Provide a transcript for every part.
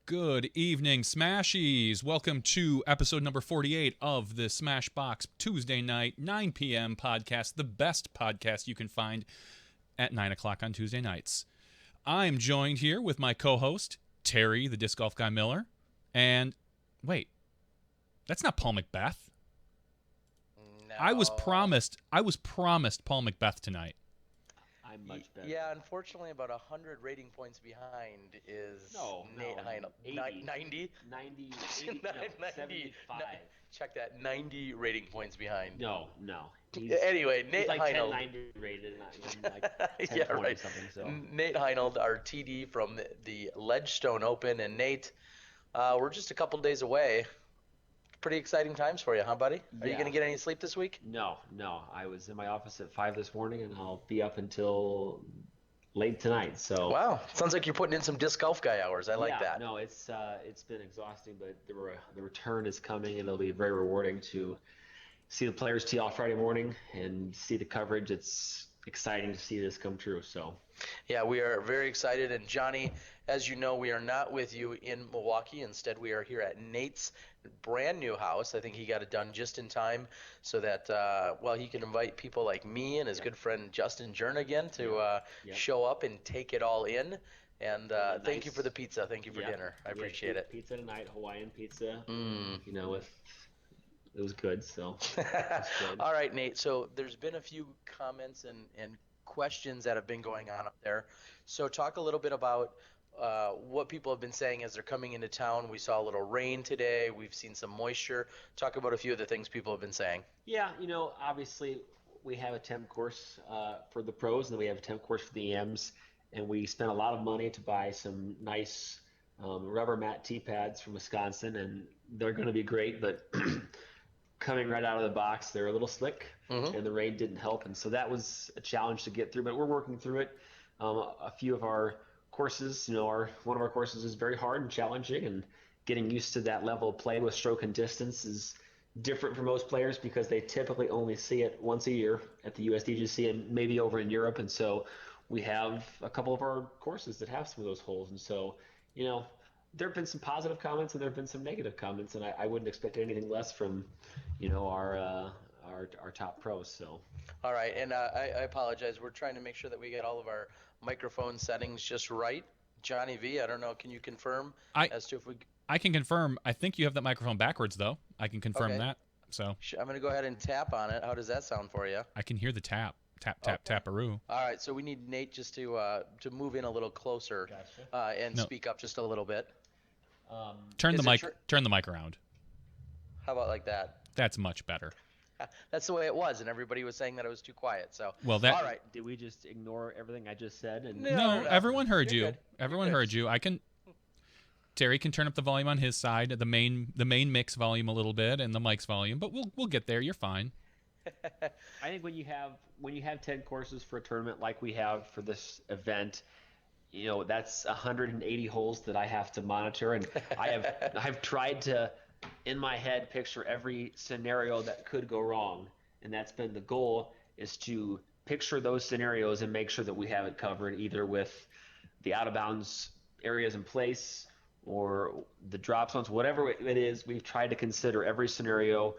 Good evening, Smashies. Welcome to episode number 48 of the Smashbox Tuesday night, 9 p.m. podcast, the best podcast you can find at 9 o'clock on Tuesday nights. I'm joined here with my co-host, Terry, the Disc Golf Guy Miller. And, wait, that's not Paul McBeth. No. I was promised Paul McBeth tonight. I'm much better. Yeah, unfortunately, about 100 rating points behind is Nate Heinold. 80. 90? 90, 90, 75. Check that, 90 rating points behind. No. Anyway, Nate he's like Heinold. 1090 rated, not even like 1020 Yeah, right. or something. So. Nate Heinold, our TD from the Ledgestone Open. And Nate, we're just a couple days away. Pretty exciting times for you, huh, buddy? Are you going to get any sleep this week? No. I was in my office at 5 this morning, and I'll be up until late tonight. So. Wow, sounds like you're putting in some disc golf guy hours. I like that. No, it's been exhausting, but the return is coming, and it'll be very rewarding to see the players tee off Friday morning and see the coverage. It's exciting to see this come true. So. Yeah, we are very excited. And Johnny, as you know, we are not with you in Milwaukee. Instead, we are here at Nate's brand new house. I think he got it done just in time so that, he can invite people like me and his good friend Justin Jernigan to show up and take it all in. And thank you for the pizza. Thank you for dinner. I appreciate it. Pizza tonight, Hawaiian pizza. It was good. So. Good. All right, Nate. So there's been a few comments and questions that have been going on up there. So talk a little bit about what people have been saying as they're coming into town. We saw a little rain today. We've seen some moisture. Talk about a few of the things people have been saying. Yeah, obviously we have a temp course for the pros, and then we have a temp course for the EMs, and we spent a lot of money to buy some nice rubber mat tee pads from Wisconsin, and they're going to be great, but coming right out of the box, they're a little slick, and the rain didn't help, and so that was a challenge to get through, but we're working through it. A few of our courses, one of our courses is very hard and challenging, and getting used to that level of play with stroke and distance is different for most players because they typically only see it once a year at the USDGC and maybe over in Europe, and so we have a couple of our courses that have some of those holes, and so there have been some positive comments and there have been some negative comments, and I wouldn't expect anything less from our top pros. So. All right, and I apologize. We're trying to make sure that we get all of our microphone settings just right. Johnny V, I don't know. Can you confirm as to if we? I can confirm. I think you have that microphone backwards, though. I can confirm that. So. I'm going to go ahead and tap on it. How does that sound for you? I can hear the tap. Tap, taparoo. All right, so we need Nate just to move in a little closer and speak up just a little bit. Turn the mic around. How about like that? That's much better. That's the way it was, and everybody was saying that it was too quiet. So, all right. Did we just ignore everything I just said? And No, everyone heard you. Good. Everyone heard you. Terry can turn up the volume on his side, the main mix volume a little bit, and the mic's volume, but we'll get there. You're fine. I think when you have 10 courses for a tournament like we have for this event, that's 180 holes that I have to monitor, and I've tried to in my head picture every scenario that could go wrong, and that's been the goal, is to picture those scenarios and make sure that we have it covered, either with the out of bounds areas in place or the drop zones, whatever it is. We've tried to consider every scenario.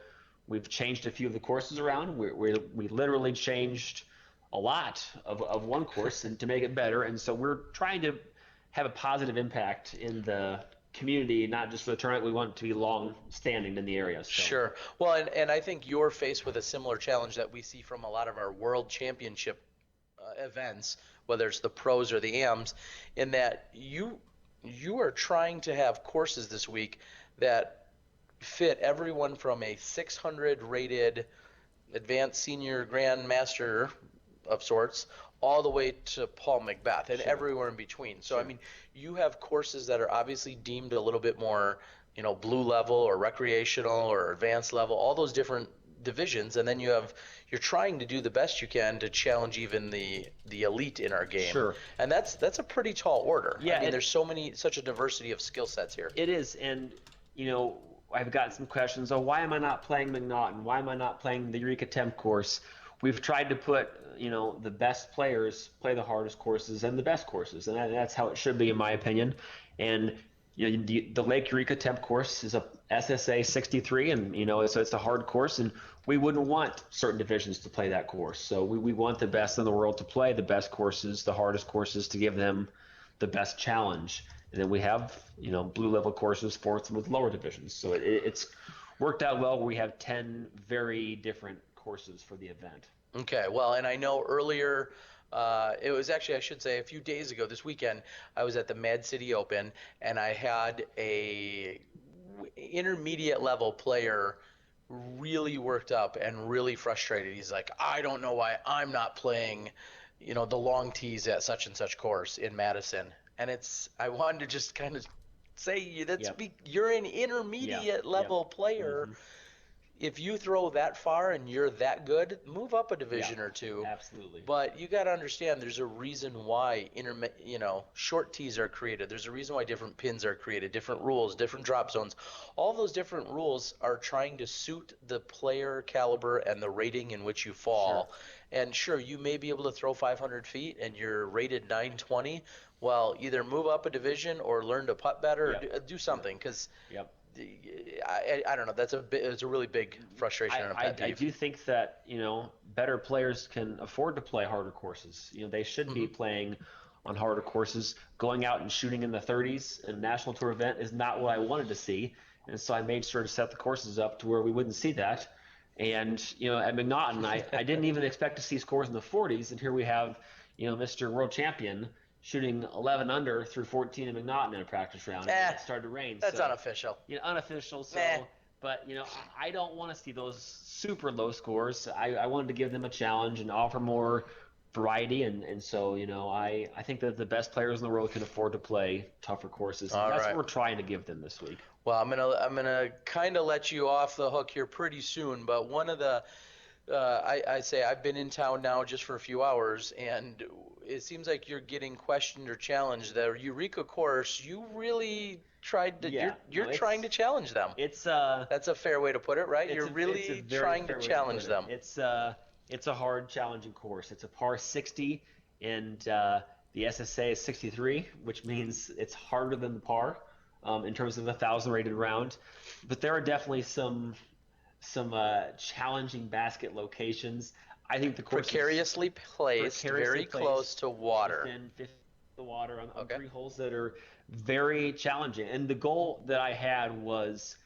We've changed a few of the courses around. We literally changed a lot of one course and to make it better, and so we're trying to have a positive impact in the community, not just for the tournament. We want it to be long standing in the area. So. Sure. Well, and I think you're faced with a similar challenge that we see from a lot of our world championship events, whether it's the pros or the AMs, in that you are trying to have courses this week that fit everyone from a 600 rated advanced senior grand master of sorts all the way to Paul McBeth and everywhere in between. So, I mean, you have courses that are obviously deemed a little bit more, blue level or recreational or advanced level, all those different divisions. And then you're trying to do the best you can to challenge even the elite in our game. Sure. And that's a pretty tall order. Yeah. I mean, there's such a diversity of skill sets here. It is. And, I've gotten some questions. Oh, why am I not playing McNaughton? Why am I not playing the Eureka Temp course? We've tried to put, the best players play the hardest courses and the best courses, and that's how it should be, in my opinion. And, the Lake Eureka temp course is a SSA 63, and so it's a hard course, and we wouldn't want certain divisions to play that course. So we want the best in the world to play the best courses, the hardest courses, to give them the best challenge. And then we have blue level courses for some of the lower divisions. So it's worked out well. We have 10 very different courses for the event. Okay, well, and I know earlier, it was actually, I should say, a few days ago, this weekend, I was at the Mad City Open, and I had a intermediate level player really worked up and really frustrated. He's like, I don't know why I'm not playing, the long tees at such and such course in Madison. And I wanted to just kind of say, you're an intermediate level player. Mm-hmm. If you throw that far and you're that good, move up a division or two. Absolutely. But you got to understand, there's a reason why short tees are created. There's a reason why different pins are created, different rules, different drop zones. All those different rules are trying to suit the player caliber and the rating in which you fall. Sure. And sure, you may be able to throw 500 feet and you're rated 920. Well, either move up a division or learn to putt better, or do something, because I don't know. It's a really big frustration and a pet peeve. I do think that better players can afford to play harder courses. They should be playing on harder courses. Going out and shooting in the 30s in a national tour event is not what I wanted to see, and so I made sure to set the courses up to where we wouldn't see that. And at McNaughton, I didn't even expect to see scores in the 40s, and here we have Mr. World Champion shooting 11 under through 14 in McNaughton in a practice round. It started to rain. That's unofficial. Unofficial. So, but I don't want to see those super low scores. I wanted to give them a challenge and offer more variety, and so I think that the best players in the world can afford to play tougher courses. And that's what we're trying to give them this week. Well, I'm gonna kind of let you off the hook here pretty soon, but one of the I say I've been in town now just for a few hours, and it seems like you're getting questioned or challenged. The Eureka course, you really tried to. You're trying to challenge them. That's a fair way to put it, right? You're really trying to challenge them. It's a hard, challenging course. It's a par 60, and the SSA is 63, which means it's harder than the par in terms of the 1,000 rated round. But there are definitely some challenging basket locations. I think the course precariously placed, very close to water. Within 50 the water on 3 holes that are very challenging. And the goal that I had was,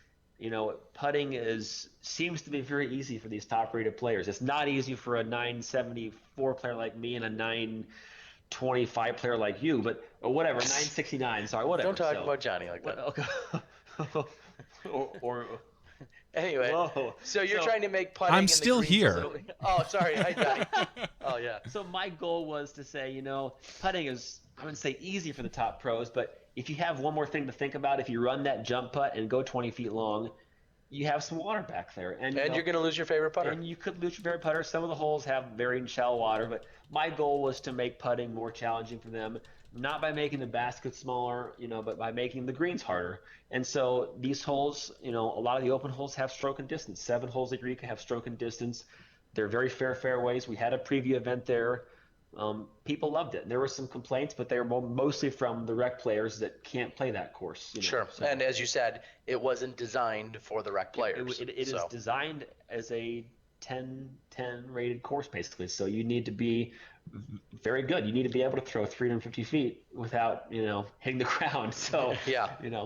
putting seems to be very easy for these top-rated players. It's not easy for a 974 player like me and a 925 player like you, but whatever, 969. Sorry, whatever. Don't talk about Johnny like that. Okay. or Anyway, so you're trying to make putting. I'm still here. Oh, sorry. Hi, Johnny. Oh, yeah. So my goal was to say, putting is, I wouldn't say easy for the top pros, but if you have one more thing to think about, if you run that jump putt and go 20 feet long, you have some water back there. And you're going to lose your favorite putter. And you could lose your favorite putter. Some of the holes have very shallow water, but my goal was to make putting more challenging for them. Not by making the basket smaller, but by making the greens harder. And so these holes, a lot of the open holes have stroke and distance. 7 holes at Eureka have stroke and distance. They're very fair fairways. We had a preview event there. People loved it. There were some complaints, but they were mostly from the rec players that can't play that course. Sure. So, and as you said, it wasn't designed for the rec players. It is designed as a 10-10 rated course, basically. So you need to be very good. You need to be able to throw 350 feet without, hitting the ground. So,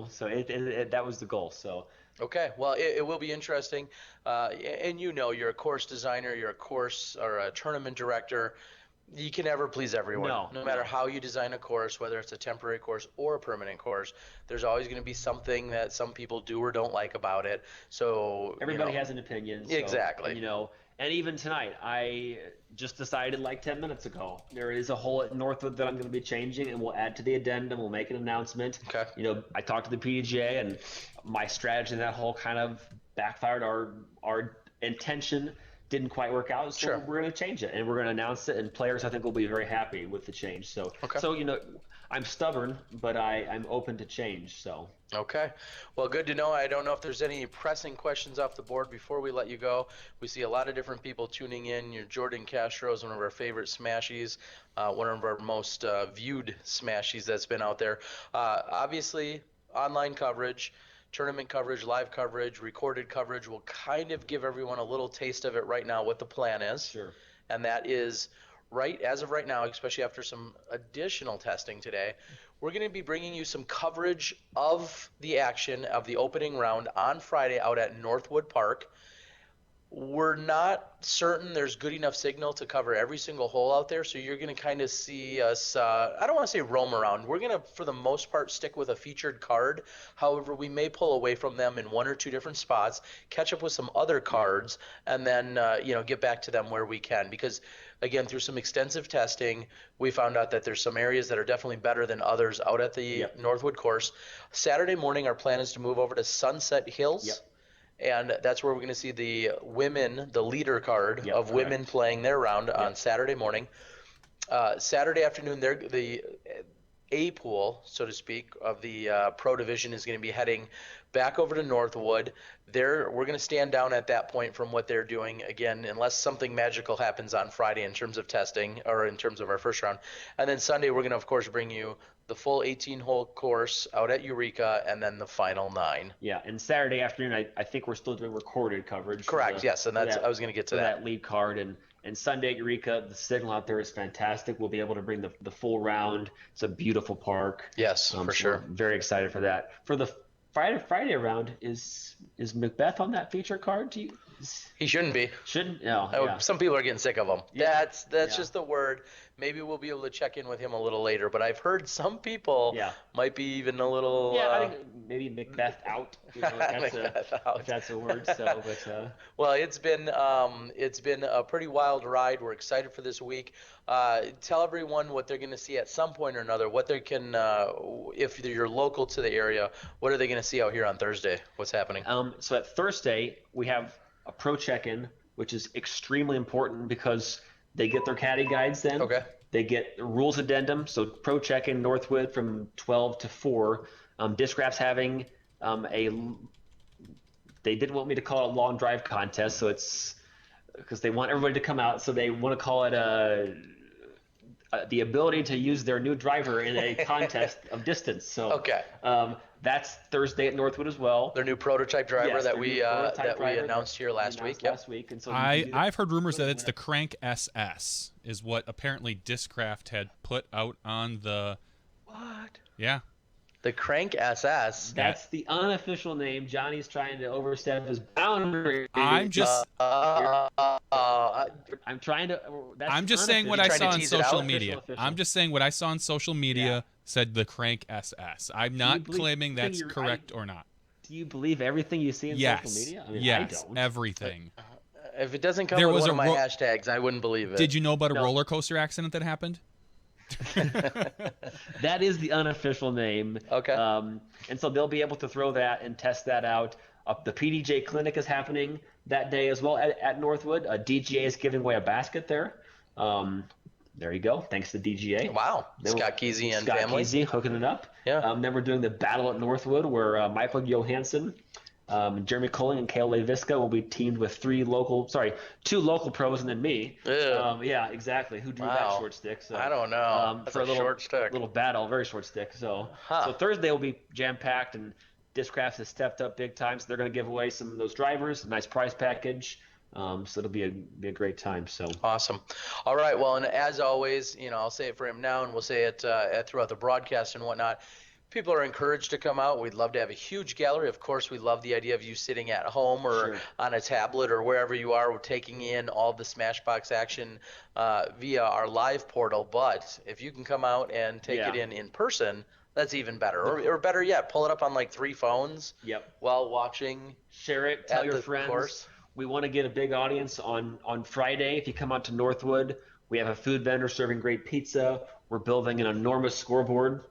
so that was the goal. So. Okay, well, it will be interesting. And you're a course designer, you're a course or a tournament director. You can never please everyone. No matter how you design a course, whether it's a temporary course or a permanent course, there's always going to be something that some people do or don't like about it. So everybody has an opinion. So, exactly. And even tonight, I just decided like 10 minutes ago, there is a hole at Northwood that I'm going to be changing, and we'll add to the addendum. We'll make an announcement. Okay. I talked to the PDGA, and my strategy in that hole kind of backfired. Our intention didn't quite work out, so sure. We're going to change it, and we're going to announce it, and players, I think, will be very happy with the change. So, I'm stubborn, but I'm open to change. So. Okay. Well, good to know. I don't know if there's any pressing questions off the board before we let you go. We see a lot of different people tuning in. Your Jordan Castro is one of our favorite smashies, one of our most viewed smashies that's been out there. Obviously, online coverage, tournament coverage, live coverage, recorded coverage. We'll kind of give everyone a little taste of it right now, what the plan is. Sure. And that is as of right now, especially after some additional testing today, we're going to be bringing you some coverage of the action of the opening round on Friday out at Northwood Park. We're not certain there's good enough signal to cover every single hole out there, so you're going to kind of see us, I don't want to say roam around. We're going to, for the most part, stick with a featured card. However, we may pull away from them in one or two different spots, catch up with some other cards, and then, get back to them where we can. Because, again, through some extensive testing, we found out that there's some areas that are definitely better than others out at the Northwood course. Saturday morning, our plan is to move over to Sunset Hills. Yep. And that's where we're going to see the women, the leader card of women playing their round on Saturday morning. Saturday afternoon, the A pool, so to speak, of the pro division is going to be heading back over to Northwood. We're going to stand down at that point from what they're doing, again, unless something magical happens on Friday in terms of testing or in terms of our first round. And then Sunday, we're going to, of course, bring you the full 18-hole course out at Eureka, and then the final 9. Yeah, and Saturday afternoon, I think we're still doing recorded coverage. Correct, yes, and I was going to get to that. Lead card, and Sunday at Eureka, the signal out there is fantastic. We'll be able to bring the full round. It's a beautiful park. Yes, for sure. We're very excited for that. For the Friday round, is McBeth on that feature card? He shouldn't be. Shouldn't? No. Yeah. Some people are getting sick of him. Yeah. That's just the word. Maybe we'll be able to check in with him a little later, but I've heard some people might be even a little. Yeah, I think maybe McBeth out. If that's a word. So, but. Well, it's been a pretty wild ride. We're excited for this week. Tell everyone what they're going to see at some point or another. What they can, if you're local to the area, what are they going to see out here on Thursday? What's happening? So at Thursday we have a pro check-in, which is extremely important because they get their caddy guides then. Okay. They get rules addendum. So pro check-in Northwood from 12 to 4. Discraft's having they didn't want me to call it a long drive contest, so it's because they want everybody to come out, so they want to call it the ability to use their new driver in a contest of distance. So okay. That's Thursday at Northwood as well. Their new prototype driver that we announced here last week. Last week, and so I've heard rumors that it's the Crank SS is what apparently Discraft had put out on the. What? Yeah. The Crank SS. That's the unofficial name. Johnny's trying to overstep his boundary. I'm just saying what I saw on social media. I'm just saying what I saw on social media said the Crank SS. I'm not claiming that's correct or not. Do you believe everything you see in social media? I mean, yes, I don't. everything. If it doesn't come with one of my hashtags, I wouldn't believe it. Did you know about a roller coaster accident that happened? That is the unofficial name. Okay. And so they'll be able to throw that and test that out. The PDJ clinic is happening that day as well at Northwood. DGA is giving away a basket there. There you go. Thanks to DGA. Wow. Scott Kesey and Scott family. Kesey hooking it up. Yeah. Then we're doing the battle at Northwood where Michael Johansson, Jeremy Colling, and Kale Leviska will be teamed with two local pros and then me. Yeah, exactly. Who drew that short stick? So, I don't know. That's for a short stick. Little battle, very short stick. So Thursday will be jam-packed, and Discraft has stepped up big time, so they're going to give away some of those drivers, a nice prize package. So it'll be a great time. So awesome. All right. Well, and as always, I'll say it for him now, and we'll say it throughout the broadcast and whatnot. People are encouraged to come out. We'd love to have a huge gallery. Of course, we love the idea of you sitting at home or on a tablet or wherever you are. We're taking in all the Smashbox action via our live portal. But if you can come out and take it in person, that's even better. Or better yet, pull it up on like 3 phones while watching. Share it. Tell your friends. Course. We want to get a big audience on Friday. If you come out to Northwood, we have a food vendor serving great pizza. We're building an enormous scoreboard.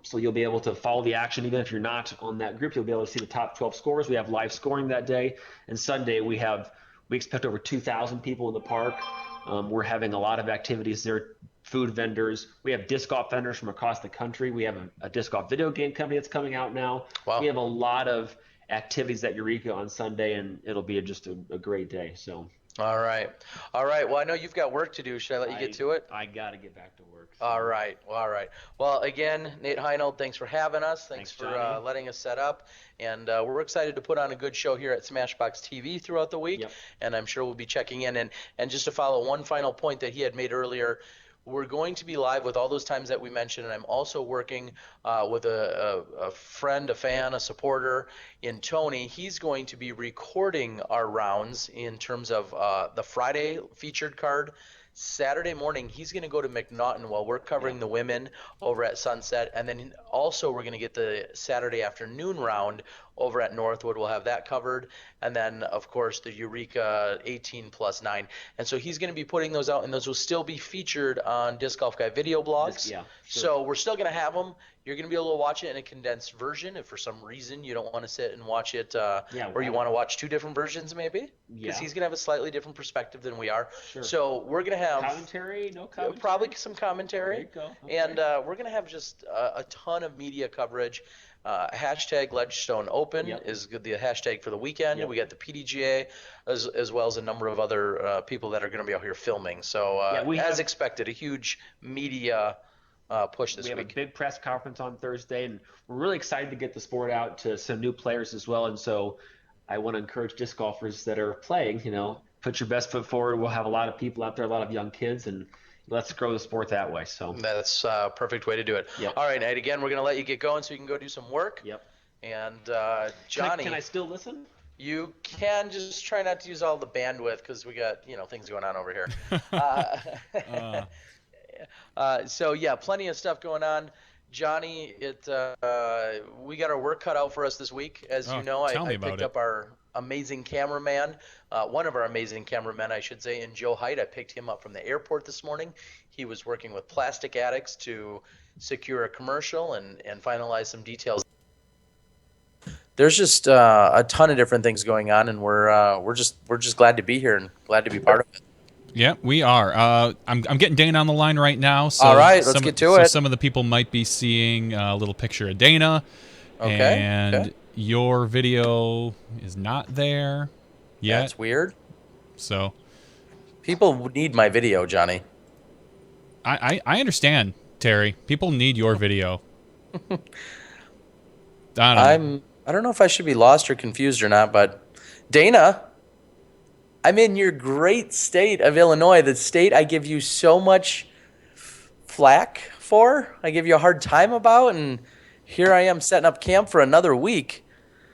So you'll be able to follow the action. Even if you're not on that group, you'll be able to see the top 12 scorers. We have live scoring that day. And Sunday, we expect over 2,000 people in the park. We're having a lot of activities there, food vendors. We have disc golf vendors from across the country. We have a disc golf video game company that's coming out now. Wow. We have a lot of activities at Eureka on Sunday, and it'll be just a great day. So All right. All right. Well, I know you've got work to do. Should I let you get to it? I got to get back to work. So. All right. Well, all right. Well, again, Nate Heinold, thanks for having us. Thanks for Johnny. letting us set up. And we're excited to put on a good show here at Smashbox TV throughout the week. Yep. And I'm sure we'll be checking in. And just to follow one final point that he had made earlier, we're going to be live with all those times that we mentioned, and I'm also working with a friend, a fan, a supporter in Tony. He's going to be recording our rounds in terms of the Friday featured card. Saturday morning, he's going to go to McNaughton while we're covering the women over at Sunset, and then also we're going to get the Saturday afternoon round over at Northwood. We'll have that covered, and then of course the Eureka 18+9. And so he's going to be putting those out, and those will still be featured on Disc Golf Guy video blogs. Yeah, sure. So we're still going to have them. You're going to be able to watch it in a condensed version if for some reason you don't want to sit and watch it, or you want to watch two different versions maybe, because he's going to have a slightly different perspective than we are. Sure. So we're going to have commentary, no commentary? Probably some commentary. There you go. Okay. And we're going to have just a ton of media coverage. Hashtag Ledgestone Open is the hashtag for the weekend. We got the PDGA as well as a number of other people that are going to be out here filming. So as expected, a huge media push this week. We have a big press conference on Thursday, and we're really excited to get the sport out to some new players as well. And so I want to encourage disc golfers that are playing, put your best foot forward. We'll have a lot of people out there, a lot of young kids, and let's grow the sport that way. So that's a perfect way to do it. Yep. All right, Nate, again, we're going to let you get going so you can go do some work. Yep. And Johnny. Can I still listen? You can, just try not to use all the bandwidth because we got, things going on over here. So yeah, plenty of stuff going on. Johnny, we got our work cut out for us this week. As you know, I picked up our amazing cameraman, one of our amazing cameramen, I should say, in Joe Height. I picked him up from the airport this morning. He was working with Plastic Addicts to secure a commercial and finalize some details. There's just a ton of different things going on, and we're just glad to be here and glad to be part of it. Yeah, we are. I'm getting Dana on the line right now. So all right, let's get to it. So some of the people might be seeing a little picture of Dana. Okay. And your video is not there yet. That's weird. So people need my video, Johnny. I understand, Terry. People need your video. I don't know if I should be lost or confused or not, but Dana, I'm in your great state of Illinois, the state I give you so much flack for, I give you a hard time about, and here I am setting up camp for another week.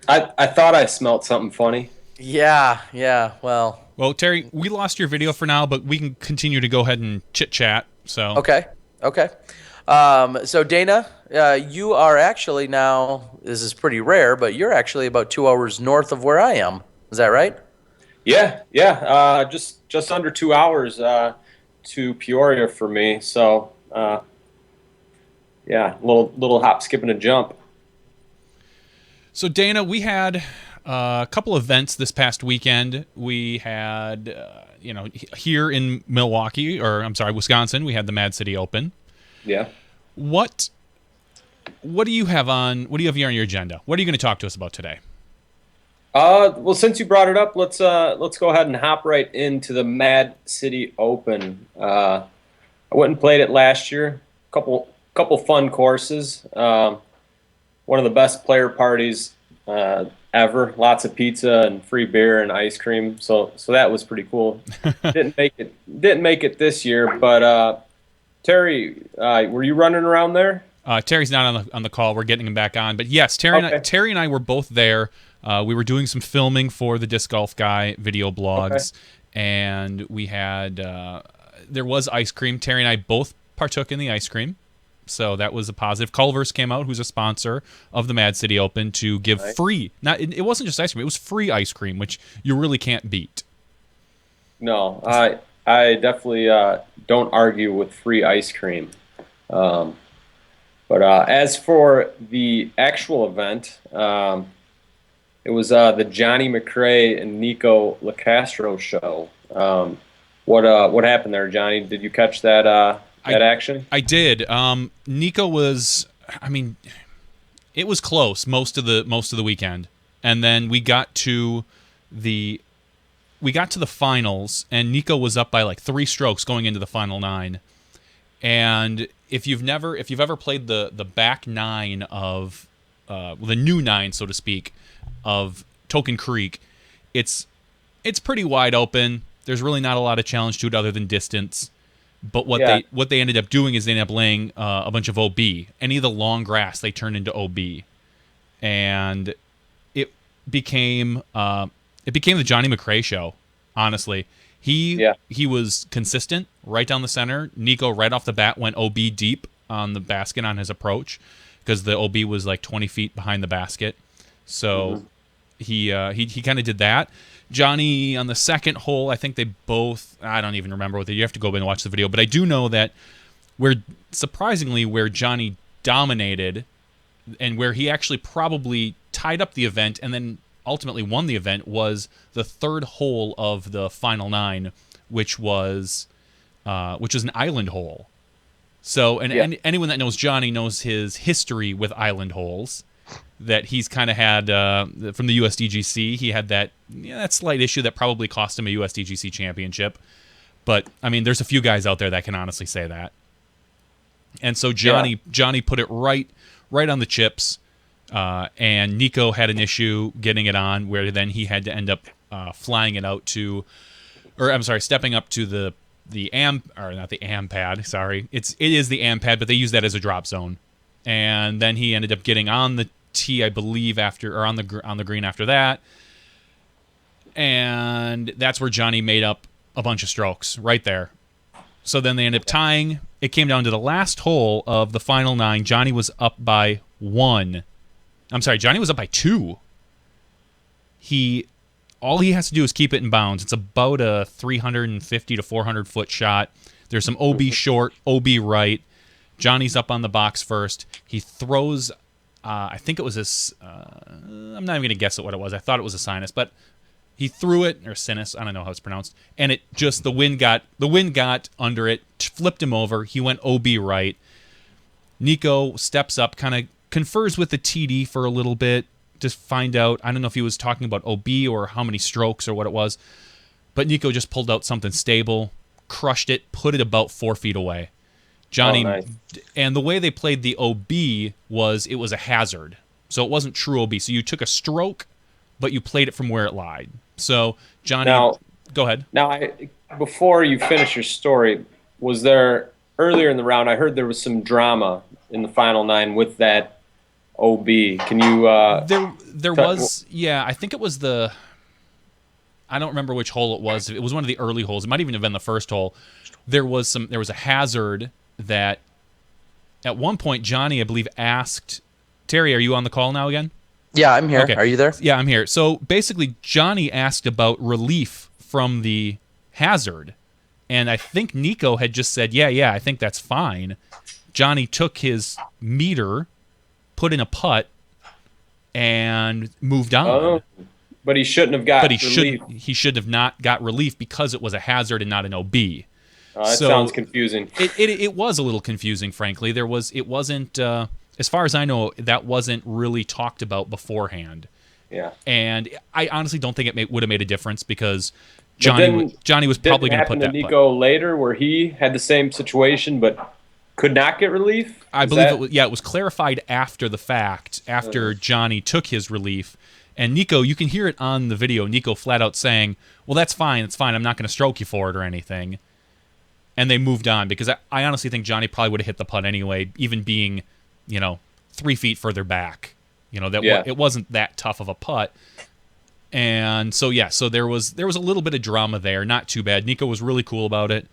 I thought I smelled something funny. Yeah, well, Terry, we lost your video for now, but we can continue to go ahead and chit-chat. So Okay. So Dana, you are actually now, this is pretty rare, but you're actually about 2 hours north of where I am. Is that right? Yeah. Just under 2 hours to Peoria for me. So, little hop, skip, and a jump. So Dana, we had a couple events this past weekend. We had, here in Wisconsin, we had the Mad City Open. Yeah. What do you have here on your agenda? What are you going to talk to us about today? Well, since you brought it up, let's go ahead and hop right into the Mad City Open. I went and played it last year. Couple fun courses. One of the best player parties ever. Lots of pizza and free beer and ice cream. So that was pretty cool. Didn't make it this year, but Terry, were you running around there? Terry's not on the call. We're getting him back on. But yes, Terry and I were both there. We were doing some filming for the Disc Golf Guy video blogs, and we had there was ice cream. Terry and I both partook in the ice cream, so that was a positive. Culver's came out, who's a sponsor of the Mad City Open, to give free. It wasn't just ice cream; it was free ice cream, which you really can't beat. No, I definitely don't argue with free ice cream. But as for the actual event, it was the Johnny McRae and Nico LaCastro show. What happened there, Johnny? Did you catch that action? I did. Nico was, it was close most of the weekend, and then we got to the we got to the finals, and Nico was up by like 3 strokes going into the final 9. And if you've ever played the back 9 of the new 9, so to speak, of Token Creek, it's pretty wide open. There's really not a lot of challenge to it other than distance. But what they ended up doing is they ended up laying a bunch of OB. Any of the long grass they turned into OB, and it became the Johnny McRae show. Honestly, he was consistent right down the center. Nico right off the bat went OB deep on the basket on his approach because the OB was like 20 feet behind the basket. So he kind of did that. Johnny on the second hole, I think they both, I don't even remember what they, you have to go in and watch the video, but I do know that where Johnny dominated and where he actually probably tied up the event and then ultimately won the event was the third hole of the final 9, which was an island hole. So, and anyone that knows Johnny knows his history with island holes. That he's kind of had from the USDGC. He had that slight issue that probably cost him a USDGC championship. But, I mean, there's a few guys out there that can honestly say that. And so Johnny put it right on the chips, and Nico had an issue getting it on where then he had to end up flying it out to, stepping up to the not the AM pad, sorry. It is the AM pad, but they use that as a drop zone. And then he ended up getting on the tee, I believe, on the green after that, and that's where Johnny made up a bunch of strokes right there. So then they ended up tying. It came down to the last hole of the final 9. Johnny was up by 1. Johnny was up by 2. All he has to do is keep it in bounds. It's about a 350 to 400 foot shot. There's some OB short, OB right. Johnny's up on the box first. He throws, I think it was his, I'm not even going to guess at what it was. I thought it was a sinus, but he threw it, or sinus, I don't know how it's pronounced, and it just, the wind got under it, flipped him over. He went OB right. Nico steps up, kind of confers with the TD for a little bit to find out, I don't know if he was talking about OB or how many strokes or what it was, but Nico just pulled out something stable, crushed it, put it about 4 feet away. Johnny, nice. And the way they played the OB was it was a hazard. So it wasn't true OB. So you took a stroke, but you played it from where it lied. So Johnny, go ahead. Now, before you finish your story, was there, earlier in the round, I heard there was some drama in the final 9 with that OB. Can you... There was, I think it was I don't remember which hole it was. It was one of the early holes. It might even have been the first hole. There was a hazard that at one point Johnny, I believe, asked Terry, are you on the call now again? Yeah, I'm here. Okay. Are you there? Yeah, I'm here. So basically Johnny asked about relief from the hazard, and I think Nico had just said, yeah, I think that's fine. Johnny took his meter, put in a putt, and moved on. But he shouldn't have got relief. He should have not got relief because it was a hazard and not an OB. That sounds confusing. It was a little confusing, frankly. It wasn't, as far as I know, that wasn't really talked about beforehand. Yeah. And I honestly don't think it would have made a difference because Johnny was probably going to put that. Nico later, where he had the same situation but could not get relief. I believe it was clarified after the fact, after Johnny took his relief. And Nico, you can hear it on the video. Nico flat out saying, "Well, that's fine. It's fine. I'm not going to stroke you for it or anything." And they moved on because I honestly think Johnny probably would have hit the putt anyway, even being, 3 feet further back. It wasn't that tough of a putt. And so there was a little bit of drama there, not too bad. Nico was really cool about it.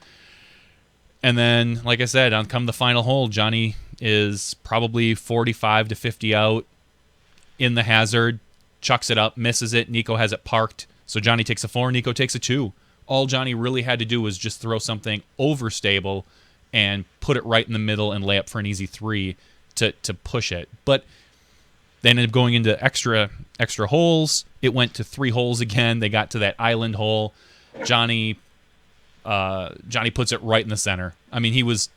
And then, like I said, on come the final hole, Johnny is probably 45 to 50 out in the hazard, chucks it up, misses it. Nico has it parked. So Johnny takes a 4, Nico takes a 2. All Johnny really had to do was just throw something overstable and put it right in the middle and lay up for an easy 3 to push it. But they ended up going into extra holes. It went to 3 holes again. They got to that island hole. Johnny puts it right in the center. I mean, he was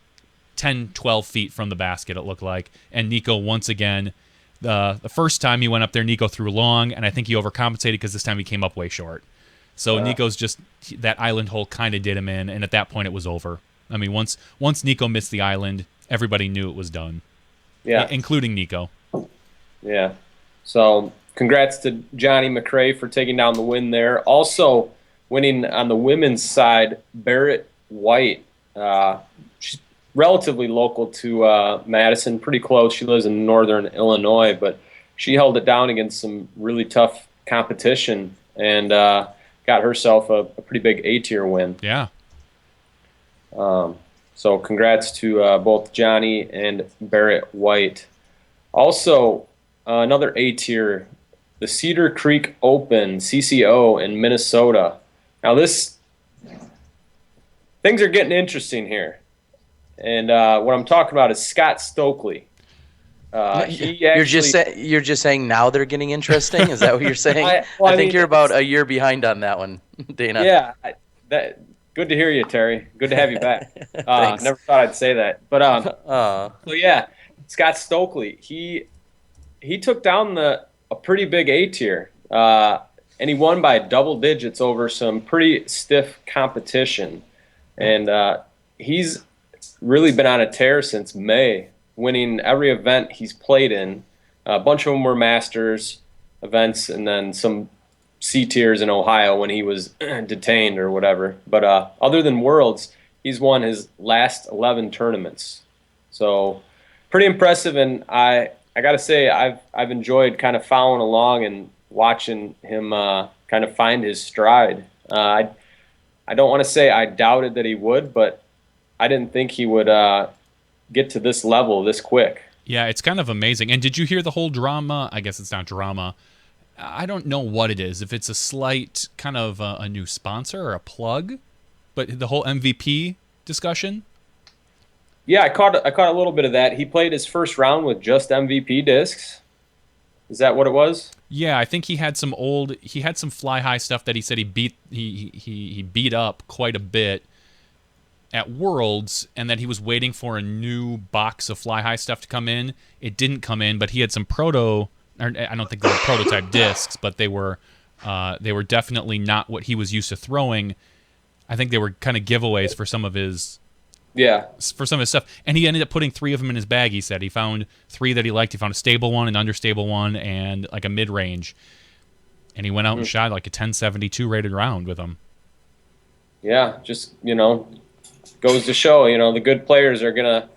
10, 12 feet from the basket, it looked like. And Nico, once again, the first time he went up there, Nico threw long, and I think he overcompensated because this time he came up way short. So Nico's just that island hole kind of did him in, and at that point it was over. I mean, once Nico missed the island, everybody knew it was done. Yeah, including Nico. Yeah. So congrats to Johnny McRae for taking down the win there. Also winning on the women's side, Barrett White. She's relatively local to Madison, pretty close. She lives in northern Illinois, but she held it down against some really tough competition and got herself a pretty big A-tier win. Yeah. So congrats to both Johnny and Barrett White. Also, another A-tier, the Cedar Creek Open, CCO in Minnesota. Now things are getting interesting here. And what I'm talking about is Scott Stokely. You're just saying now they're getting interesting? Is that what you're saying? I think you're about a year behind on that one, Dana. Yeah, good to hear you, Terry. Good to have you back. Never thought I'd say that. But so yeah, Scott Stokely, he took down a pretty big A-tier, and he won by double digits over some pretty stiff competition. And he's really been on a tear since May, winning every event he's played in. A bunch of them were Masters events and then some C-tiers in Ohio when he was detained or whatever. But other than Worlds, he's won his last 11 tournaments. So pretty impressive, and I got to say I've enjoyed kind of following along and watching him kind of find his stride. I don't want to say I doubted that he would, but I didn't think he would get to this level this quick. Yeah, it's kind of amazing. And did you hear the whole drama? I guess it's not drama. I don't know what it is. If it's a slight kind of a new sponsor or a plug, but the whole MVP discussion. Yeah, I caught a little bit of that. He played his first round with just MVP discs. Is that what it was? Yeah, I think he had some fly high stuff that he said he beat up quite a bit at Worlds, and that he was waiting for a new box of fly high stuff to come in. It didn't come in, but he had some I don't think they were prototype discs, but they were definitely not what he was used to throwing. I think they were kind of giveaways for some of his stuff. And he ended up putting 3 of them in his bag. He said he found 3 that he liked. He found a stable one, an understable one, and like a mid-range. And he went out and shot like a 1072 rated round with them. Yeah, just goes to show the good players they're gonna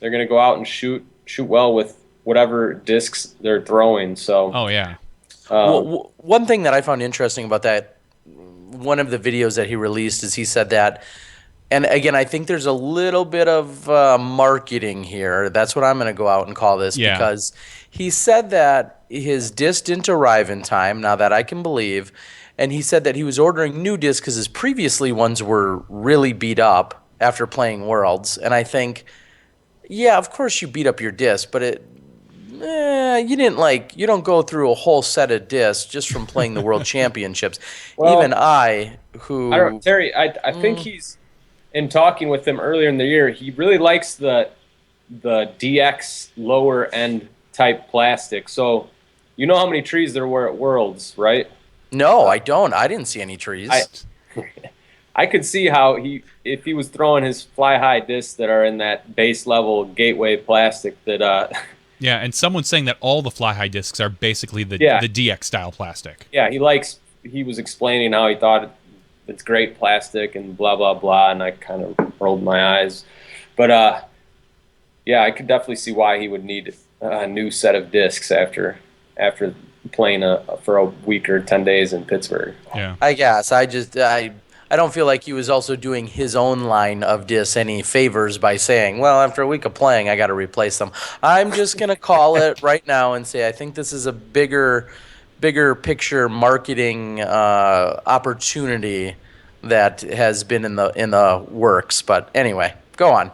go out and shoot well with whatever discs they're throwing. So one thing that I found interesting about that, one of the videos that he released, is he said that, and again, I think there's a little bit of marketing here. That's what I'm going to go out and call this, because he said that his disc didn't arrive in time. Now that I can believe. And he said that he was ordering new discs because his previously ones were really beat up after playing Worlds. And I think, yeah, of course you beat up your disc, but you don't go through a whole set of discs just from playing the World Championships. Well, even I don't know, Terry, I think he's, in talking with him earlier in the year, he really likes the DX lower end type plastic. So you know how many trees there were at Worlds, right? No, I don't. I didn't see any trees. I could see how if he was throwing his fly high discs that are in that base level gateway plastic that yeah, and someone's saying that all the fly high discs are basically the DX style plastic. Yeah, he was explaining how he thought it's great plastic and blah blah blah, and I kind of rolled my eyes. But yeah, I could definitely see why he would need a new set of discs after playing for a week or 10 days in Pittsburgh. Yeah, I guess I don't feel like he was also doing his own line of discs any favors by saying, well, after a week of playing, I got to replace them. I'm just going to call it right now and say I think this is a bigger picture marketing opportunity that has been in the works. But anyway, go on.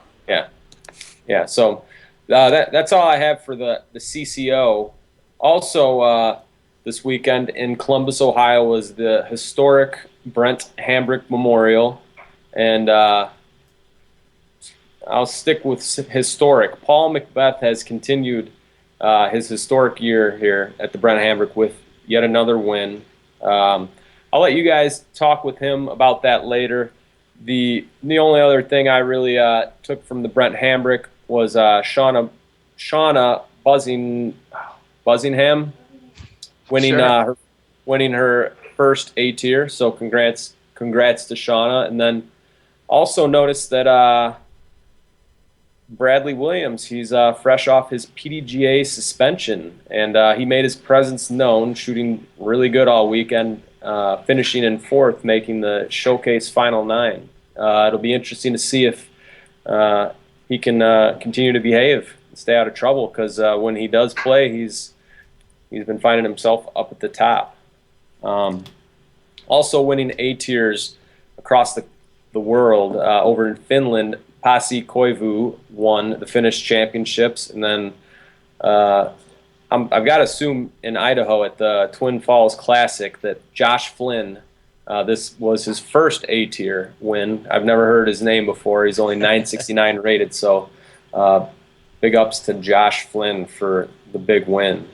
Yeah. So that's all I have for the CCO. Also, this weekend in Columbus, Ohio, was the historic Brent Hambrick Memorial, and I'll stick with historic. Paul McBeth has continued his historic year here at the Brent Hambrick with yet another win. I'll let you guys talk with him about that later. The only other thing I really took from the Brent Hambrick was Shauna Buzzingham winning winning her first A tier. So congrats to Shauna. And then also noticed that Bradley Williams, he's fresh off his PDGA suspension, and he made his presence known, shooting really good all weekend, finishing in 4th, making the Showcase Final 9. It'll be interesting to see if he can continue to behave and stay out of trouble, because when he does play, he's been finding himself up at the top. Also winning A tiers across the world over in Finland, Pasi Koivu won the Finnish championships, and then I've got to assume in Idaho at the Twin Falls Classic that Josh Flynn, this was his first A tier win. I've never heard his name before. He's only 969 rated, so big ups to Josh Flynn for the big win.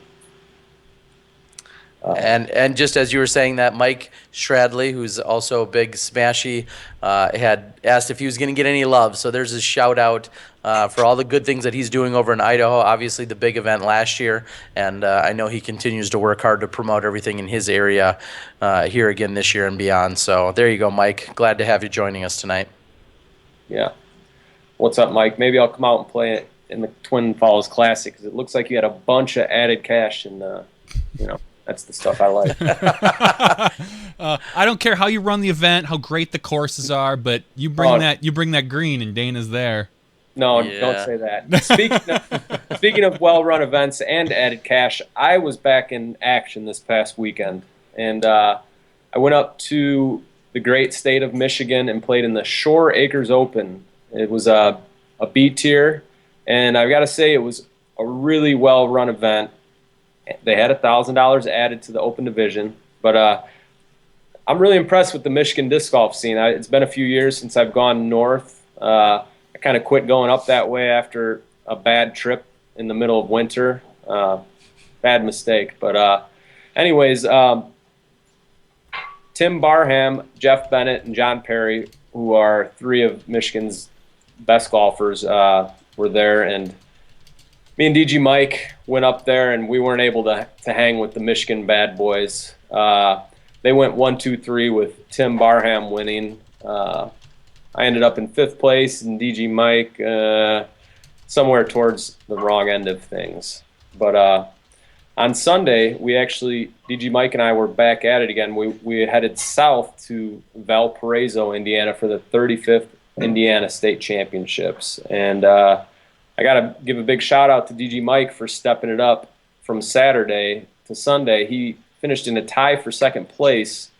And just as you were saying that, Mike Stradley, who's also a big Smashy, had asked if he was going to get any love. So there's his shout out for all the good things that he's doing over in Idaho. Obviously the big event last year, and I know he continues to work hard to promote everything in his area here again this year and beyond. So there you go, Mike. Glad to have you joining us tonight. Yeah. What's up, Mike? Maybe I'll come out and play it in the Twin Falls Classic, because it looks like you had a bunch of added cash, and that's the stuff I like. I don't care how you run the event, how great the courses are, but you bring that green, and Dana's there. No, don't say that. Speaking of well-run events and added cash, I was back in action this past weekend, and I went up to the great state of Michigan and played in the Shore Acres Open. It was a B tier, and I've got to say it was a really well-run event. They had $1,000 added to the open division, but I'm really impressed with the Michigan disc golf scene. It's been a few years since I've gone north. I kind of quit going up that way after a bad trip in the middle of winter. Bad mistake. But anyways, Tim Barham, Jeff Bennett, and John Perry, who are 3 of Michigan's best golfers, were there, and me and DG Mike went up there, and we weren't able to hang with the Michigan bad boys. They went 1-2-3 with Tim Barham winning. I ended up in 5th place, and DG Mike somewhere towards the wrong end of things. But on Sunday, DG Mike and I were back at it again. We headed south to Valparaiso, Indiana for the 35th Indiana State Championships. And I got to give a big shout out to DG Mike for stepping it up from Saturday to Sunday. He finished in a tie for 2nd place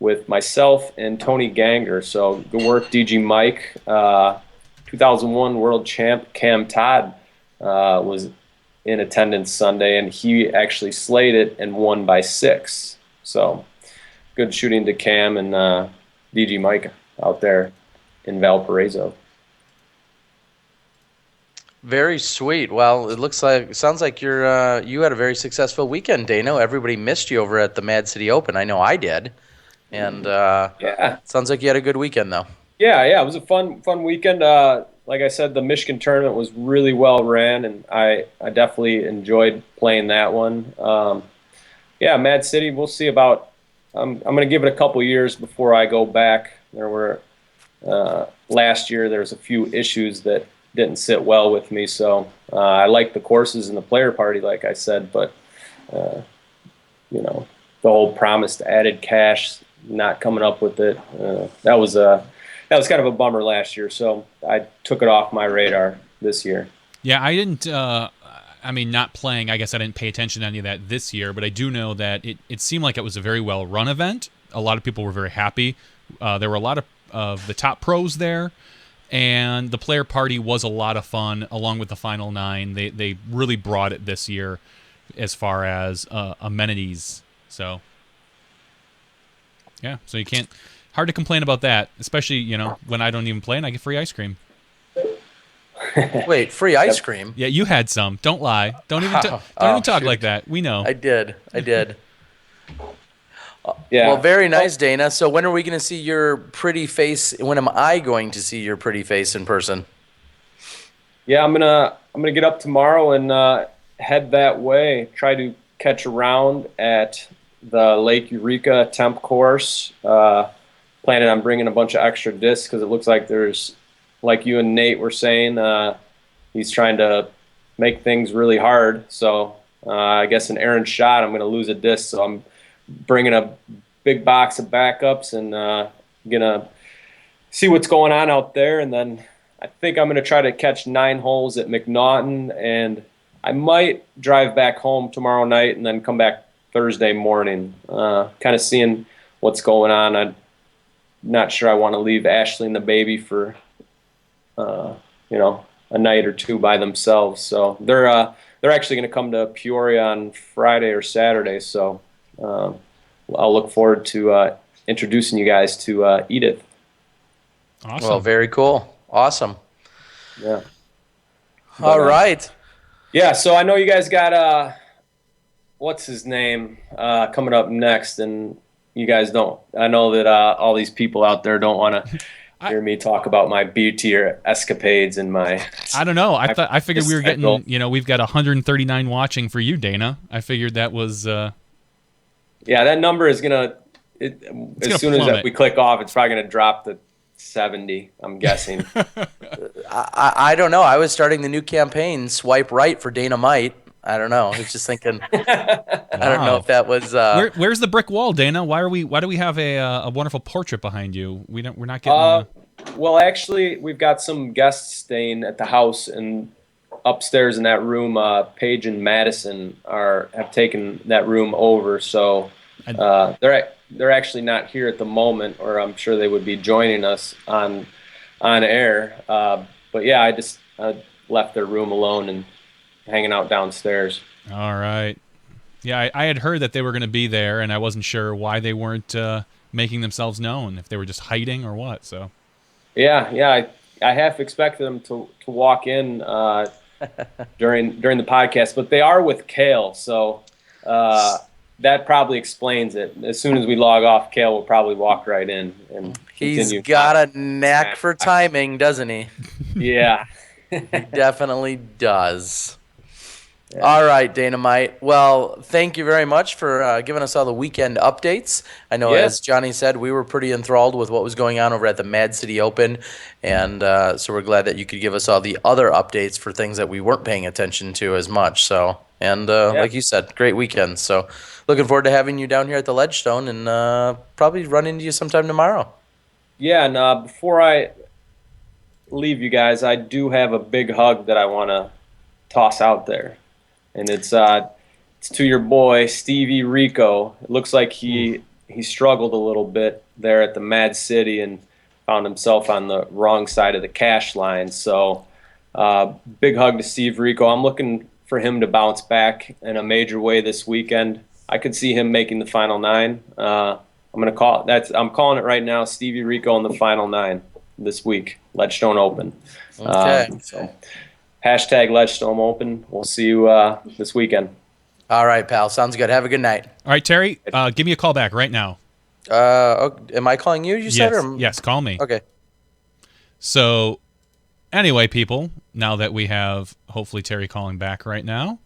with myself and Tony Ganger. So good work, DG Mike. 2001 world champ Cam Todd was in attendance Sunday, and he actually slayed it and won by 6. So good shooting to Cam and DG Mike out there in Valparaiso. Very sweet. Well, sounds like you had a very successful weekend, Dano. Everybody missed you over at the Mad City Open. I know I did. And sounds like you had a good weekend, though. Yeah, it was a fun weekend. Like I said, the Michigan tournament was really well ran, and I definitely enjoyed playing that one. Mad City, we'll see about. I'm going to give it a couple years before I go back. There were last year there was a few issues that didn't sit well with me, so I like the courses and the player party, like I said, but the whole promised added cash, not coming up with it, that was kind of a bummer last year, so I took it off my radar this year. Yeah, I didn't not playing, I guess I didn't pay attention to any of that this year, but I do know that it seemed like it was a very well run event. A lot of people were very happy. There were a lot of the top pros there, and the player party was a lot of fun along with the final 9. They really brought it this year as far as amenities. So yeah, so you can't, hard to complain about that, especially when I don't even play and I get free ice cream. Wait, free ice cream? Yeah, you had some. Don't lie. Don't even talk like that. We know. I did. Yeah. Well, very nice, Dana. So when are we going to see your pretty face? When am I going to see your pretty face in person? Yeah, I'm gonna get up tomorrow and head that way. Try to catch a round at the Lake Eureka temp course. Planning on bringing a bunch of extra discs because it looks like there's, like you and Nate were saying, he's trying to make things really hard. So I guess an errant shot, I'm gonna lose a disc. So I'm bringing a big box of backups and gonna see what's going on out there, and then I think I'm going to try to catch 9 holes at McNaughton, and I might drive back home tomorrow night and then come back Thursday morning, kind of seeing what's going on. I'm not sure I want to leave Ashley and the baby for, a night or two by themselves. So they're actually going to come to Peoria on Friday or Saturday, so I'll look forward to introducing you guys to Edith. Awesome. Well, very cool. Awesome. Yeah. All right. Yeah, so I know you guys got what's his name coming up next, and you guys don't. I know that all these people out there don't want to hear me talk about my B tier escapades and my. I don't know. I figured we were getting. We've got 139 watching for you, Dana. I figured that was. Yeah, that number is gonna. As soon as we click off, it's probably gonna drop to 70, I'm guessing. I don't know. I was starting the new campaign, Swipe Right for Dana Might. I don't know. I was just thinking. I don't know if that was. Where's the brick wall, Dana? Why do we have a wonderful portrait behind you? We're not getting. Well, actually, we've got some guests staying at the house, and upstairs in that room, Paige and Madison have taken that room over. So they're actually not here at the moment, or I'm sure they would be joining us on air. But yeah, I left their room alone and hanging out downstairs. All right. Yeah, I had heard that they were going to be there, and I wasn't sure why they weren't making themselves known, if they were just hiding or what. So. Yeah, I half expected them to walk in during the podcast, but they are with Kale, so that probably explains it. As soon as we log off, Kale will probably walk right in and continue. He's got a knack for timing, doesn't he? Yeah. He definitely does. Yeah. All right, Dynamite. Well, thank you very much for giving us all the weekend updates. I know, as Johnny said, we were pretty enthralled with what was going on over at the Mad City Open, and so we're glad that you could give us all the other updates for things that we weren't paying attention to as much. So, and like you said, great weekend. So, looking forward to having you down here at the Ledgestone, and probably run into you sometime tomorrow. Yeah, and before I leave you guys, I do have a big hug that I want to toss out there. And it's to your boy, Stevie Rico. It looks like he struggled a little bit there at the Mad City and found himself on the wrong side of the cash line. So big hug to Steve Rico. I'm looking for him to bounce back in a major way this weekend. I could see him making the final 9. I'm calling it right now, Stevie Rico in the final 9 this week, Ledgestone Open. Okay. So hashtag Ledgestone Open. We'll see you this weekend. All right, pal. Sounds good. Have a good night. All right, Terry, give me a call back right now. Am I calling you, you said? Yes, call me. Okay. So, anyway, people, now that we have, hopefully, Terry calling back right now.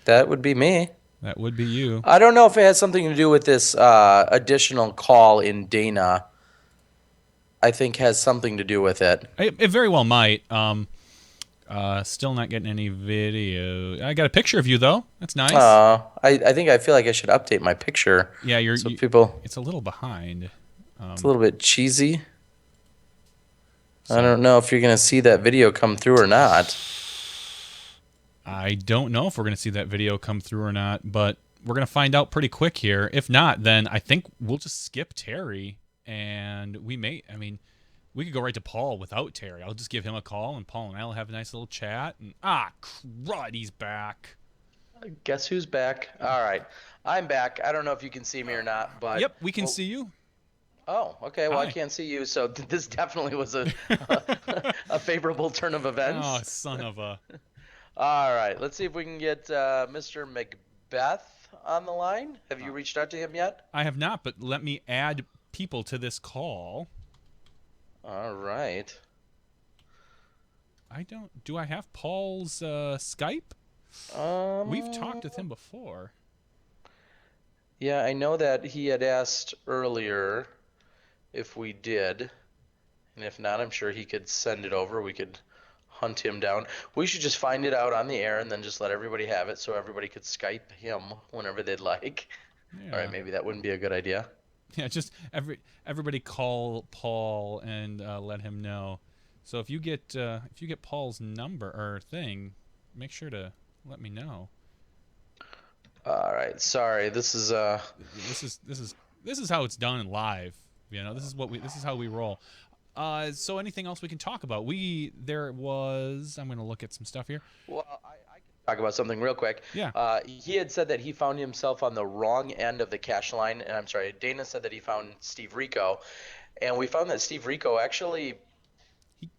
That would be me. That would be you. I don't know if it has something to do with this additional call in Dana. I think has something to do with it. It very well might. Still not getting any video. I got a picture of you though. That's nice. I feel like I should update my picture. Yeah, people. It's a little behind. It's a little bit cheesy. So, I don't know if you're gonna see that video come through or not. I don't know if we're gonna see that video come through or not, but we're gonna find out pretty quick here. If not, then I think we'll just skip Terry, and we may. I mean. We could go right to Paul without Terry. I'll just give him a call, and Paul and I will have a nice little chat. And crud, he's back. Guess who's back? All right, I'm back. I don't know if you can see me or not, but yep, we can see you. Oh, okay. Well, Hi. I can't see you, so this definitely was a favorable turn of events. Oh, son of a. All right, let's see if we can get Mr. McBeth on the line? Have you reached out to him yet? I have not, but let me add people to this call. All right. Do I have Paul's Skype? We've talked with him before. Yeah, I know that he had asked earlier if we did. And if not, I'm sure he could send it over. We could hunt him down. We should just find it out on the air and then just let everybody have it so everybody could Skype him whenever they'd like. Yeah. All right, maybe that wouldn't be a good idea. Yeah, just everybody call Paul and let him know. So if you get Paul's number or thing, make sure to let me know. All right, sorry. This is how it's done in live. This is how we roll. So anything else we can talk about? I'm going to look at some stuff here. Well, I can talk about something real quick. Yeah. He had said that he found himself on the wrong end of the cash line, and I'm sorry, Dana said that he found Steve Rico, and we found that Steve Rico actually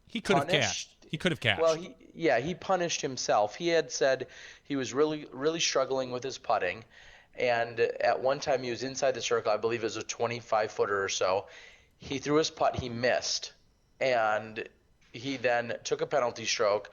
he could have cashed. He could have cashed. Well, he punished himself. He had said he was really, really struggling with his putting, and at one time he was inside the circle. I believe it was a 25-footer or so. He threw his putt, he missed, and he then took a penalty stroke,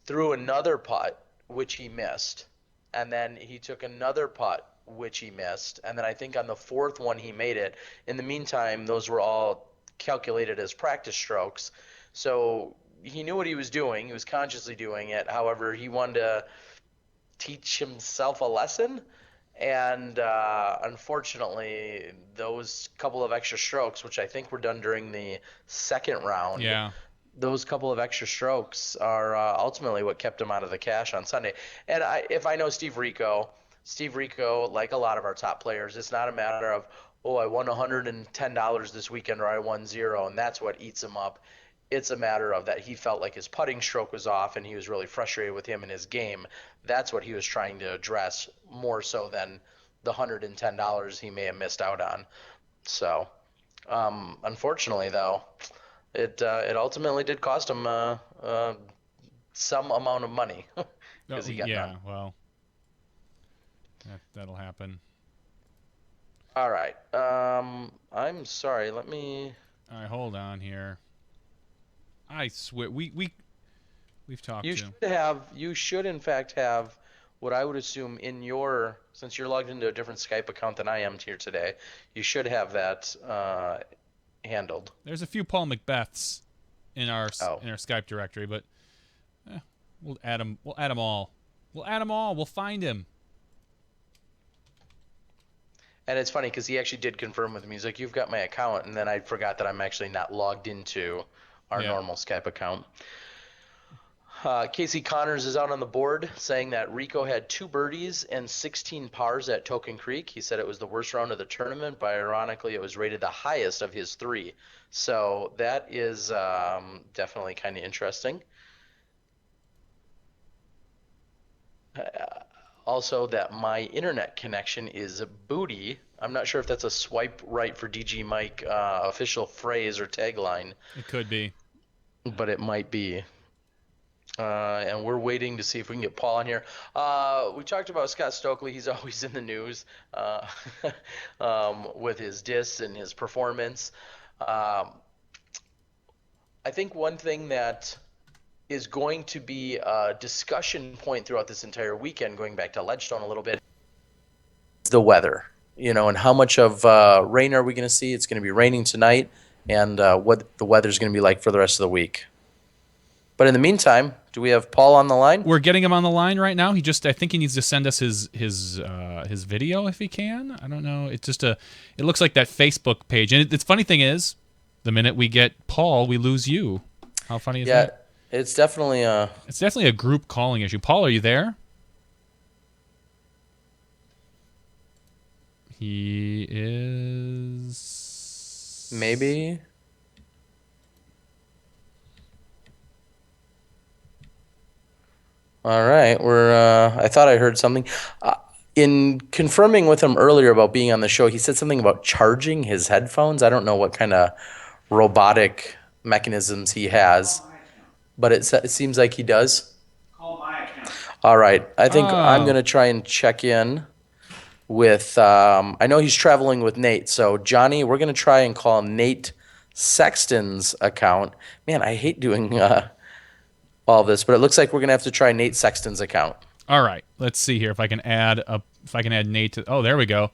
threw another putt, which he missed, and then he took another putt, which he missed, and then I think on the fourth one he made it. In the meantime, those were all calculated as practice strokes, so he knew what he was doing. He was consciously doing it. However, he wanted to teach himself a lesson. And unfortunately, those couple of extra strokes, which I think were done during the second round, those couple of extra strokes are ultimately what kept him out of the cash on Sunday. And if I know Steve Rico, like a lot of our top players, it's not a matter of, oh, I won $110 this weekend or I won $0, and that's what eats him up. It's a matter of that he felt like his putting stroke was off and he was really frustrated with him in his game. That's what he was trying to address more so than the $110 he may have missed out on. So, unfortunately, though, it ultimately did cost him some amount of money because he got none. Well, that'll happen. All right. I'm sorry. Let me. All right, hold on here. I swear we've talked. You should in fact have what I would assume in since you're logged into a different Skype account than I am here today, you should have that handled. There's a few Paul McBeths in our Skype directory, but we'll add them. We'll add them all. We'll find him. And it's funny because he actually did confirm with me. He's like, "You've got my account," and then I forgot that I'm actually not logged into our normal Skype account. Casey Connors is out on the board saying that Rico had 2 birdies and 16 pars at Token Creek. He said it was the worst round of the tournament, but ironically it was rated the highest of his 3. So that is definitely kind of interesting. Also, that my internet connection is booty. I'm not sure if that's a swipe right for DG Mike official phrase or tagline. It could be. But it might be. And we're waiting to see if we can get Paul on here. We talked about Scott Stokely. He's always in the news with his diss and his performance. I think one thing that is going to be a discussion point throughout this entire weekend, going back to Ledgestone a little bit, is the weather. And how much of rain are we going to see? It's going to be raining tonight, and what the weather's going to be like for the rest of the week. But in the meantime, do we have Paul on the line? We're getting him on the line right now. I think he needs to send us his video if he can. I don't know. It's just it looks like that Facebook page. And the funny thing is, the minute we get Paul, we lose you. How funny is that? Yeah, it's definitely a group calling issue. Paul, are you there? He is maybe. All right, I thought I heard something. In confirming with him earlier about being on the show, he said something about charging his headphones. I don't know what kind of robotic mechanisms he has, but it seems like he does. Call my account. All right, I think I'm going to try and check in with, I know he's traveling with Nate. So, Johnny, we're going to try and call Nate Sexton's account. Man, I hate doing all this, but it looks like we're going to have to try Nate Sexton's account. All right, let's see here if I can add Nate to. Oh, there we go.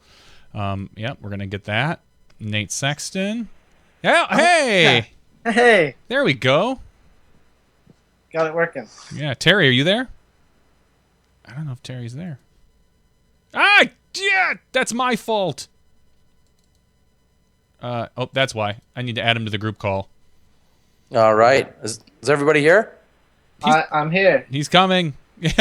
Yep, we're gonna get that. Nate Sexton. Yeah. Hey. Yeah. Hey. There we go. Got it working. Yeah, Terry, are you there? I don't know if Terry's there. Ah, yeah, that's my fault. Oh, that's why. I need to add him to the group call. All right. Is everybody here? I'm here. He's coming. Is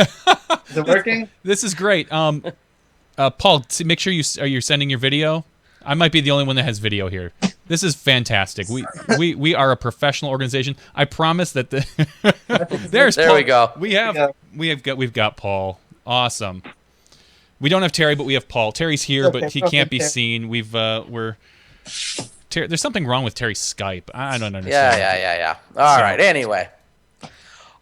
it working? This is great. Paul, make sure you're sending your video. I might be the only one that has video here. This is fantastic. We are a professional organization. I promise that there's there Paul. we go. We've got Paul. Awesome. We don't have Terry, but we have Paul. Terry's here, but he can't be seen. There's something wrong with Terry's Skype. I don't understand. Yeah. All right. Anyway.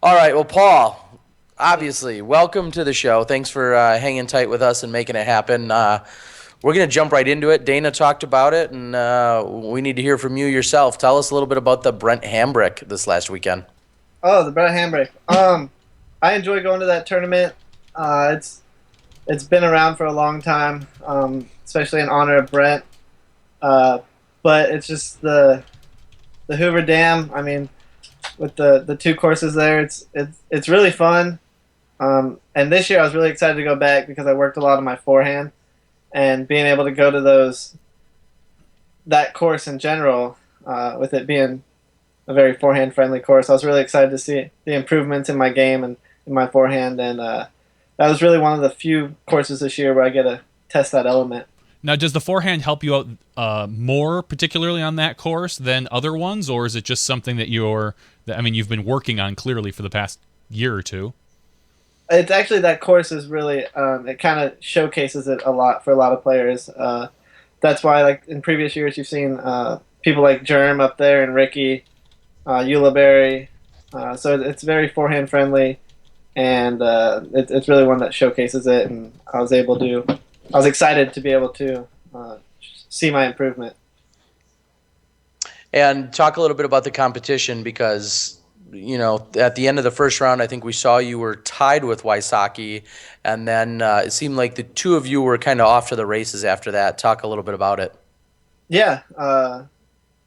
All right. Well, Paul, obviously, welcome to the show. Thanks for hanging tight with us and making it happen. We're going to jump right into it. Dana talked about it, and we need to hear from you yourself. Tell us a little bit about the Brent Hambrick this last weekend. Oh, the Brent Hambrick. I enjoy going to that tournament. It's been around for a long time, especially in honor of Brent. But it's just the Hoover Dam. I mean, with the two courses there, it's really fun. And this year I was really excited to go back because I worked a lot on my forehand, and being able to go to that course in general, with it being a very forehand friendly course, I was really excited to see the improvements in my game and in my forehand, and that was really one of the few courses this year where I get to test that element. Now, does the forehand help you out more, particularly on that course, than other ones, or is it just something that you've been working on clearly for the past year or two? It's actually, that course is really, it kind of showcases it a lot for a lot of players. That's why, like in previous years, you've seen people like Germ up there and Ricky, Eulaberry. So it's very forehand friendly, and it's really one that showcases it. And I was excited to be able to see my improvement. And talk a little bit about the competition, because at the end of the first round, I think we saw you were tied with Wysocki, and then it seemed like the two of you were kind of off to the races after that. Talk a little bit about it. Yeah,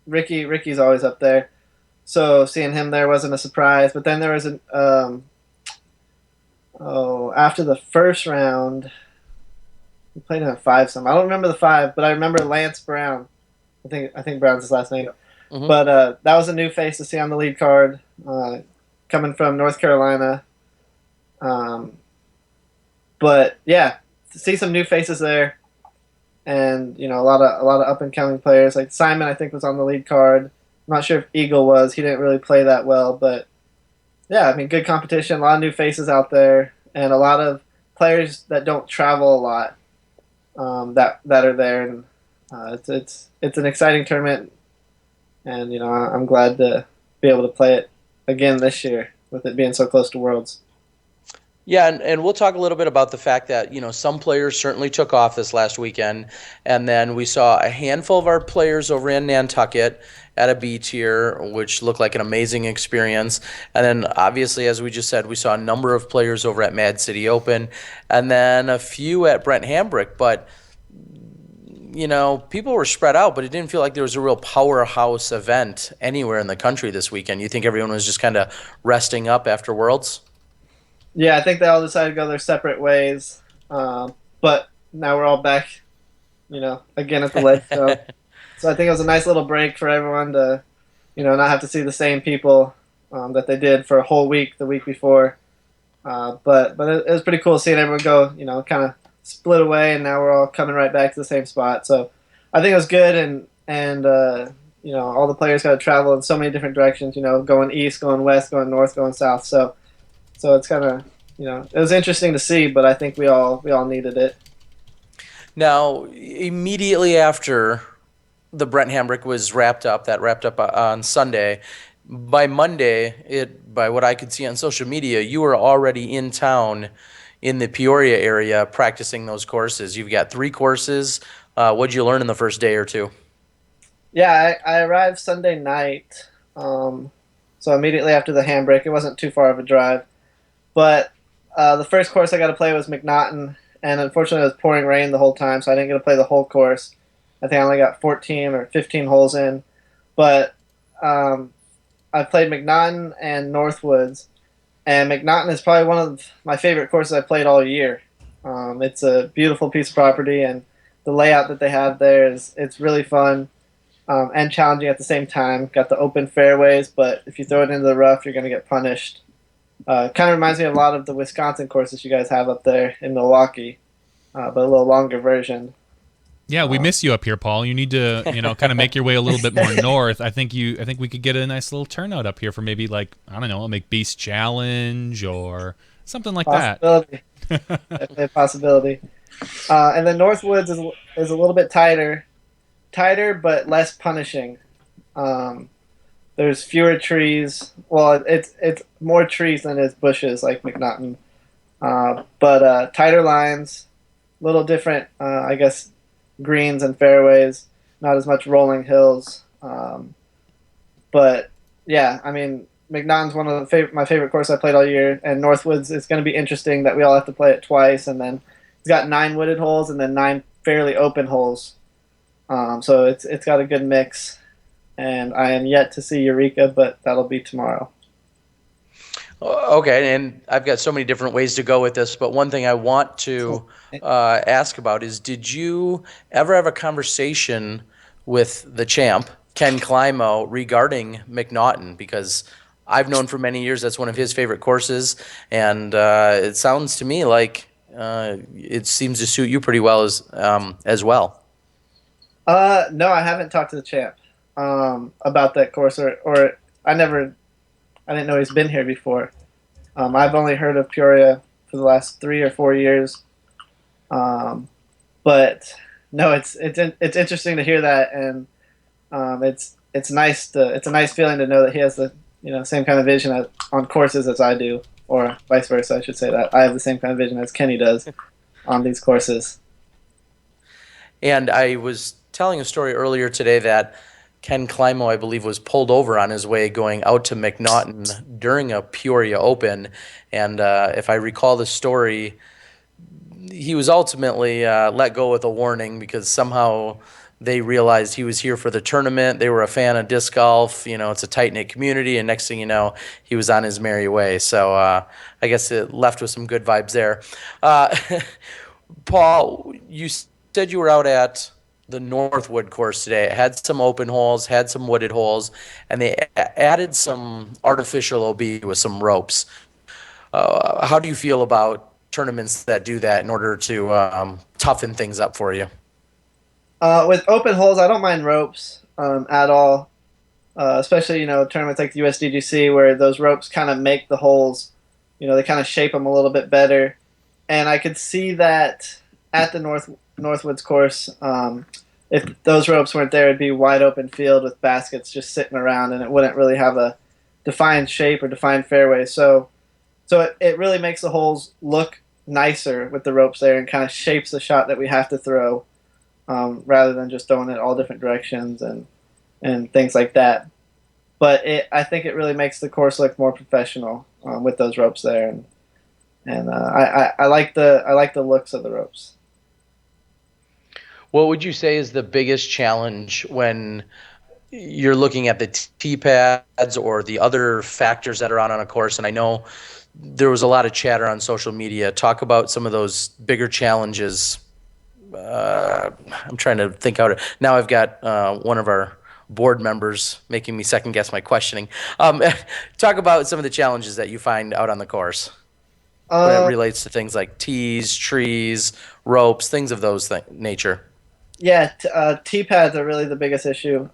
Ricky's always up there, so seeing him there wasn't a surprise. But then there was after the first round, we played in a 5-some. I don't remember the 5, but I remember Lance Brown. I think Brown's his last name. Mm-hmm. But that was a new face to see on the lead card, coming from North Carolina. But yeah, to see some new faces there, and a lot of up and coming players. Like Simon, I think, was on the lead card. I'm not sure if Eagle was. He didn't really play that well, but yeah, I mean, good competition. A lot of new faces out there, and a lot of players that don't travel a lot, that are there, and it's an exciting tournament. And I'm glad to be able to play it again this year with it being so close to Worlds. Yeah, and we'll talk a little bit about the fact that some players certainly took off this last weekend, and then we saw a handful of our players over in Nantucket at a B tier, which looked like an amazing experience. And then obviously, as we just said, we saw a number of players over at Mad City Open, and then a few at Brent Hambrick, but people were spread out, but it didn't feel like there was a real powerhouse event anywhere in the country this weekend. You think everyone was just kind of resting up after Worlds? Yeah, I think they all decided to go their separate ways. But now we're all back, again at the Ledgestone. So I think it was a nice little break for everyone to, not have to see the same people that they did for a whole week the week before. But it was pretty cool seeing everyone go, kind of split away, and now we're all coming right back to the same spot. So I think it was good, and all the players got to travel in so many different directions, going east, going west, going north, going south. So it's kind of, it was interesting to see, but I think we all needed it. Now, immediately after the Brent Hambrick was wrapped up on Sunday, by Monday, by what I could see on social media, you were already in town in the Peoria area practicing those courses. You've got 3 courses. What'd you learn in the first day or two? Yeah, I arrived Sunday night, so immediately after the handbrake. It wasn't too far of a drive, but the first course I got to play was McNaughton, and unfortunately it was pouring rain the whole time, so I didn't get to play the whole course. I think I only got 14 or 15 holes in, but I played McNaughton and Northwoods, and McNaughton is probably one of my favorite courses I played all year. It's a beautiful piece of property, and the layout that they have there it's really fun. And challenging at the same time. Got the open fairways, but if you throw it into the rough, you're going to get punished. Kind of reminds me of a lot of the Wisconsin courses you guys have up there in Milwaukee, but a little longer version. Yeah, we miss you up here, Paul. You need to, kind of make your way a little bit more north. I think we could get a nice little turnout up here for maybe like, I don't know, a McBeast challenge or something like that. Definitely a possibility. And then Northwoods is a little bit tighter but less punishing. There's fewer trees. Well, it's more trees than it's bushes like McNaughton, but tighter lines, little different, I guess, greens and fairways. Not as much rolling hills, but yeah, I mean, McNaughton's one of my favorite course I played all year, and Northwoods is going to be interesting that we all have to play it twice, and then it's got 9 wooded holes and then 9 fairly open holes. So it's got a good mix, and I am yet to see Eureka, but that'll be tomorrow. Okay, and I've got so many different ways to go with this, but one thing I want to ask about is, did you ever have a conversation with the champ, Ken Climo, regarding McNaughton? Because I've known for many years that's one of his favorite courses, and it sounds to me like it seems to suit you pretty well as well. No, I haven't talked to the champ about that course, or I didn't know he's been here before. I've only heard of Peoria for the last 3 or 4 years, but no, it's interesting to hear that, and it's nice it's a nice feeling to know that he has the same kind of vision on courses as I do, or vice versa. I should say that I have the same kind of vision as Kenny does on these courses. And I was telling a story earlier today that Ken Climo, I believe, was pulled over on his way going out to McNaughton during a Peoria Open. And if I recall the story, he was ultimately let go with a warning because somehow they realized he was here for the tournament. They were a fan of disc golf. It's a tight-knit community. And next thing you know, he was on his merry way. So I guess it left with some good vibes there. Paul, you said you were out at the Northwood course today. It had some open holes, had some wooded holes, and they added some artificial OB with some ropes. How do you feel about tournaments that do that in order to toughen things up for you? With open holes, I don't mind ropes at all, especially tournaments like the USDGC where those ropes kind of make the holes, they kind of shape them a little bit better, and I could see that at the Northwoods course. If those ropes weren't there, it'd be wide open field with baskets just sitting around, and it wouldn't really have a defined shape or defined fairway. So it really makes the holes look nicer with the ropes there, and kind of shapes the shot that we have to throw, rather than just throwing it all different directions and things like that. But I think it really makes the course look more professional with those ropes there, and I like the looks of the ropes. What would you say is the biggest challenge when you're looking at the tee pads or the other factors that are on a course? And I know there was a lot of chatter on social media. Talk about some of those bigger challenges. I'm trying to think out. Now I've got one of our board members making me second guess my questioning. Talk about some of the challenges that you find out on the course when it relates to things like tees, trees, ropes, things of those nature. Yeah, tee pads are really the biggest issue.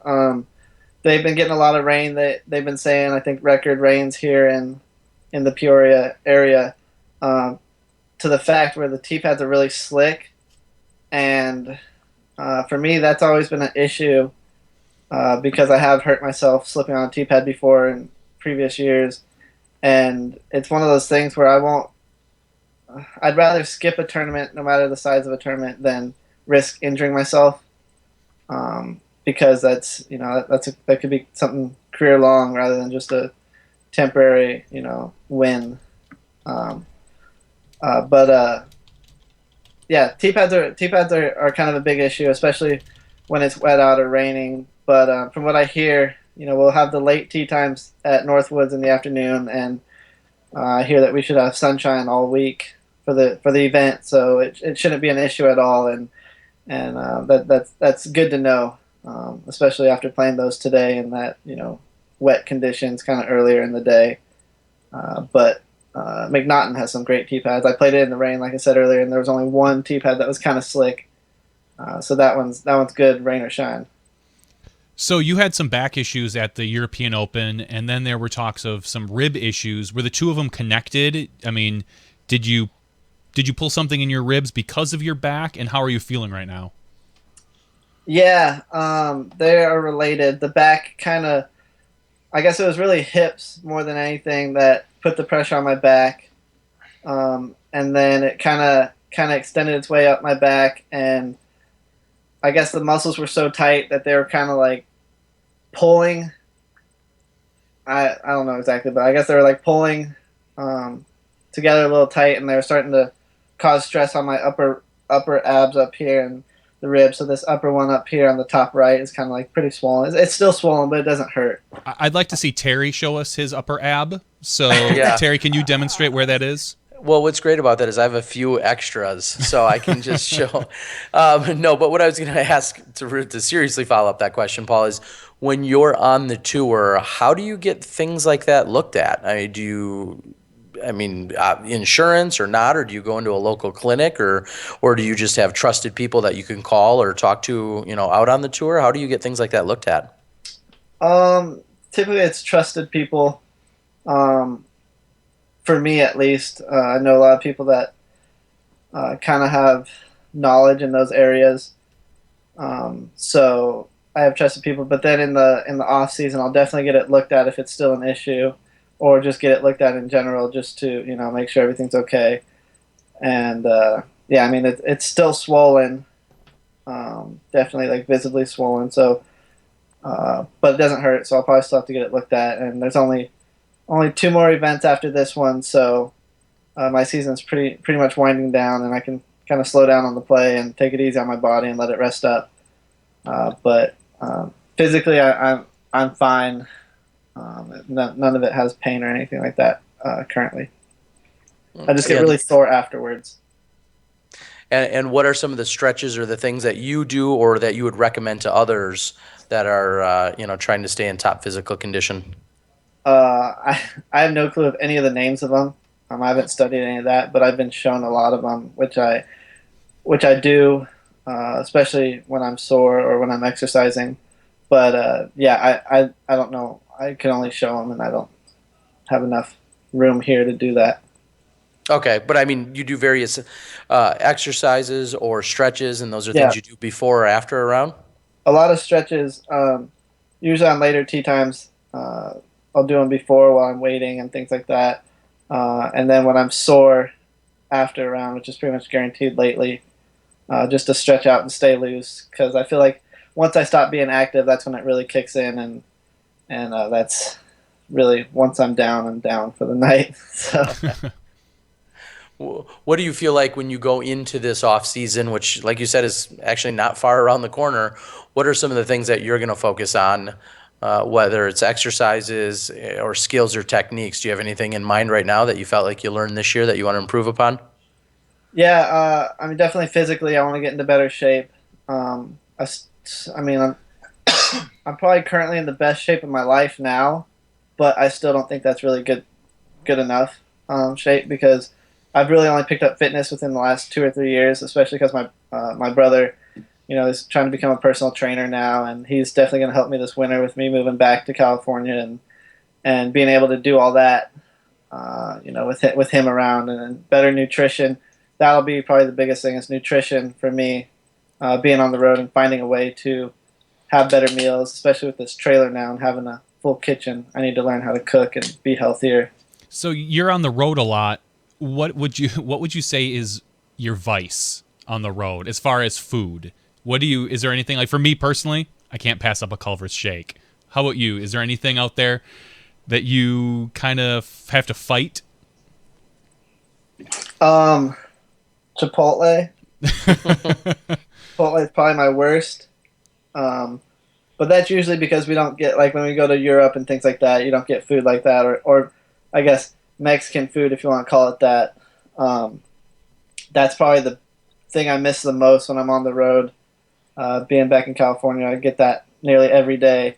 They've been getting a lot of rain. They've been saying, I think, record rains here in the Peoria area, to the fact where the tee pads are really slick. And for me, that's always been an issue because I have hurt myself slipping on a tee pad before in previous years. And it's one of those things where I won't I'd rather skip a tournament, no matter the size of a tournament, than risk injuring myself. Because that's that could be something career long rather than just a temporary win. Um, but yeah, tee pads are kind of a big issue, especially when it's wet out or raining. But from what I hear, we'll have the late tee times at Northwoods in the afternoon, and I hear that we should have sunshine all week for the event, so it shouldn't be an issue at all, and that's good to know, especially after playing those today in that wet conditions kind of earlier in the day. But McNaughton has some great tee pads. I played it in the rain, like I said earlier, and there was only one tee pad that was kind of slick. So that one's good, rain or shine. So you had some back issues at the European Open, and then there were talks of some rib issues. Were the two of them connected? I mean, did you pull something in your ribs because of your back, and how are you feeling right now? Yeah, they are related. The back kind of, I guess it was really hips more than anything that put the pressure on my back, and then it kind of extended its way up my back, and I guess the muscles were so tight that they were kind of like pulling. I don't know exactly, but I guess they were like pulling together a little tight, and they were starting to cause stress on my upper abs up here and the ribs. So this upper one up here on the top right is kind of like pretty swollen. It's still swollen, but it doesn't hurt. I'd like to see Terry show us his upper ab. So Yeah. Terry, can you demonstrate where that is? Well, what's great about that is I have a few extras, so I can just show. No, but what I was going to ask to seriously follow up that question, Paul, is when you're on the tour, how do you get things like that looked at? Insurance or not, or do you go into a local clinic, or do you just have trusted people that you can call or talk to, out on the tour? How do you get things like that looked at? Typically it's trusted people. For me, at least, I know a lot of people that kind of have knowledge in those areas. So I have trusted people, but then in the off season, I'll definitely get it looked at if it's still an issue, or just get it looked at in general, just to make sure everything's okay. And yeah, I mean it's still swollen, definitely like visibly swollen. So, but it doesn't hurt, so I'll probably still have to get it looked at. And there's only 2 more events after this one, so my season's pretty much winding down, and I can kind of slow down on the play and take it easy on my body and let it rest up. But physically, I'm fine. None of it has pain or anything like that currently. I just get really sore afterwards. And what are some of the stretches or the things that you do or that you would recommend to others that are trying to stay in top physical condition? I have no clue of any of the names of them. I haven't studied any of that, but I've been shown a lot of them, which I do, especially when I'm sore or when I'm exercising. But yeah, I don't know. I can only show them, and I don't have enough room here to do that. Okay, but I mean, you do various exercises or stretches, and those are things you do before or after a round? A lot of stretches, usually on later tee times. I'll do them before while I'm waiting and things like that. And then when I'm sore after a round, which is pretty much guaranteed lately, just to stretch out and stay loose. Because I feel like once I stop being active, that's when it really kicks in. And that's really, once I'm down for the night. So. What do you feel like when you go into this off season, which, like you said, is actually not far around the corner? What are some of the things that you're going to focus on? Whether it's exercises or skills or techniques, do you have anything in mind right now that you felt like you learned this year that you want to improve upon? Yeah, I mean, definitely physically, I want to get into better shape. I mean, I'm probably currently in the best shape of my life now, but I still don't think that's really good enough shape, because I've really only picked up fitness within the last 2 or 3 years, especially because my brother, is trying to become a personal trainer now, and he's definitely going to help me this winter with me moving back to California and being able to do all that, with him around, and better nutrition. That'll be probably the biggest thing, is nutrition for me, being on the road and finding a way to have better meals, especially with this trailer now and having a full kitchen. I need to learn how to cook and be healthier. So you're on the road a lot. what would you say is your vice on the road as far as food? Is there anything, like for me personally, I can't pass up a Culver's shake. How about you? Is there anything out there that you kind of have to fight? Chipotle. Chipotle is probably my worst. But that's usually because we don't get, like when we go to Europe and things like that, you don't get food like that, or I guess Mexican food, if you want to call it that. That's probably the thing I miss the most when I'm on the road. Being back in California, I get that nearly every day.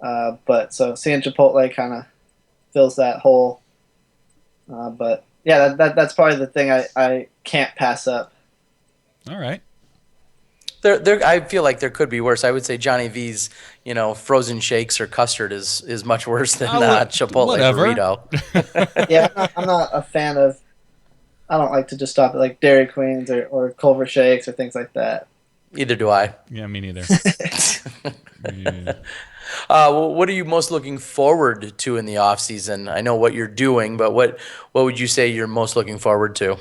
But so seeing Chipotle kind of fills that hole. But yeah, that's probably the thing I can't pass up. All right. I feel like there could be worse. I would say Johnny V's, frozen shakes or custard is much worse than Chipotle whatever. burrito. Yeah, I'm not a fan of. I don't like to just stop at like Dairy Queens or Culver Shakes or things like that. Either do I. Yeah, me neither. Yeah. What are you most looking forward to in the off season? I know what you're doing, but what would you say you're most looking forward to?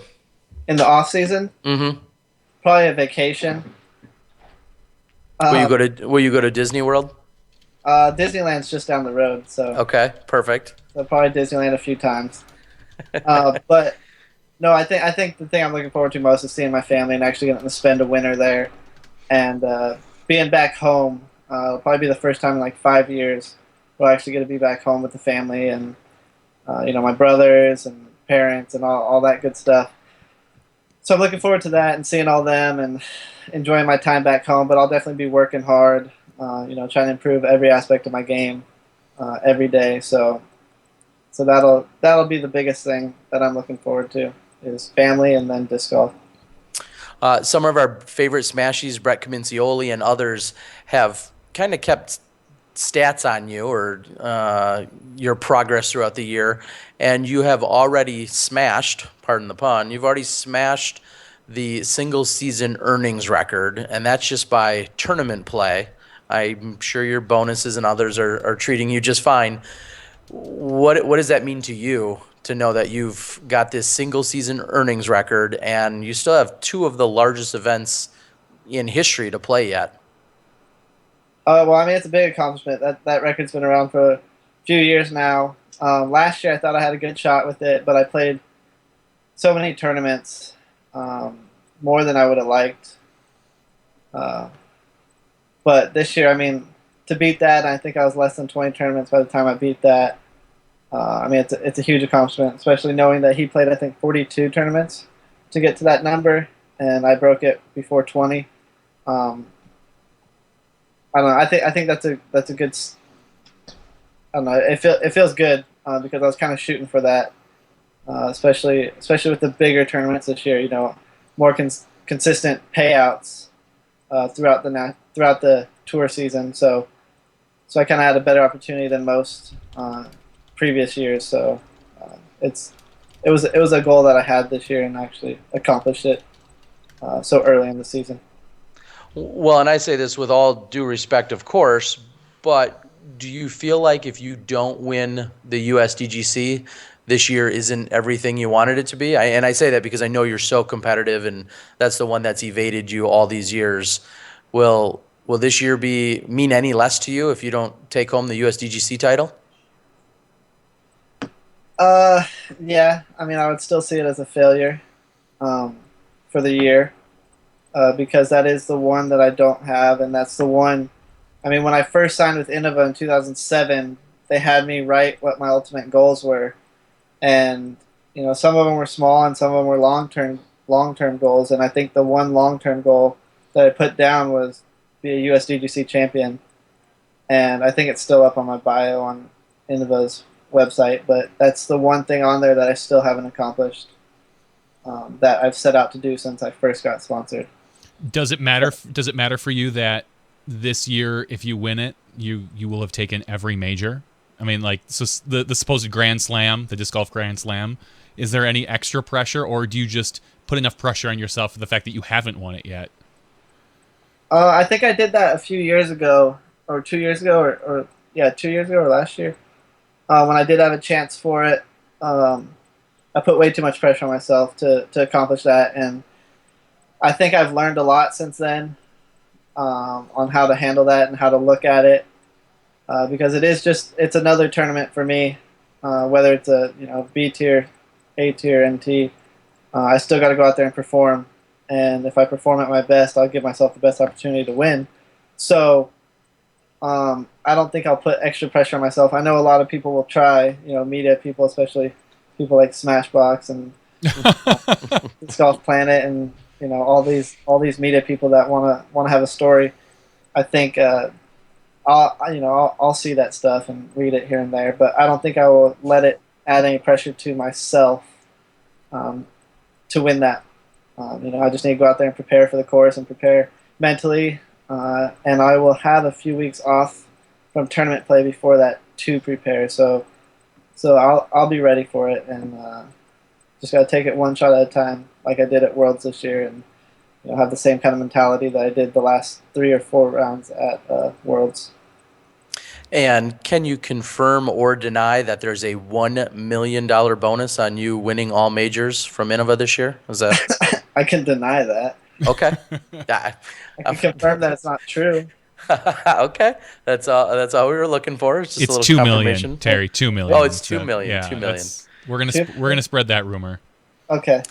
In the off season, probably a vacation. Will you go to Disney World? Disneyland's just down the road, so Okay, perfect. so probably Disneyland a few times. But no, I think the thing I'm looking forward to most is seeing my family and actually getting to spend a winter there, and being back home. It'll probably be the first time in like 5 years we'll actually get to be back home with the family and my brothers and parents and all that good stuff. So I'm looking forward to that and seeing all them and enjoying my time back home. But I'll definitely be working hard, trying to improve every aspect of my game every day. So that'll be the biggest thing that I'm looking forward to is family and then disc golf. Some of our favorite Smashies, Brett Kamincioli and others, have kind of kept stats on you or your progress throughout the year, and you have already smashed, pardon the pun, you've already smashed the single season earnings record, and that's just by tournament play. I'm sure your bonuses and others are treating you just fine. What does that mean to you to know that you've got this single season earnings record and you still have two of the largest events in history to play yet? Well, I mean, it's a big accomplishment. That record's been around for a few years now. Last year, I thought I had a good shot with it, but I played so many tournaments, more than I would have liked. But this year, I mean, to beat that, I think I was less than 20 tournaments by the time I beat that. I mean, it's a huge accomplishment, especially knowing that he played, I think, 42 tournaments to get to that number, and I broke it before 20. I don't know. I think that's a good. I don't know. It feels good because I was kind of shooting for that, especially with the bigger tournaments this year. More consistent payouts throughout the tour season. So I kind of had a better opportunity than most previous years. So it was a goal that I had this year and actually accomplished it so early in the season. Well, and I say this with all due respect, of course, but do you feel like if you don't win the USDGC, this year isn't everything you wanted it to be? And I say that because I know you're so competitive, and that's the one that's evaded you all these years. Will this year mean any less to you if you don't take home the USDGC title? Yeah. I mean, I would still see it as a failure for the year. Because that is the one that I don't have, and that's the one. I mean, when I first signed with Innova in 2007, they had me write what my ultimate goals were, and some of them were small and some of them were long-term goals. And I think the one long-term goal that I put down was be a USDGC champion, and I think it's still up on my bio on Innova's website. But that's the one thing on there that I still haven't accomplished. That I've set out to do since I first got sponsored. Does it matter for you that this year, if you win it, you will have taken every major? I mean, like, so the supposed Grand Slam, the Disc Golf Grand Slam, is there any extra pressure, or do you just put enough pressure on yourself for the fact that you haven't won it yet? I think I did that a few years ago, or 2 years ago, or 2 years ago or last year, when I did have a chance for it. I put way too much pressure on myself to accomplish that, and I think I've learned a lot since then on how to handle that and how to look at it, because it's another tournament for me, whether it's a B tier, A tier, NT. I still got to go out there and perform, and if I perform at my best, I'll give myself the best opportunity to win. So I don't think I'll put extra pressure on myself. I know a lot of people will try, media people, especially people like Smashbox and Disc Golf Planet, and all these media people that want to have a story. I think I'll see that stuff and read it here and there, but I don't think I will let it add any pressure to myself to win that. I just need to go out there and prepare for the course and prepare mentally, and I will have a few weeks off from tournament play before that to prepare. So I'll be ready for it, and just gotta take it one shot at a time, like I did at Worlds this year, and have the same kind of mentality that I did the last 3 or 4 rounds at Worlds. And can you confirm or deny that there's a $1 million bonus on you winning all majors from Innova this year? Was that? I can deny that. Okay. I can confirm that it's not true. Okay, that's all we were looking for. It's just a little 2 confirmation. million, Terry. 2 million. Oh, it's 2 million. Yeah, 2 million. We're gonna spread that rumor. Okay.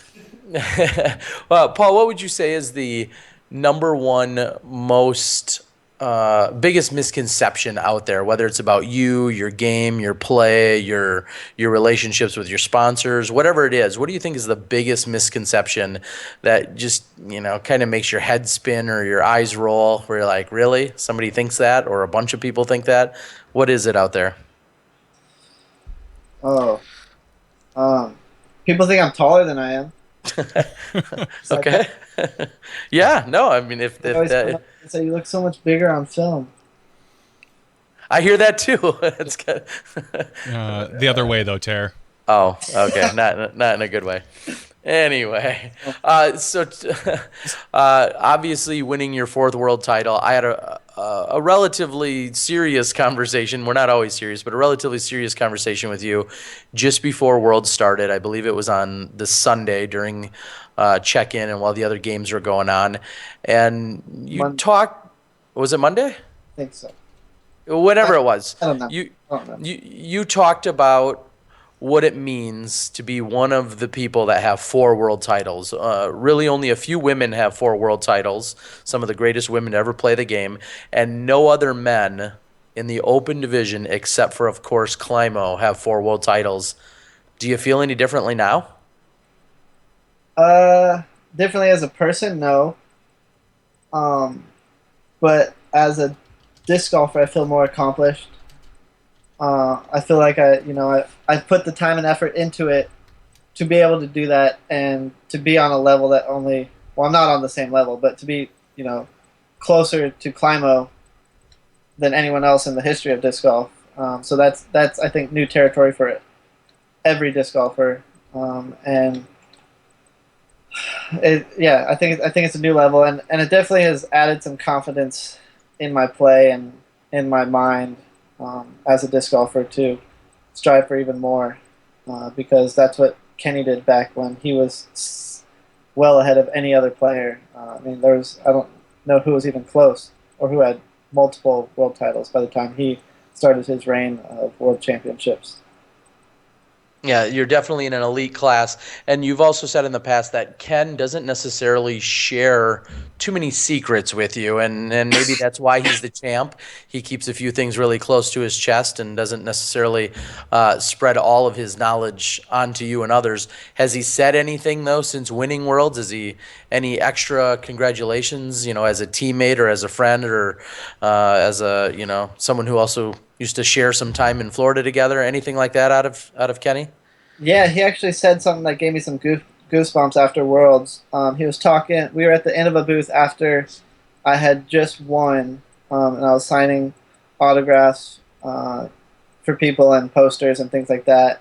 Well, Paul, what would you say is the number one most biggest misconception out there, whether it's about you, your game, your play, your relationships with your sponsors, whatever it is? What do you think is the biggest misconception that just kind of makes your head spin or your eyes roll, where you're like, really, somebody thinks that, or a bunch of people think that? What is it out there? Oh, people think I'm taller than I am. Okay. Yeah, no, I mean, if that, so you look so much bigger on film. I hear that too. It's good. The other way though, Ter. Oh, okay, not in a good way. Anyway, obviously winning your 4th world title, I had a relatively serious conversation. We're not always serious, but a relatively serious conversation with you just before Worlds started. I believe it was on the Sunday during check-in and while the other games were going on. And you talked, was it Monday? I think so. Whatever it was. I don't know. You talked about what it means to be one of the people that have 4 world titles. Really only a few women have 4 world titles, some of the greatest women to ever play the game, and no other men in the open division, except for, of course, Climo, have 4 world titles. Do you feel any differently now? Differently as a person, no. But as a disc golfer, I feel more accomplished. I feel like I put the time and effort into it to be able to do that, and to be on a level that I'm not on the same level, but to be closer to Climo than anyone else in the history of disc golf. So that's I think new territory for every disc golfer, and I think it's a new level, and it definitely has added some confidence in my play and in my mind. As a disc golfer, to strive for even more, because that's what Kenny did back when he was well ahead of any other player. I mean, I don't know who was even close or who had multiple world titles by the time he started his reign of world championships. Yeah, you're definitely in an elite class. And you've also said in the past that Ken doesn't necessarily share too many secrets with you. And maybe that's why he's the champ. He keeps a few things really close to his chest and doesn't necessarily spread all of his knowledge onto you and others. Has he said anything, though, since winning Worlds? Is he any extra congratulations, as a teammate or as a friend or as a, someone who also used to share some time in Florida together? Anything like that out of Kenny? Yeah, he actually said something that gave me some goosebumps after Worlds. He was talking. We were at the Innova booth after I had just won, and I was signing autographs for people and posters and things like that.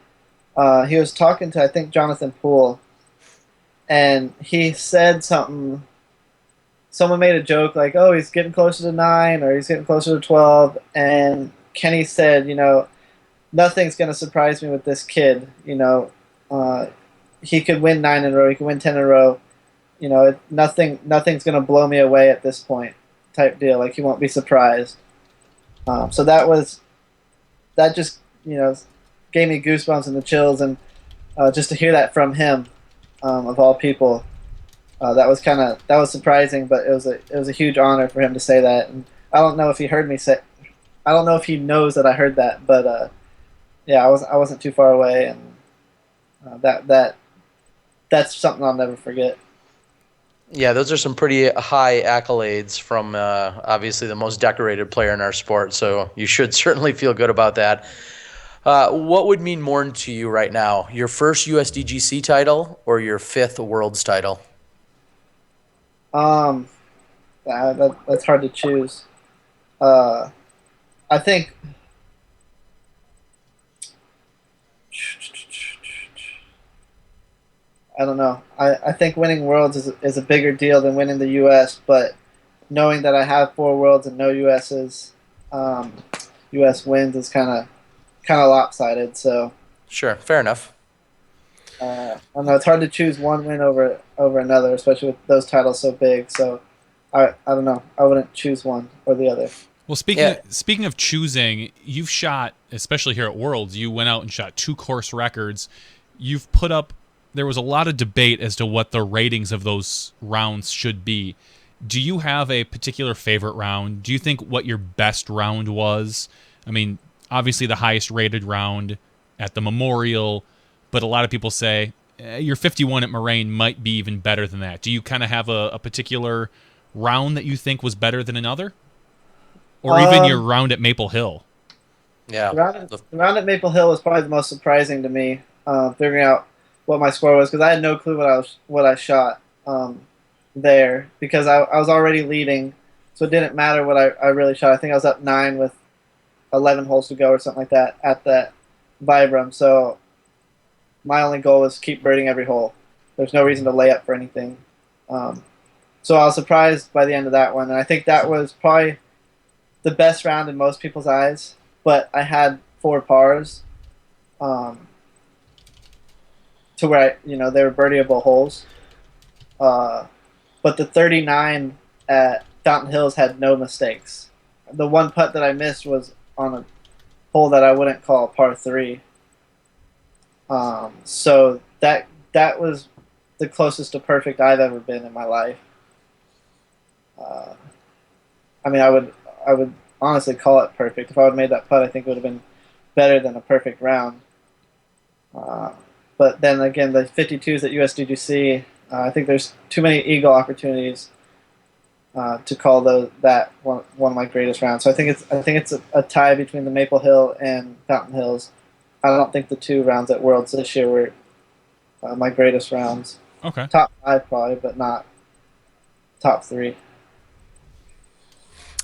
He was talking to, I think, Jonathan Poole, and he said something. Someone made a joke like, "Oh, he's getting closer to 9, or he's getting closer to 12," and Kenny said, nothing's going to surprise me with this kid. he could win 9 in a row. He could win 10 in a row. You know, nothing's gonna blow me away at this point, type deal. Like he won't be surprised. So that just gave me goosebumps and the chills, and just to hear that from him, of all people, that was surprising, but it was a huge honor for him to say that. And I don't know if he heard me say, I don't know if he knows that I heard that, but yeah, I wasn't too far away, and that's something I'll never forget. Yeah, those are some pretty high accolades from obviously the most decorated player in our sport. So you should certainly feel good about that. What would mean more to you right now? Your first USDGC title or your 5th Worlds title? That's hard to choose. I think I don't know. I think winning Worlds is a bigger deal than winning the U.S., but knowing that I have 4 Worlds and no U.S. wins is kind of lopsided. So Sure, fair enough. I don't know. It's hard to choose one win over another, especially with those titles so big. So I don't know. I wouldn't choose one or the other. Well, speaking of choosing, you've shot, especially here at Worlds, you went out and shot 2 course records. You've put up. There was a lot of debate as to what the ratings of those rounds should be. Do you have a particular favorite round? Do you think what your best round was? I mean, obviously the highest rated round at the Memorial, but a lot of people say your 51 at Moraine might be even better than that. Do you kind of have a particular round that you think was better than another? Or even your round at Maple Hill? Yeah. The round at Maple Hill was probably the most surprising to me, figuring out what my score was, because I had no clue what I shot there, because I was already leading, so it didn't matter what I really shot. I think I was up 9 with 11 holes to go or something like that at that Vibram. So my only goal was keep birding every hole. There's no reason to lay up for anything. So I was surprised by the end of that one, and I think that was probably the best round in most people's eyes. But I had 4 pars. To where they were birdieable holes, but the 39 at Fountain Hills had no mistakes. The one putt that I missed was on a hole that I wouldn't call a par 3. So that was the closest to perfect I've ever been in my life. I mean, I would honestly call it perfect. If I would have made that putt, I think it would have been better than a perfect round. But then again, the 52s at USDGC, I think there's too many eagle opportunities to call that one of my greatest rounds. So I think it's a tie between the Maple Hill and Fountain Hills. I don't think the 2 rounds at Worlds this year were my greatest rounds. Okay. Top 5 probably, but not top 3.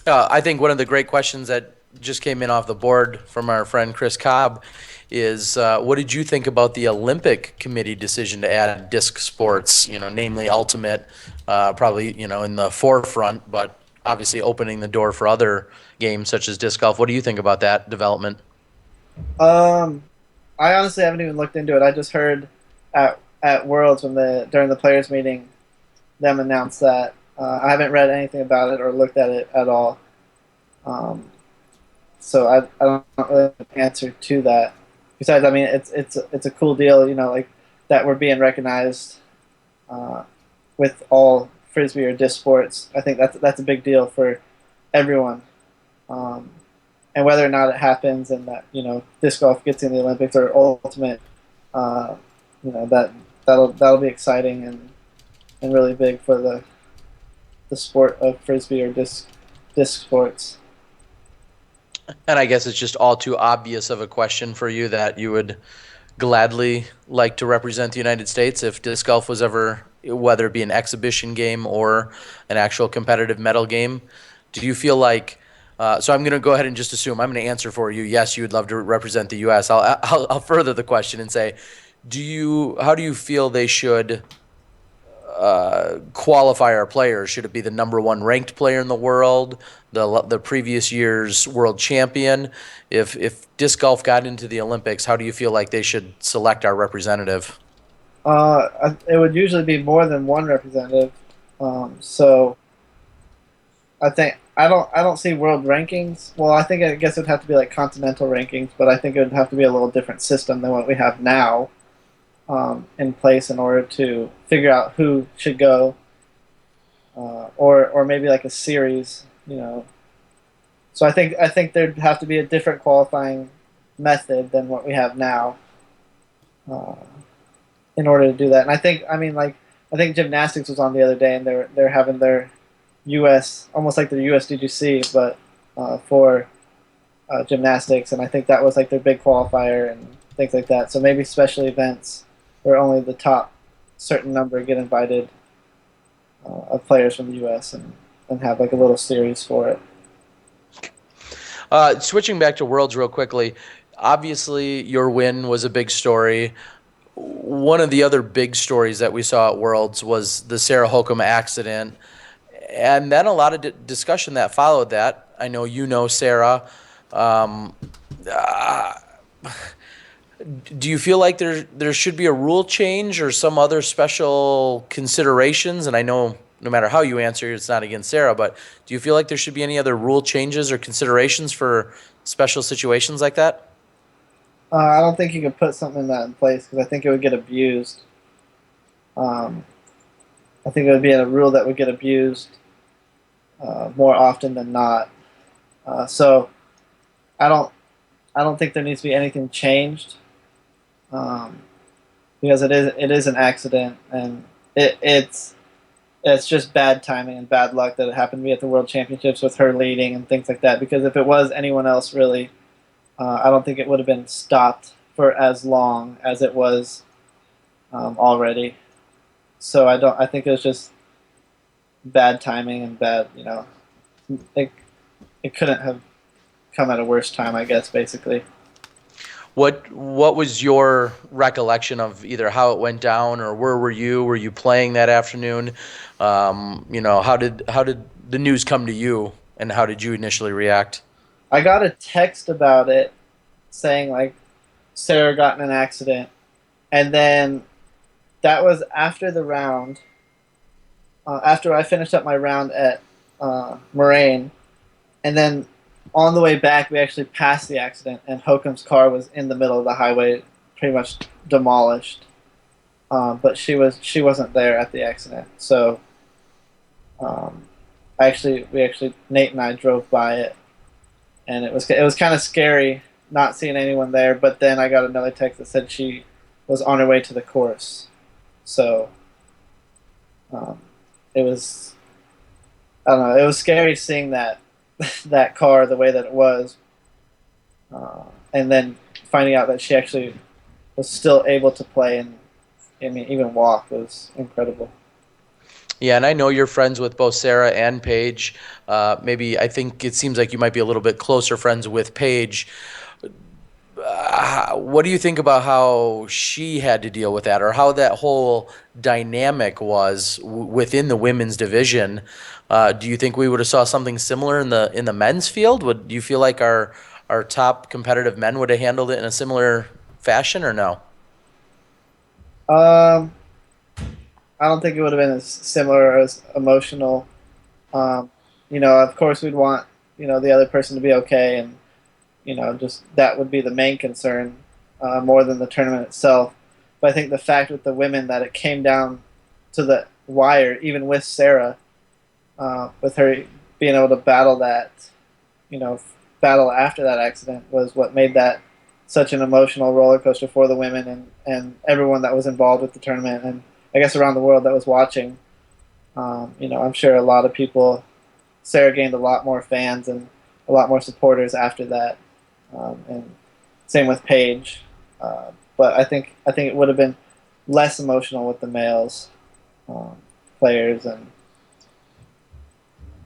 I think one of the great questions that just came in off the board from our friend Chris Cobb is what did you think about the Olympic Committee decision to add disc sports, namely ultimate, probably, in the forefront, but obviously opening the door for other games such as disc golf. What do you think about that development? I honestly haven't even looked into it. I just heard at Worlds during the players meeting, them announce that. I haven't read anything about it or looked at it at all. So I don't really have an answer to that. Besides, I mean, it's a cool deal, like that we're being recognized with all frisbee or disc sports. I think that's a big deal for everyone. And whether or not it happens, and that disc golf gets in the Olympics or ultimate, that'll be exciting and really big for the sport of frisbee or disc sports. And I guess it's just all too obvious of a question for you that you would gladly like to represent the United States if disc golf was ever, whether it be an exhibition game or an actual competitive medal game. Do you feel like, so I'm going to go ahead and just assume, I'm going to answer for you, yes, you would love to represent the U.S. I'll further the question and say, how do you feel they should qualify our players? Should it be the #1 ranked player in the world, the previous year's world champion? If disc golf got into the Olympics, how do you feel like they should select our representative? It would usually be more than one representative. So I don't see world rankings. Well, I guess it'd have to be like continental rankings, but I think it would have to be a little different system than what we have now in place in order to figure out who should go, or maybe like a series, you know. So I think there'd have to be a different qualifying method than what we have now uh, in order to do that. And I think gymnastics was on the other day, and they're having their U.S. almost like their USDGC, but for gymnastics, and I think that was like their big qualifier and things like that. So maybe special events where only the top certain number get invited of players from the U.S. and have like a little series for it. Switching back to Worlds real quickly, obviously your win was a big story. One of the other big stories that we saw at Worlds was the Sarah Holcomb accident, and then a lot of discussion that followed that. I know you know Sarah. Um, uh, do you feel like there should be a rule change or some other special considerations? And I know no matter how you answer, it's not against Sarah, but do you feel like there should be any other rule changes or considerations for special situations like that? I don't think you could put something in that in place because I think it would get abused. Um, I think it would be a rule that would get abused more often than not. So I don't think there needs to be anything changed because it is an accident, and it's just bad timing and bad luck that it happened to be at the World Championships with her leading and things like that. Because if it was anyone else, really, I don't think it would have been stopped for as long as it was already. So I think it was just bad timing and bad. It couldn't have come at a worse time, I guess, basically. What was your recollection of either how it went down or where were you? Were you playing that afternoon? How did the news come to you, and how did you initially react? I got a text about it saying like Sarah got in an accident, and then that was after the round. After I finished up my round at Moraine, and then on the way back we actually passed the accident, and Hokum's car was in the middle of the highway, pretty much demolished. But she wasn't there at the accident, so Nate and I drove by it, and it was kind of scary not seeing anyone there. But then I got another text that said she was on her way to the course, so it was, I don't know, it was scary seeing that car the way that it was, and then finding out that she actually was still able to play and even walk was incredible. Yeah, and I know you're friends with both Sarah and Paige. Maybe I think it seems like you might be a little bit closer friends with Paige. What do you think about how she had to deal with that, or how that whole dynamic was within the women's division? Do you think we would have saw something similar in the men's field? Do you feel like our top competitive men would have handled it in a similar fashion, or no? I don't think it would have been as similar or as emotional. Of course we'd want the other person to be okay, and just that would be the main concern more than the tournament itself. But I think the fact with the women that it came down to the wire, even with Sarah, with her being able to battle that, battle after that accident, was what made that such an emotional roller coaster for the women and everyone that was involved with the tournament, and I guess around the world that was watching. I'm sure a lot of people, Sarah gained a lot more fans and a lot more supporters after that, and same with Paige. But I think it would have been less emotional with the males players,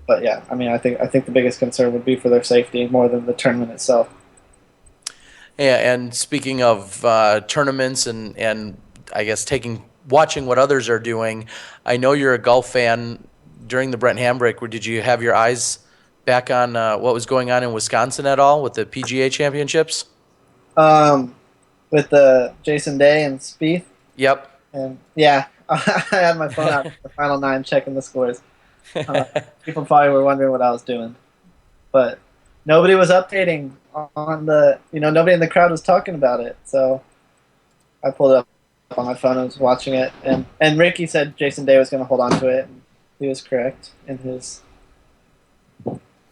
but yeah, I think the biggest concern would be for their safety more than the tournament itself. Yeah, and speaking of tournaments and I guess watching what others are doing, I know you're a golf fan. During the Brent Handbrake, did you have your eyes back on what was going on in Wisconsin at all with the PGA Championships? With the Jason Day and Spieth. Yep. And yeah, I had my phone out for the final 9 checking the scores. People probably were wondering what I was doing, but nobody was updating on the. Nobody in the crowd was talking about it, so I pulled it up on my phone and was watching it. And Ricky said Jason Day was going to hold on to it. And he was correct in his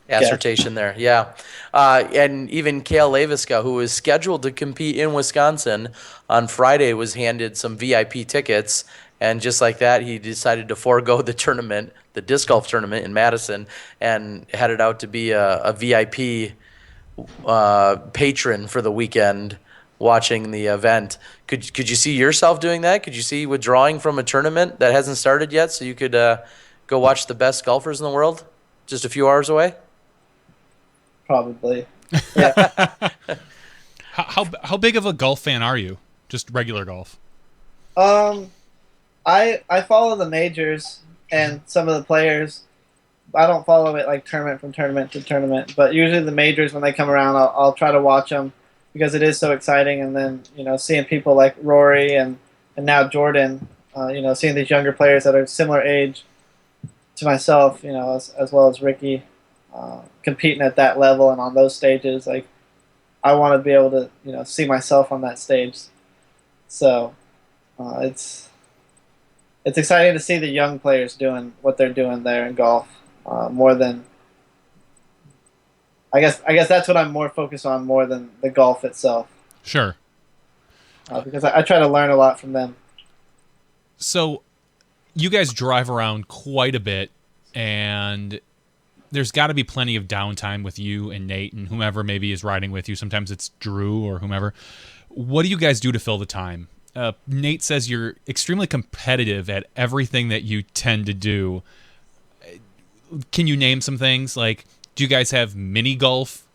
assertion there. Yeah. And even Kale Laviska, who was scheduled to compete in Wisconsin on Friday, was handed some VIP tickets. And just like that, he decided to forego the tournament, the disc golf tournament in Madison, and headed out to be a VIP patron for the weekend watching the event. Could you see yourself doing that? Could you see withdrawing from a tournament that hasn't started yet so you could go watch the best golfers in the world just a few hours away? Probably. Yeah. How big of a golf fan are you? Just regular golf? I follow the majors and some of the players. I don't follow it like tournament from tournament to tournament, but usually the majors, when they come around, I'll try to watch them because it is so exciting. And then seeing people like Rory and now Jordan, seeing these younger players that are similar age to myself, as well as Ricky, competing at that level and on those stages, like I want to be able to see myself on that stage. So it's exciting to see the young players doing what they're doing there in golf, more than I guess that's what I'm more focused on more than the golf itself. Sure. Because I try to learn a lot from them. So you guys drive around quite a bit, and there's got to be plenty of downtime with you and Nate and whomever maybe is riding with you. Sometimes it's Drew or whomever. What do you guys do to fill the time? Nate says you're extremely competitive at everything that you tend to do. Can you name some things? Like, do you guys have mini golf,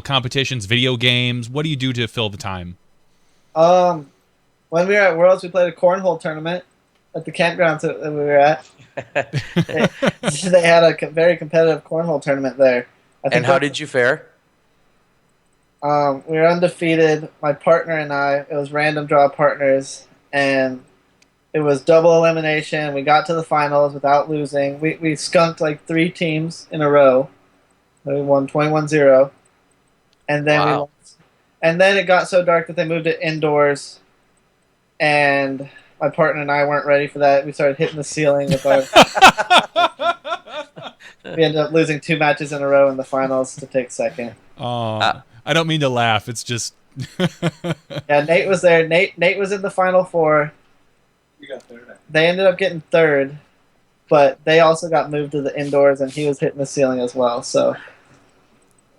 competitions, video games? What do you do to fill the time? When we were at Worlds, we played a cornhole tournament at the campgrounds that we were at. They had a very competitive cornhole tournament there. And how did you fare? We were undefeated. My partner and I, it was random draw partners, and it was double elimination. We got to the finals without losing. We skunked like 3 teams in a row. We won 21-0. And then then it got so dark that they moved it indoors, and my partner and I weren't ready for that. We started hitting the ceiling with our. We ended up losing 2 matches in a row in the finals to take second. Oh, I don't mean to laugh. It's just. Yeah, Nate was there. Nate was in the final 4. You got third. They ended up getting 3rd, but they also got moved to the indoors, and he was hitting the ceiling as well. So,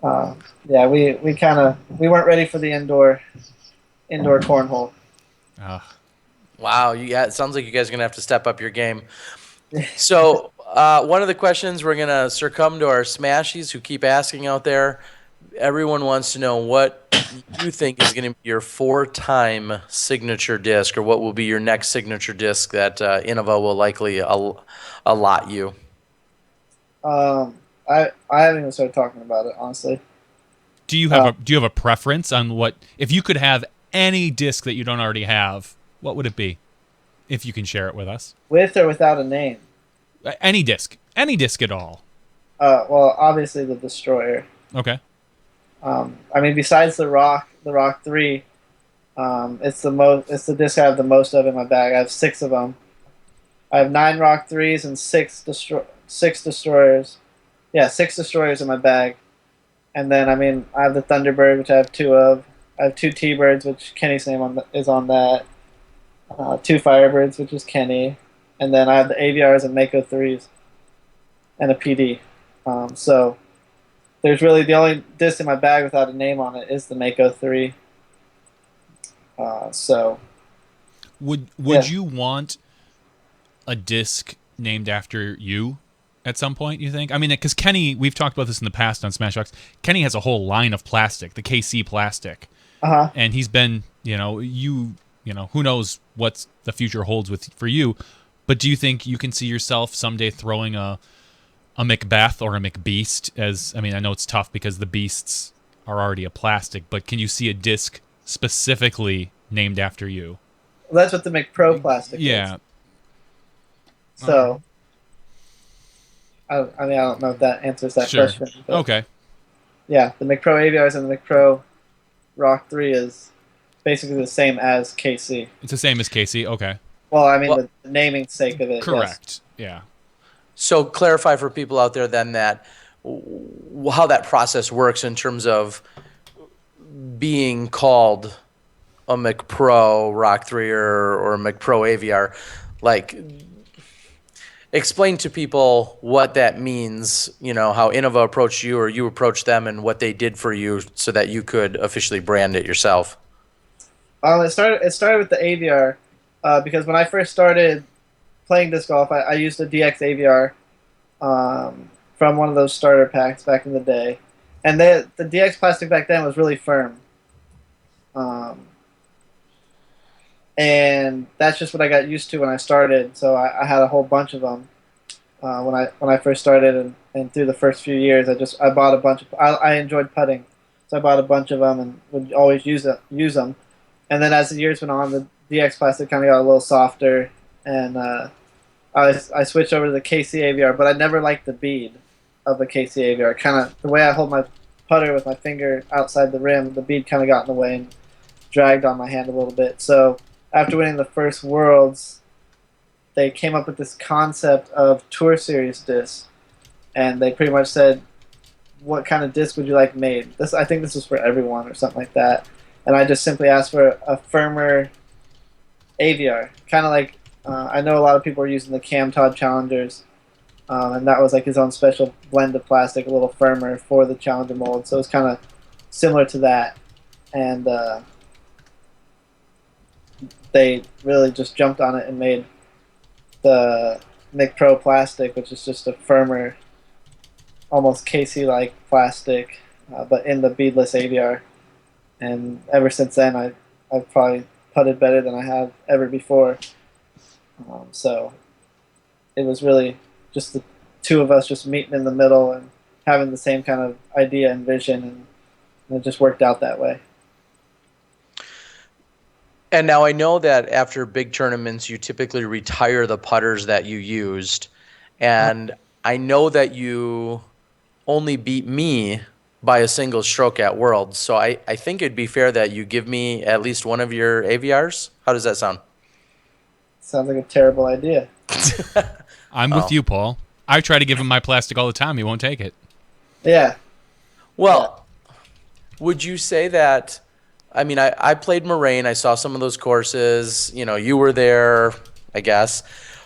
yeah, we weren't ready for the indoor cornhole. Wow, it sounds like you guys are gonna have to step up your game. So, one of the questions we're gonna succumb to our smashies who keep asking out there. Everyone wants to know what you think is going to be your 4-time signature disc, or what will be your next signature disc that Innova will likely allot you. I haven't even started talking about it, honestly. Do you have a preference on what, if you could have any disc that you don't already have, what would it be? If you can share it with us. With or without a name? Any disc at all. Well, obviously the Destroyer. Okay. I mean, besides the Rock 3, it's the disc I have the most of in my bag. I have 6 of them. I have 9 Rock 3s and 6 Destroyers. Yeah, 6 Destroyers in my bag. And then, I mean, I have the Thunderbird, which I have 2 of. I have 2 T-Birds, which Kenny's name is on that. 2 Firebirds, which is Kenny. And then I have the AVRs and Mako 3s. And a PD. So there's really the only disc in my bag without a name on it is the Mako 3. So would you want a disc named after you at some point, you think? I mean, because Kenny, we've talked about this in the past on Smashbox. Kenny has a whole line of plastic, the KC plastic. Uh-huh. And he's been, who knows what the future holds for you. But do you think you can see yourself someday throwing a McBeth or a McBeast as, I mean, I know it's tough because the beasts are already a plastic, but can you see a disc specifically named after you? That's what the McPro plastic Yeah. is. So, I mean, I don't know if that answers that Sure. question. But Okay. yeah, the McPro AVRs and the McPro Rock 3 is basically the same as KC. It's the same as Casey. Okay. Well, I mean, Well, the naming sake of it. Yes. Correct. Yeah. so clarify for people out there then that how that process works in terms of being called a McPro Rock 3 or a McPro AVR. Like, explain to people what that means, how Innova approached you or you approached them and what they did for you so that you could officially brand it yourself. It started with the AVR because when I first started playing disc golf, I used a DX AVR from one of those starter packs back in the day, and the DX plastic back then was really firm, and that's just what I got used to when I started. So I had a whole bunch of them when I first started, and through the first few years, I bought a bunch of. I enjoyed putting, so I bought a bunch of them and would always use them. And then as the years went on, the DX plastic kind of got a little softer, and I switched over to the KC AVR, but I never liked the bead of the KC AVR. Kind of the way I hold my putter with my finger outside the rim, the bead kind of got in the way and dragged on my hand a little bit. So after winning the first Worlds, they came up with this concept of Tour Series disc, and they pretty much said, "What kind of disc would you like made?" I think this was for everyone or something like that. And I just simply asked for a firmer AVR, kind of like I know a lot of people are using the Cam Todd Challengers, and that was like his own special blend of plastic, a little firmer for the Challenger mold. So it was kind of similar to that, and they really just jumped on it and made the McPro plastic, which is just a firmer, almost KC-like plastic, but in the beadless AVR. And ever since then, I've probably putted better than I have ever before. So it was really just the two of us just meeting in the middle and having the same kind of idea and vision, and it just worked out that way. And now I know that after big tournaments, you typically retire the putters that you used. And I know that you only beat me by a single stroke at Worlds. So I think it'd be fair that you give me at least one of your AVRs. How does that sound? Sounds like a terrible idea. I'm with you, Paul. I try to give him my plastic all the time. He won't take it. Yeah. Well, would you say that, I mean, I played Moraine. I saw some of those courses. You were there, I guess.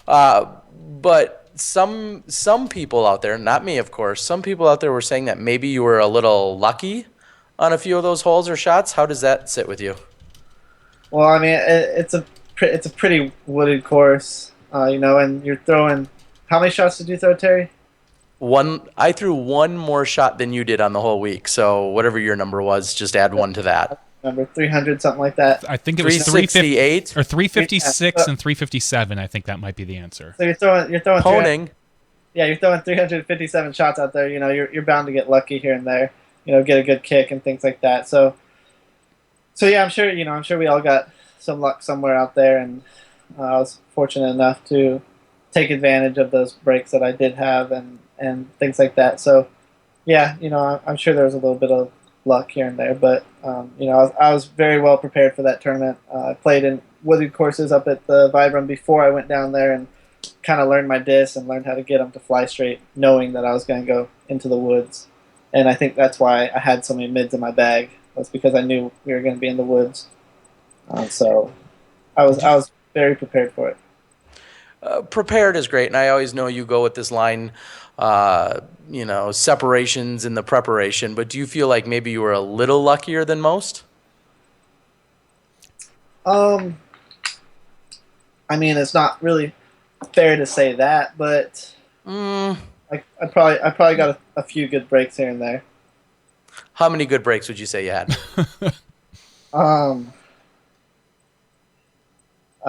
But some people out there, not me, of course, some people out there were saying that maybe you were a little lucky on a few of those holes or shots. How does that sit with you? Well, I mean, it's a pretty wooded course, and you're throwing. How many shots did you throw, Terry? I threw one more shot than you did on the whole week. So whatever your number was, just add one to that. Number 300, something like that. I think it was 368 or 356 and 357. I think that might be the answer. So you're throwing Poning. you're throwing 357 shots out there. You're bound to get lucky here and there. Get a good kick and things like that. So yeah, I'm sure we all got some luck somewhere out there, and I was fortunate enough to take advantage of those breaks that I did have and things like that. So yeah, I'm sure there was a little bit of luck here and there, but I was very well prepared for that tournament. I played in wooded courses up at the Vibram before I went down there, and kind of learned my discs and learned how to get them to fly straight, knowing that I was going to go into the woods. And I think that's why I had so many mids in my bag. Was because I knew we were going to be in the woods. So I was very prepared for it. Prepared is great, and I always know you go with this line, separations in the preparation, but do you feel like maybe you were a little luckier than most? I mean, it's not really fair to say that, but I probably got a few good breaks here and there. How many good breaks would you say you had? A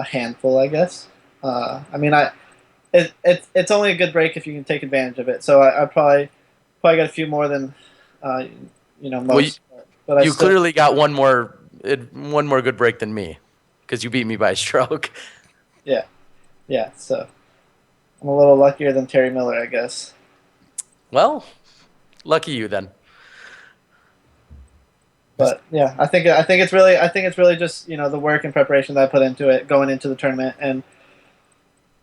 handful, I guess. It's only a good break if you can take advantage of it. So I probably got a few more than most. Well, you clearly got one more good break than me. because you beat me by a stroke. Yeah. So I'm a little luckier than Terry Miller, I guess. Well, lucky you then. But yeah, I think it's really just the work and preparation that I put into it going into the tournament, and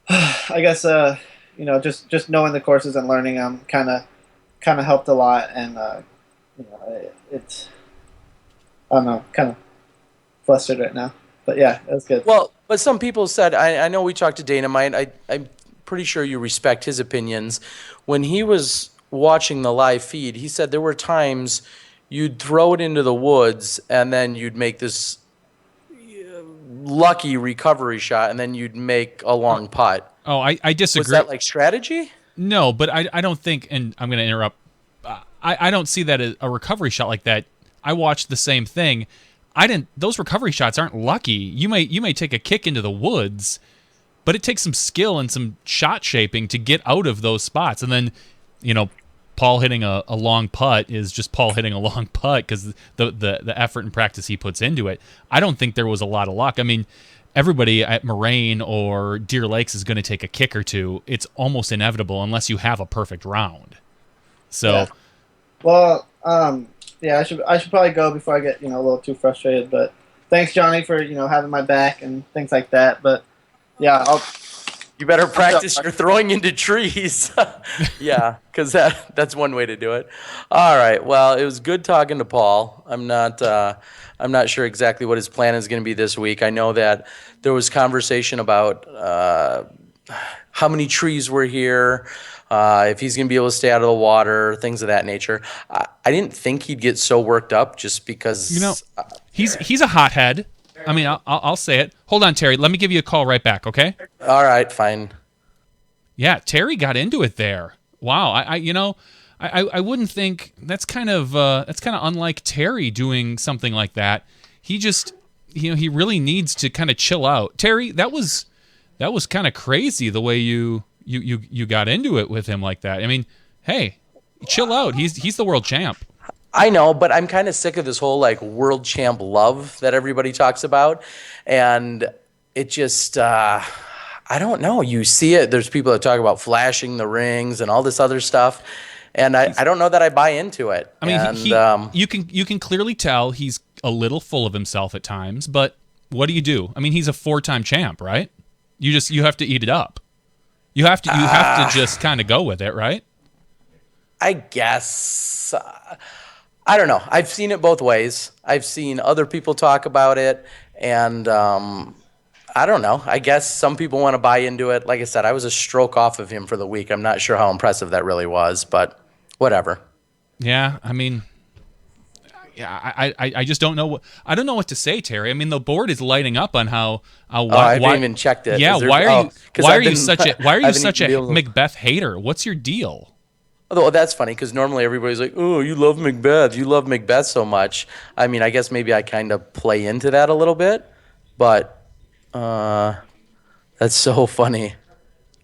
I guess just knowing the courses and learning them kind of helped a lot, and it's I don't know, kind of flustered right now, but yeah, it was good. Well, but some people said, I know we talked to Dynamite. I'm pretty sure you respect his opinions. When he was watching the live feed, he said there were times you'd throw it into the woods and then you'd make this lucky recovery shot and then you'd make a long putt. Oh, I disagree. Was that like strategy? No, but I don't think, and I'm going to interrupt, I don't see that as a recovery shot like that. I watched the same thing. Those recovery shots aren't lucky. You may take a kick into the woods, but it takes some skill and some shot shaping to get out of those spots. And then, Paul hitting a long putt is just Paul hitting a long putt because the effort and practice he puts into it. I don't think there was a lot of luck. I mean, everybody at Moraine or Deer Lakes is going to take a kick or two. It's almost inevitable unless you have a perfect round. So, yeah. Well, yeah, I should probably go before I get a little too frustrated. But thanks, Johnny, for having my back and things like that. But yeah, you better practice your throwing into trees. Yeah, because that's one way to do it. All right. Well, it was good talking to Paul. I'm not sure exactly what his plan is going to be this week. I know that there was conversation about how many trees were here, if he's going to be able to stay out of the water, things of that nature. I didn't think he'd get so worked up just because he's a hothead. I mean, I'll say it. Hold on, Terry. Let me give you a call right back, okay? All right, fine. Yeah, Terry got into it there. Wow, I wouldn't think that's kind of unlike Terry doing something like that. He just he really needs to kind of chill out. Terry, that was kind of crazy the way you got into it with him like that. I mean, hey, chill out. He's the world champ. I know, but I'm kind of sick of this whole world champ love that everybody talks about, and it just I don't know. You see it. There's people that talk about flashing the rings and all this other stuff, and I don't know that I buy into it. I mean, you can clearly tell he's a little full of himself at times, but what do? I mean, he's a 4-time champ, right? You have to eat it up. You have to just kind of go with it, right? I guess. I don't know. I've seen it both ways. I've seen other people talk about it, and I don't know. I guess some people want to buy into it. Like I said, I was a stroke off of him for the week. I'm not sure how impressive that really was, but whatever. Yeah, I mean, yeah, I just don't know I don't know what to say, Terry. I mean, the board is lighting up on how I haven't even checked it. Yeah, why are you such a McBeth hater? What's your deal? Although that's funny because normally everybody's like, "Oh, you love McBeth. You love McBeth so much." I mean, I guess maybe I kind of play into that a little bit, but that's so funny.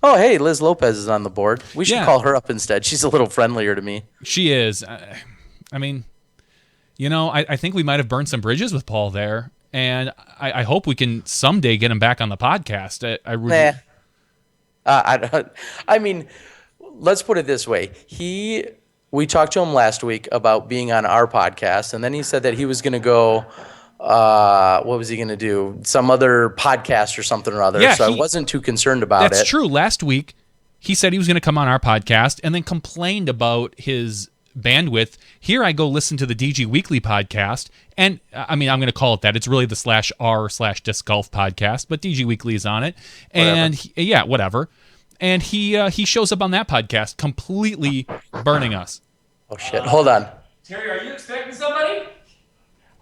Oh, hey, Liz Lopez is on the board. We should call her up instead. She's a little friendlier to me. She is. I mean, I think we might have burned some bridges with Paul there, and I hope we can someday get him back on the podcast. I mean, let's put it this way. We talked to him last week about being on our podcast, and then he said that he was going to go, what was he going to do? Some other podcast or something or other. Yeah, so I wasn't too concerned about it. That's true. Last week, he said he was going to come on our podcast and then complained about his bandwidth. Here I go listen to the DG Weekly podcast, and I mean, I'm going to call it that. It's really the /r/disc golf podcast, but DG Weekly is on it. And whatever. And he shows up on that podcast completely burning us. Oh, shit. Hold on. Terry, are you expecting somebody?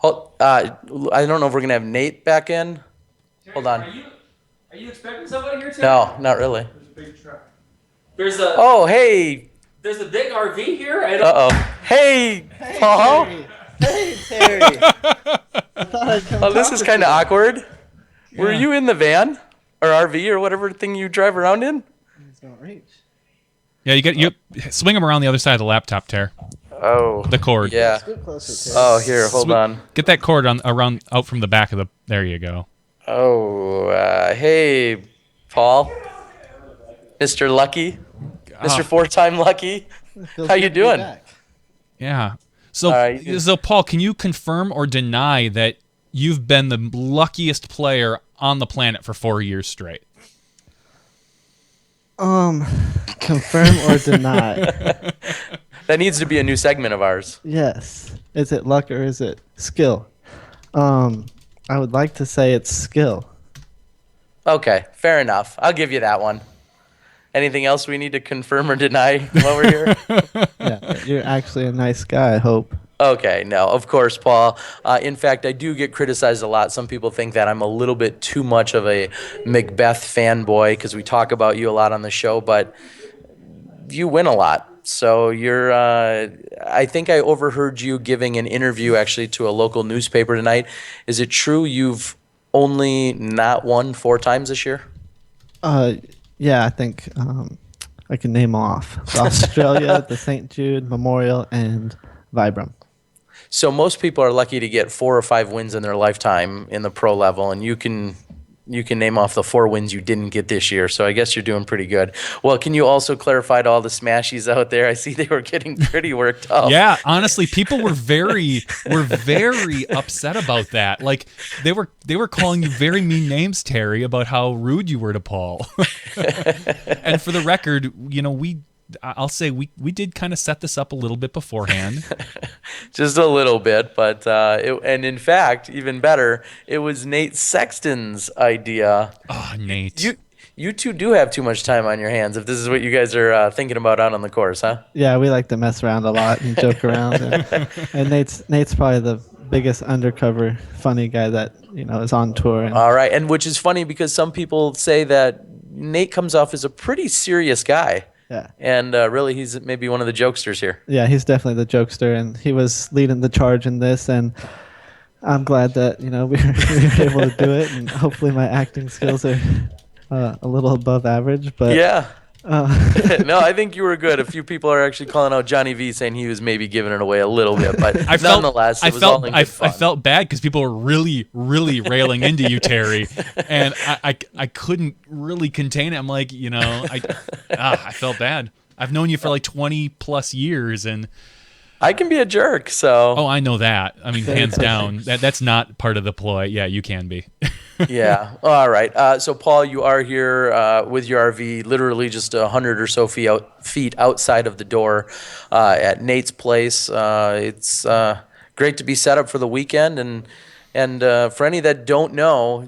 I don't know if we're going to have Nate back in. Terry, hold on. Are you expecting somebody here, Terry? No, not really. There's a big truck. Hey. There's a big RV here. Uh-oh. Hey, Paul. Terry. Hey, Terry. I thought I'd come this is kind of awkward. Yeah. Were you in the van or RV or whatever thing you drive around in? Don't reach. Yeah, you swing them around the other side of the laptop, Ter. Oh, the cord. Yeah. Closer, oh, here, hold on. Get that cord out from the back of the. There you go. Hey, Paul, Mr. Lucky, Mr. Four-time Lucky. How you doing? Yeah. So, right. so Paul, can you confirm or deny that you've been the luckiest player on the planet for 4 years straight? Confirm or deny? That needs to be a new segment of ours. Yes. Is it luck or is it skill? I would like to say it's skill. Okay, fair enough. I'll give you that one. Anything else we need to confirm or deny while we're here? Yeah, you're actually a nice guy, I hope. Okay, no, of course, Paul. In fact, I do get criticized a lot. Some people think that I'm a little bit too much of a McBeth fanboy because we talk about you a lot on the show, but you win a lot. So you're, I think I overheard you giving an interview actually to a local newspaper tonight. Is it true you've only not won 4 times this year? Yeah, I think I can name off the Australia, the St. Jude Memorial, and Vibram. So most people are lucky to get 4 or 5 wins in their lifetime in the pro level, and you can name off the 4 wins you didn't get this year. So I guess you're doing pretty good. Well, can you also clarify to all the smashies out there? I see they were getting pretty worked up. Yeah, honestly, people were very upset about that. Like they were calling you very mean names, Terry, about how rude you were to Paul. And for the record, I'll say we did kind of set this up a little bit beforehand. Just a little bit, but and in fact, even better, it was Nate Sexton's idea. Oh, Nate. You two do have too much time on your hands if this is what you guys are thinking about out on the course, huh? Yeah, we like to mess around a lot and joke around. And Nate's probably the biggest undercover funny guy that is on tour. All right, and which is funny because some people say that Nate comes off as a pretty serious guy. Yeah. And really, he's maybe one of the jokesters here. Yeah, he's definitely the jokester, and he was leading the charge in this, and I'm glad that we were able to do it, and hopefully my acting skills are a little above average. But yeah. No, I think you were good. A few people are actually calling out Johnny V, saying he was maybe giving it away a little bit, but nonetheless, it was all in good fun. I felt bad because people were really, really railing into you, Terry, and I couldn't really contain it. I'm like, I felt bad. I've known you for like 20 plus years, and I can be a jerk. So I know that. I mean, hands down, that's not part of the ploy. Yeah, you can be. Yeah. All right. So, Paul, you are here with your RV, literally just 100 or so feet outside of the door at Nate's place. It's great to be set up for the weekend, and for any that don't know,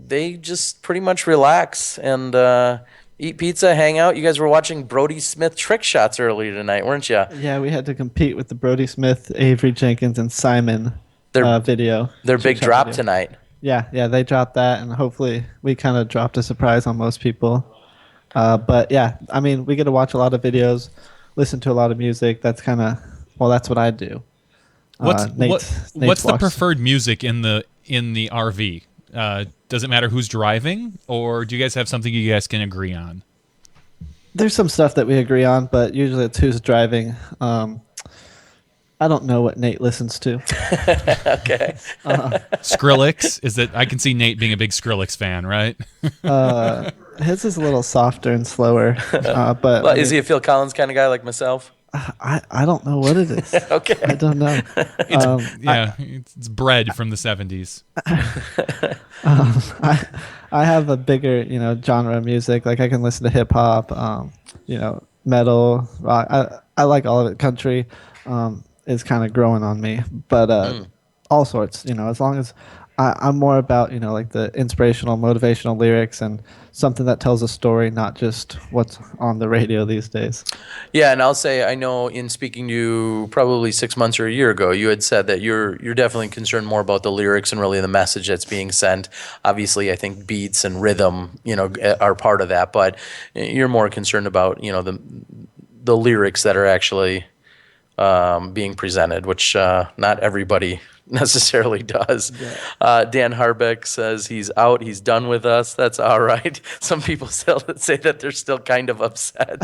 they just pretty much relax and eat pizza, hang out. You guys were watching Brody Smith trick shots earlier tonight, weren't you? Yeah, we had to compete with the Brody Smith, Avery Jenkins, and Simon video. Their big drop tonight. Yeah, they dropped that, and hopefully we kind of dropped a surprise on most people. But yeah, I mean, we get to watch a lot of videos, listen to a lot of music. That's that's what I do. What's the preferred music in the RV? Does it matter who's driving, or do you guys have something you guys can agree on? There's some stuff that we agree on, but usually it's who's driving. I don't know what Nate listens to. Okay. Skrillex? Is that I can see Nate being a big Skrillex fan, right? His is a little softer and slower. But well, is he a Phil Collins kind of guy like myself? I don't know what it is. Okay. I don't know. It's bread from the 70s. I have a bigger, genre of music. Like I can listen to hip hop, metal, rock. I like all of it. Country is kind of growing on me, but all sorts. As long as I'm more about like the inspirational, motivational lyrics and something that tells a story, not just what's on the radio these days. Yeah, and I'll say I know in speaking to you probably 6 months or a year ago, you had said that you're definitely concerned more about the lyrics and really the message that's being sent. Obviously, I think beats and rhythm, are part of that, but you're more concerned about the lyrics that are actually being presented, which not everybody necessarily does. Yeah. Dan Harbeck says he's out. He's done with us. That's all right. Some people still say that they're still kind of upset.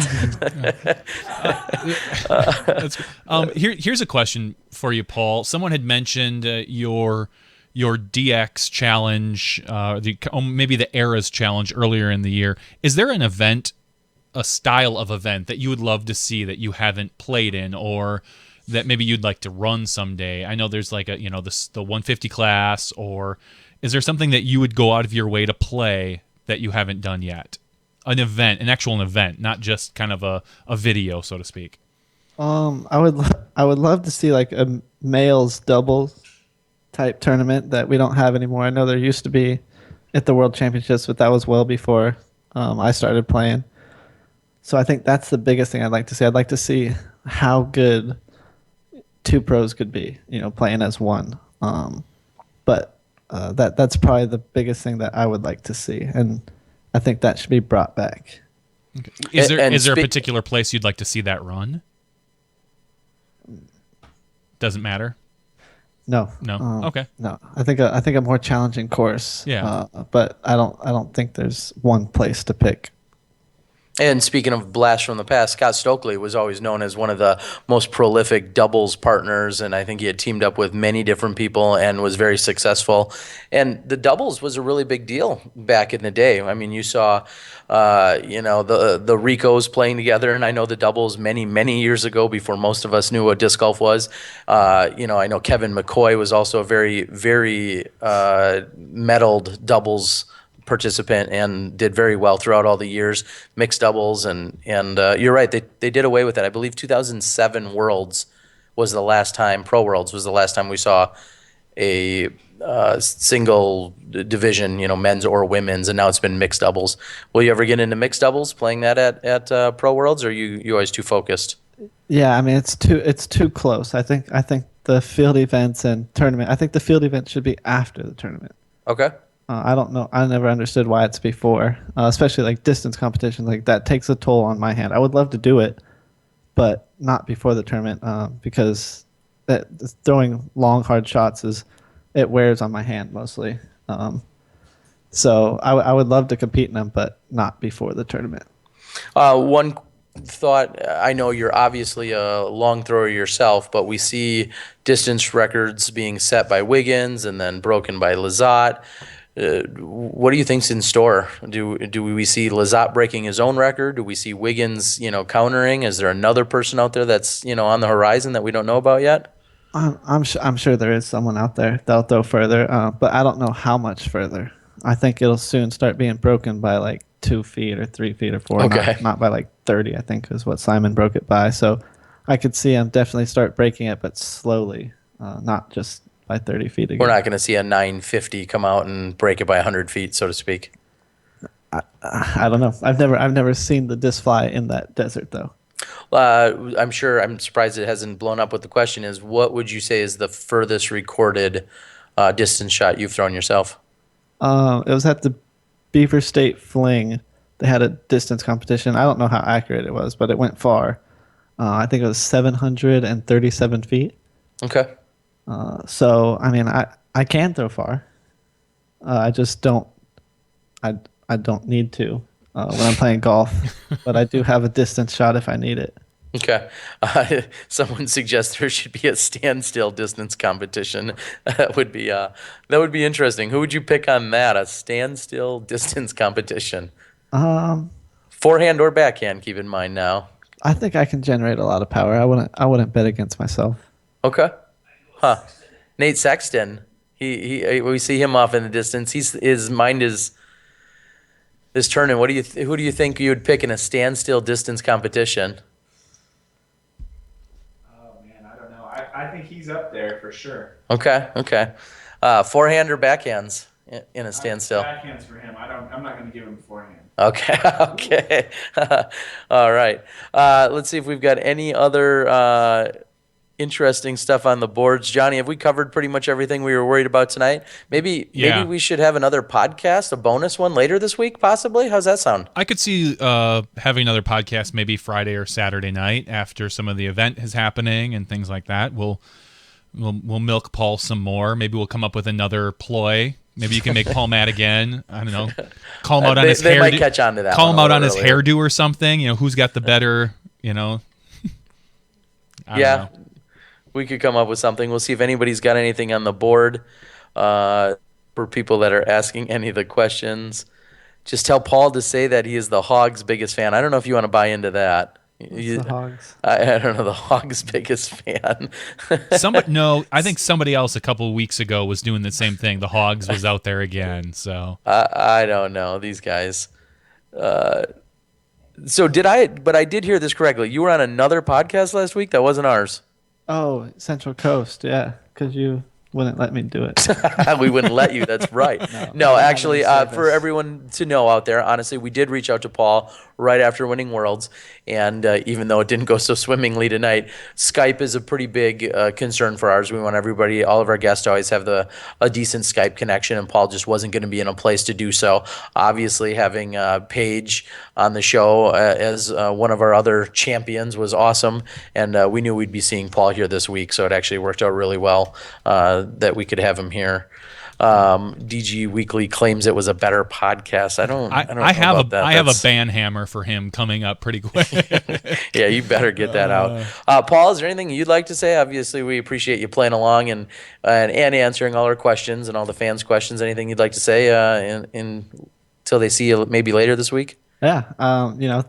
Here's a question for you, Paul. Someone had mentioned your your DX challenge, maybe the Eras challenge earlier in the year. Is there an event, a style of event that you would love to see that you haven't played in, or that maybe you'd like to run someday? I know there's like the 150 class, or is there something that you would go out of your way to play that you haven't done yet? An event, an actual event, not just kind of a video, so to speak. I would love to see like a males doubles type tournament that we don't have anymore. I know there used to be at the World Championships, but that was well before I started playing. So I think that's the biggest thing I'd like to see. I'd like to see how good two pros could be, playing as one. But that's probably the biggest thing that I would like to see, and I think that should be brought back. Okay. Is there a particular place you'd like to see that run? Doesn't matter. No. Okay. No, I think a more challenging course. Yeah. But I don't think there's one place to pick. And speaking of blasts from the past, Scott Stokely was always known as one of the most prolific doubles partners, and I think he had teamed up with many different people and was very successful. And the doubles was a really big deal back in the day. I mean, you saw, the Ricos playing together, and I know the doubles many years ago before most of us knew what disc golf was. I know Kevin McCoy was also a very, very medaled doubles participant and did very well throughout all the years, mixed doubles, and you're right, they did away with that. I believe 2007 Worlds was the last time, Pro Worlds was the last time we saw a single division, men's or women's, and now it's been mixed doubles. Will you ever get into mixed doubles, playing that at Pro Worlds, or are you always too focused? Yeah, I mean it's too close. I think the field events and tournament. I think the field event should be after the tournament. Okay. I don't know. I never understood why it's before, especially like distance competition. Like that takes a toll on my hand. I would love to do it, but not before the tournament because throwing long, hard shots it wears on my hand mostly. So I would love to compete in them, but not before the tournament. One thought, I know you're obviously a long thrower yourself, but we see distance records being set by Wiggins and then broken by Lizotte. What do you think's in store? Do we see Lizotte breaking his own record? Do we see Wiggins, countering? Is there another person out there that's on the horizon that we don't know about yet? I'm sure there is someone out there that'll throw further, but I don't know how much further. I think it'll soon start being broken by like 2 feet or 3 feet or 4, Okay. not by like 30. I think is what Simon broke it by. So I could see him definitely start breaking it, but slowly, not just by 30 feet again. We're not going to see a 950 come out and break it by 100 feet, so to speak. I don't know. I've never seen the disc fly in that desert though. I'm surprised it hasn't blown up. What the question is, what would you say is the furthest recorded distance shot you've thrown yourself? It was at the Beaver State Fling. They had a distance competition. I don't know how accurate it was, but it went far. I think it was 737 feet. Okay. So I mean, I can throw far. I just don't. I don't need to when I'm playing golf, but I do have a distance shot if I need it. Okay. Someone suggests there should be a standstill distance competition. That would be interesting. Who would you pick on that? A standstill distance competition? Forehand or backhand? Keep in mind now. I think I can generate a lot of power. I wouldn't bet against myself. Okay. Huh. Nate Sexton. He we see him off in the distance. His mind is turning. Who do you think you would pick in a standstill distance competition? Oh man, I don't know. I think he's up there for sure. Okay. Forehand or backhands in a standstill? Backhands for him. I'm not going to give him forehand. Okay. All right. Let's see if we've got any other interesting stuff on the boards. Johnny, have we covered pretty much everything we were worried about tonight? Maybe we should have another podcast, a bonus one later this week, possibly. How's that sound? I could see having another podcast maybe Friday or Saturday night after some of the event is happening and things like that. We'll milk Paul some more. Maybe we'll come up with another ploy. Maybe you can make Paul mad again. I don't know. Call him out on his hairdo. They might catch on to that. Call him out on his hairdo or something. Who's got the better, I don't know. We could come up with something. We'll see if anybody's got anything on the board. For people that are asking any of the questions, just tell Paul to say that he is the Hog's biggest fan. I don't know if you want to buy into that. The Hogs. I don't know, the Hog's biggest fan. No, I think somebody else a couple of weeks ago was doing the same thing. The Hogs was out there again. So I don't know these guys. But I did hear this correctly. You were on another podcast last week that wasn't ours. Oh, Central Coast, yeah, because you wouldn't let me do it. We wouldn't let you. That's right. No, actually, for everyone to know out there, honestly, we did reach out to Paul right after winning Worlds, and even though it didn't go so swimmingly tonight, Skype is a pretty big concern for ours. We want everybody, all of our guests, to always have a decent Skype connection, and Paul just wasn't going to be in a place to do so. Obviously, having Paige on the show as one of our other champions was awesome, and we knew we'd be seeing Paul here this week, so it actually worked out really well that we could have him here. DG Weekly claims it was a better podcast. I don't know about that. I have a ban hammer for him coming up pretty quick. Yeah, you better get that out. Paul, is there anything you'd like to say? Obviously, we appreciate you playing along and answering all our questions and all the fans' questions. Anything you'd like to say until they see you maybe later this week? Yeah,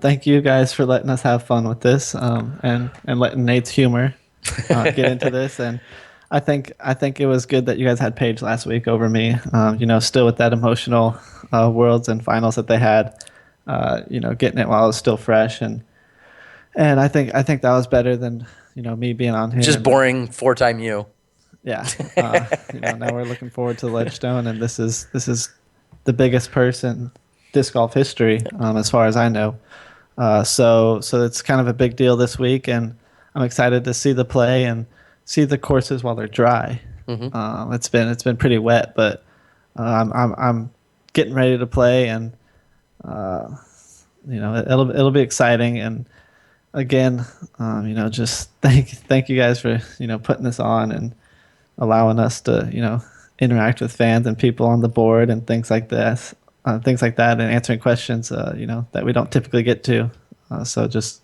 thank you guys for letting us have fun with this, and letting Nate's humor get into this. And I think it was good that you guys had Paige last week over me. Still with that emotional Worlds and finals that they had, getting it while it was still fresh, and I think that was better than me being on here. Just boring 4-time you. Yeah. Now we're looking forward to Ledgestone, and this is the biggest purse in disc golf history, as far as I know. So it's kind of a big deal this week, and I'm excited to see the play and see the courses while they're dry. Mm-hmm. It's been pretty wet, but I'm getting ready to play, and it'll be exciting. And again, just thank you guys for putting this on and allowing us to interact with fans and people on the board and things like this. Things like that, and answering questions, that we don't typically get to. So just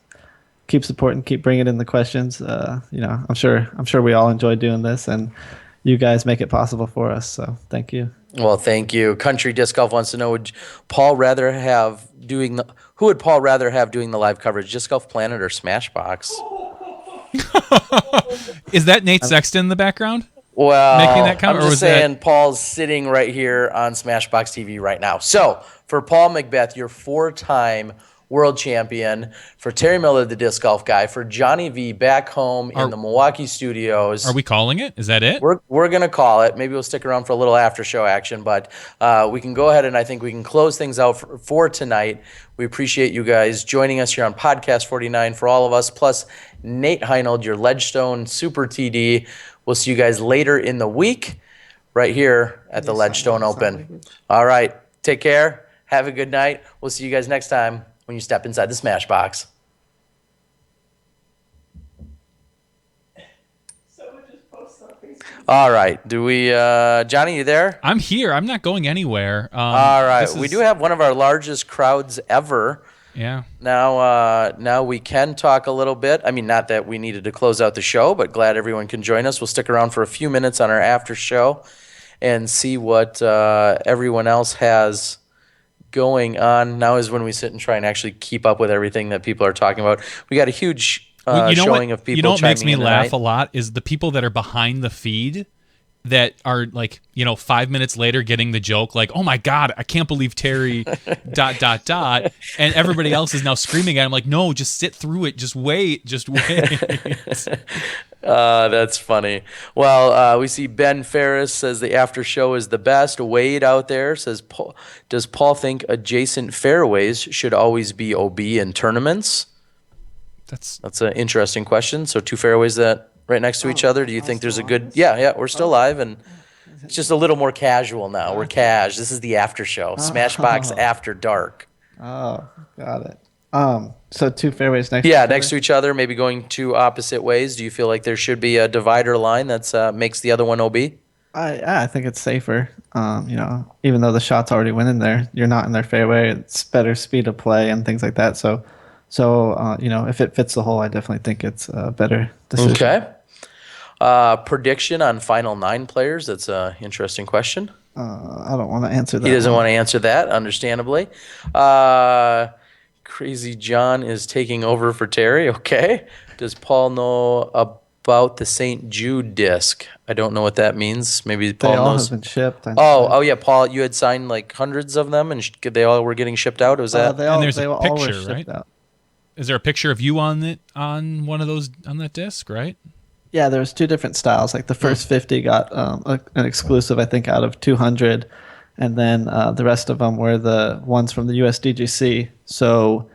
keep supporting, keep bringing in the questions. I'm sure we all enjoy doing this, and you guys make it possible for us. So thank you. Well, thank you. Country Disc Golf wants to know: who would Paul rather have doing the live coverage, Disc Golf Planet or Smashbox? Is that Nate Sexton in the background? Well, making that comment, I'm just saying Paul's sitting right here on Smashbox TV right now. So for Paul McBeth, your 4-time world champion, for Terry Miller, the disc golf guy, for Johnny V back home in the Milwaukee studios. Are we calling it? Is that it? We're going to call it. Maybe we'll stick around for a little after show action, but we can go ahead and I think we can close things out for tonight. We appreciate you guys joining us here on Podcast 49 for all of us, plus Nate Heinold, your Ledgestone Super TD. We'll see you guys later in the week right here at the Ledgestone Open. All right. Take care. Have a good night. We'll see you guys next time when you step inside the Smash Box. All right. Do we, Johnny, you there? I'm here. I'm not going anywhere. All right. We do have one of our largest crowds ever. Yeah. Now we can talk a little bit. I mean, not that we needed to close out the show, but glad everyone can join us. We'll stick around for a few minutes on our after show and see what everyone else has going on. Now is when we sit and try and actually keep up with everything that people are talking about. We got a huge showing of people. You know what makes me laugh tonight. a lot is the people that are behind the feed that are like, 5 minutes later getting the joke, like, oh my God, I can't believe Terry ... And everybody else is now screaming at him like, no, just sit through it. Just wait. That's funny. Well, we see Ben Ferris says the after show is the best. Wade out there says, does Paul think adjacent fairways should always be OB in tournaments? That's an interesting question. So 2 fairways that right next to each other. Do you think there's a good? Yeah, we're still live, and it's just a little more casual now. We're cash. This is the after show. Smashbox After Dark. Oh, got it. So 2 fairways next. Yeah, next to each other, maybe going 2 opposite ways. Do you feel like there should be a divider line that makes the other one OB? I think it's safer. Even though the shot's already went in there, you're not in their fairway. It's better speed of play and things like that. So if it fits the hole, I definitely think it's a better decision. Okay. Prediction on final 9 players. That's an interesting question. I don't want to answer that. He doesn't one. want to answer that, understandably. Crazy John is taking over for Terry. Okay. Does Paul know about the St. Jude disc? I don't know what that means. Maybe They Paul all knows. have been shipped. Oh yeah, Paul, you had signed like hundreds of them, and they all were getting shipped out. Was that? They all, there's a they all were picture, shipped right? out. Is there a picture of you on one of those on that disc, right? Yeah, there was 2 different styles. Like the first 50 got an exclusive, I think, out of 200, and then the rest of them were the ones from the USDGC. So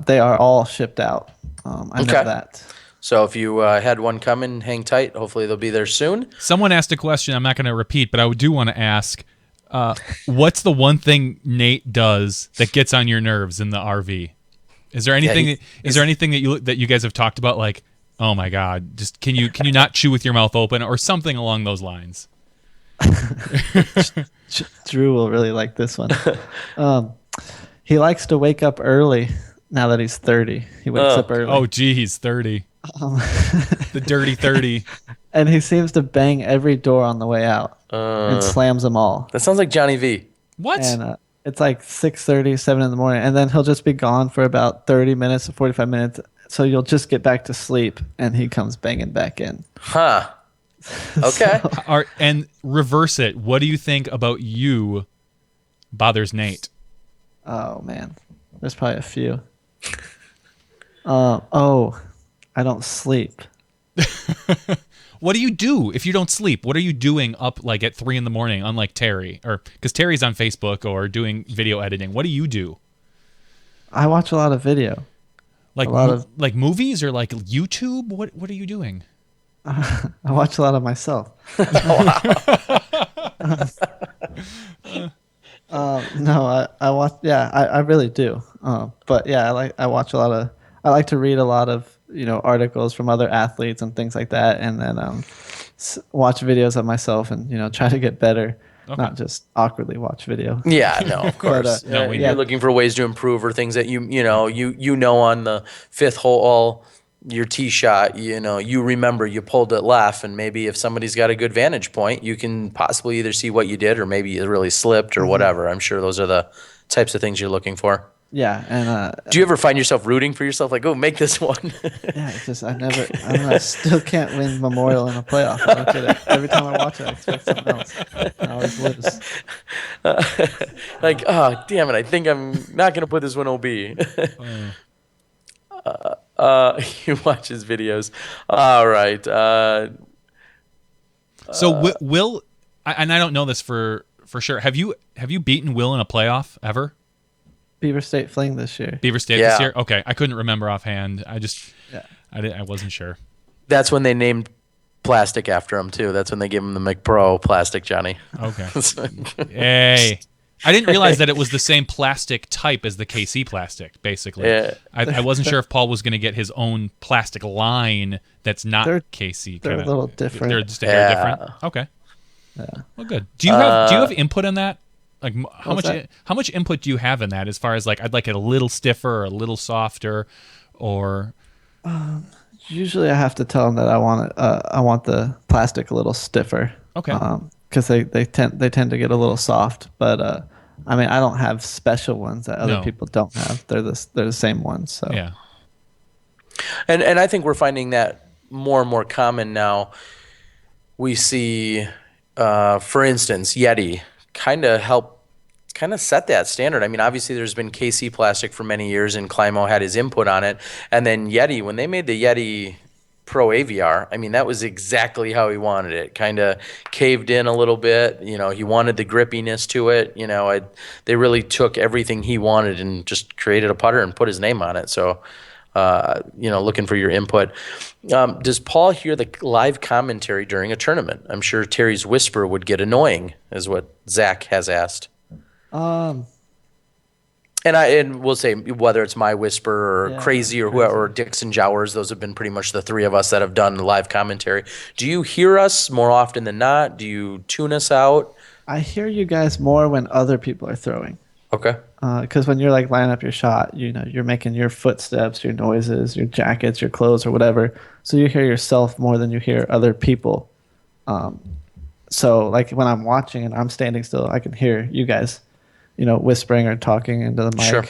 they are all shipped out. I know Okay. that. So if you had one coming, hang tight. Hopefully they'll be there soon. Someone asked a question I'm not going to repeat, but I do want to ask, what's the one thing Nate does that gets on your nerves in the RV? Is there anything? Is there anything that you guys have talked about? Like, oh my God, just can you not chew with your mouth open or something along those lines? Drew will really like this one. He likes to wake up early now that he's 30. He wakes up early. Oh, geez, 30. The dirty 30. And he seems to bang every door on the way out and slams them all. That sounds like Johnny V. What? And it's like 6:30, 7 in the morning. And then he'll just be gone for about 30 minutes to 45 minutes. So you'll just get back to sleep and he comes banging back in. Huh. Okay. And reverse it. What do you think about you bothers Nate? Oh, man. There's probably a few. I don't sleep. What do you do if you don't sleep? What are you doing up like at 3 a.m, unlike Terry? Or because Terry's on Facebook or doing video editing. What do you do? I watch a lot of video. Like like movies or like YouTube? What are you doing? I watch a lot of myself. No, I watch. Yeah, I really do. But yeah, I watch a lot of. I like to read a lot of articles from other athletes and things like that, and then watch videos of myself and try to get better. Okay. Not just awkwardly watch video. Yeah, no, of course. No, we You're looking for ways to improve or things that you know on the 5th hole, your tee shot, you remember you pulled it left, and maybe if somebody's got a good vantage point, you can possibly either see what you did or maybe you really slipped or whatever. I'm sure those are the types of things you're looking for. Yeah, and do you ever find yourself rooting for yourself, like, oh, make this one? Yeah, it's just I don't know, I still can't win Memorial in a playoff. I don't get it. Every time I watch it, I expect something else. I always lose. Like, oh, damn it! I think I'm not gonna put this one OB. You watch his videos. All right. So Will, and I don't know this for sure. Have you beaten Will in a playoff ever? Beaver State Fling this year. Beaver State this year? Okay. I couldn't remember offhand. I wasn't sure. That's when they named plastic after him, too. That's when they gave him the McPro plastic, Johnny. Okay. Hey. I didn't realize that it was the same plastic type as the KC plastic, basically. Yeah. I wasn't sure if Paul was going to get his own plastic line that's not KC. They're a little different. They're just a hair different? Okay. Yeah. Well, good. Do you have input in that? Like how much input do you have in that as far as like I'd like it a little stiffer or a little softer or usually I have to tell them that I want the plastic a little stiffer. Okay. Cuz they tend to get a little soft, but I mean I don't have special ones that other people don't have. They're the same ones, so. Yeah. And I think we're finding that more and more common now. We see for instance, Yeti kind of set that standard. I mean, obviously there's been KC plastic for many years and Climo had his input on it. And then Yeti, when they made the Yeti Pro AVR, I mean, that was exactly how he wanted it. Kind of caved in a little bit. He wanted the grippiness to it. They really took everything he wanted and just created a putter and put his name on it. So, looking for your input. Does Paul hear the live commentary during a tournament? I'm sure Terry's whisper would get annoying, is what Zach has asked. And we'll say whether it's my whisper or Crazy or whoever, or Dixon Jowers, those have been pretty much the 3 of us that have done live commentary. Do you hear us more often than not? Do you tune us out? I hear you guys more when other people are throwing. Okay. Because when you're like lining up your shot, you're making your footsteps, your noises, your jackets, your clothes, or whatever. So you hear yourself more than you hear other people. So like when I'm watching and I'm standing still, I can hear you guys, whispering or talking into the mic. Sure.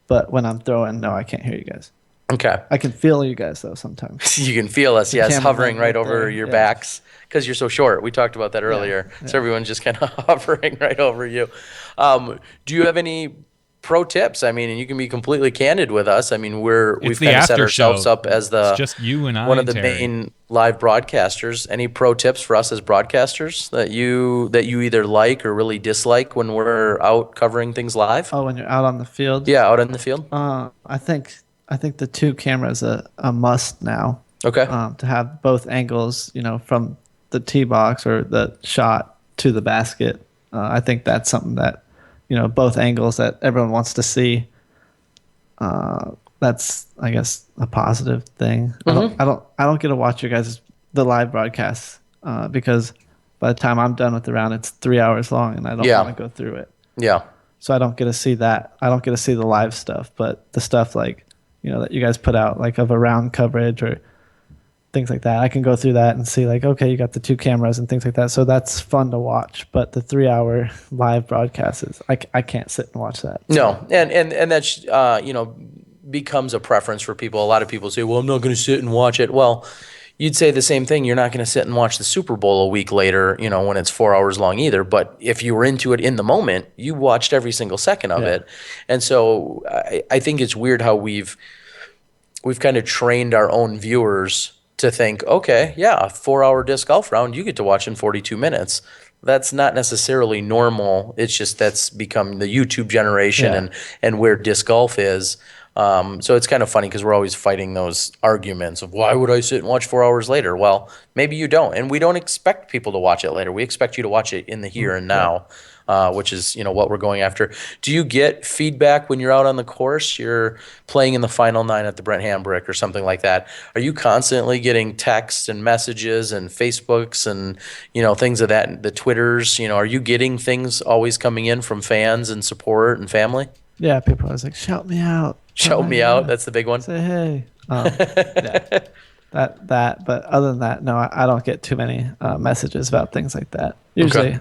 But when I'm throwing, no, I can't hear you guys. Okay. I can feel you guys though sometimes. You can feel us, yes, cameraman hovering right right over there, your yeah. backs because you're so short. We talked about that earlier. So yeah. everyone's just kind of hovering right over you. Do you have any pro tips? I mean, and you can be completely candid with us. I mean, we've the kind of set after ourselves show. up as It's just you and I one of and the Terry. main live broadcasters. Any pro tips for us as broadcasters that you either like or really dislike when we're out covering things live? Oh, when you're out on the field? Yeah, out in the field. I think the two cameras a must now. Okay. To have both angles, from the tee box or the shot to the basket. I think that's something that, both angles that everyone wants to see. That's, I guess, a positive thing. Mm-hmm. I don't get to watch the live broadcasts because by the time I'm done with the round, it's 3 hours long, and I don't Yeah. want to go through it. Yeah. So I don't get to see that. I don't get to see the live stuff, but the stuff like, that you guys put out, like of a round coverage or things like that, I can go through that and see like, okay, you got the two cameras and things like that. So that's fun to watch. But the 3 hour live broadcast is, I can't sit and watch that. No, and that's becomes a preference for people. A lot of people say, "Well, I'm not going to sit and watch it." Well, you'd say the same thing. You're not going to sit and watch the Super Bowl a week later, when it's 4 hours long either. But if you were into it in the moment, you watched every single second of it. And so I think it's weird how we've kind of trained our own viewers to think, okay, yeah, a 4 hour disc golf round, you get to watch in 42 minutes. That's not necessarily normal. It's just that's become the YouTube generation and where disc golf is. So it's kind of funny because we're always fighting those arguments of why would I sit and watch 4 hours later? Well, maybe you don't. And we don't expect people to watch it later. We expect you to watch it in the here and now. Which is, what we're going after. Do you get feedback when you're out on the course? You're playing in the final 9 at the Brent Hambrick or something like that. Are you constantly getting texts and messages and Facebooks and, things of that, the Twitters? Are you getting things always coming in from fans and support and family? Yeah, people are always like, shout me out. Shout me out. That's the big one. Say hey. Yeah. That. But other than that, no, I don't get too many messages about things like that. Usually,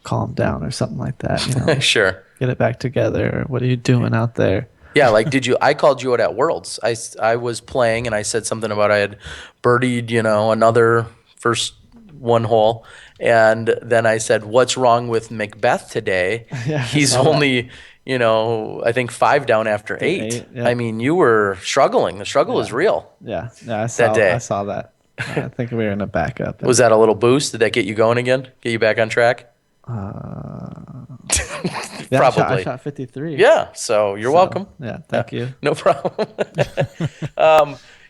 calm down or something like that. Sure. Get it back together. Or what are you doing out there? Yeah, like I called you out at Worlds. I was playing and I said something about I had birdied, another first one hole. And then I said, what's wrong with McBeth today? Yeah, He's only, I think 5 down after 8. Yeah. I mean, you were struggling. The struggle is real. Yeah, I saw That day. I saw that. I think we were in a backup. Was that a little boost? Did that get you going again? Get you back on track? Yeah, Probably. I shot 53. Yeah, so you're welcome. Yeah, thank you. No problem.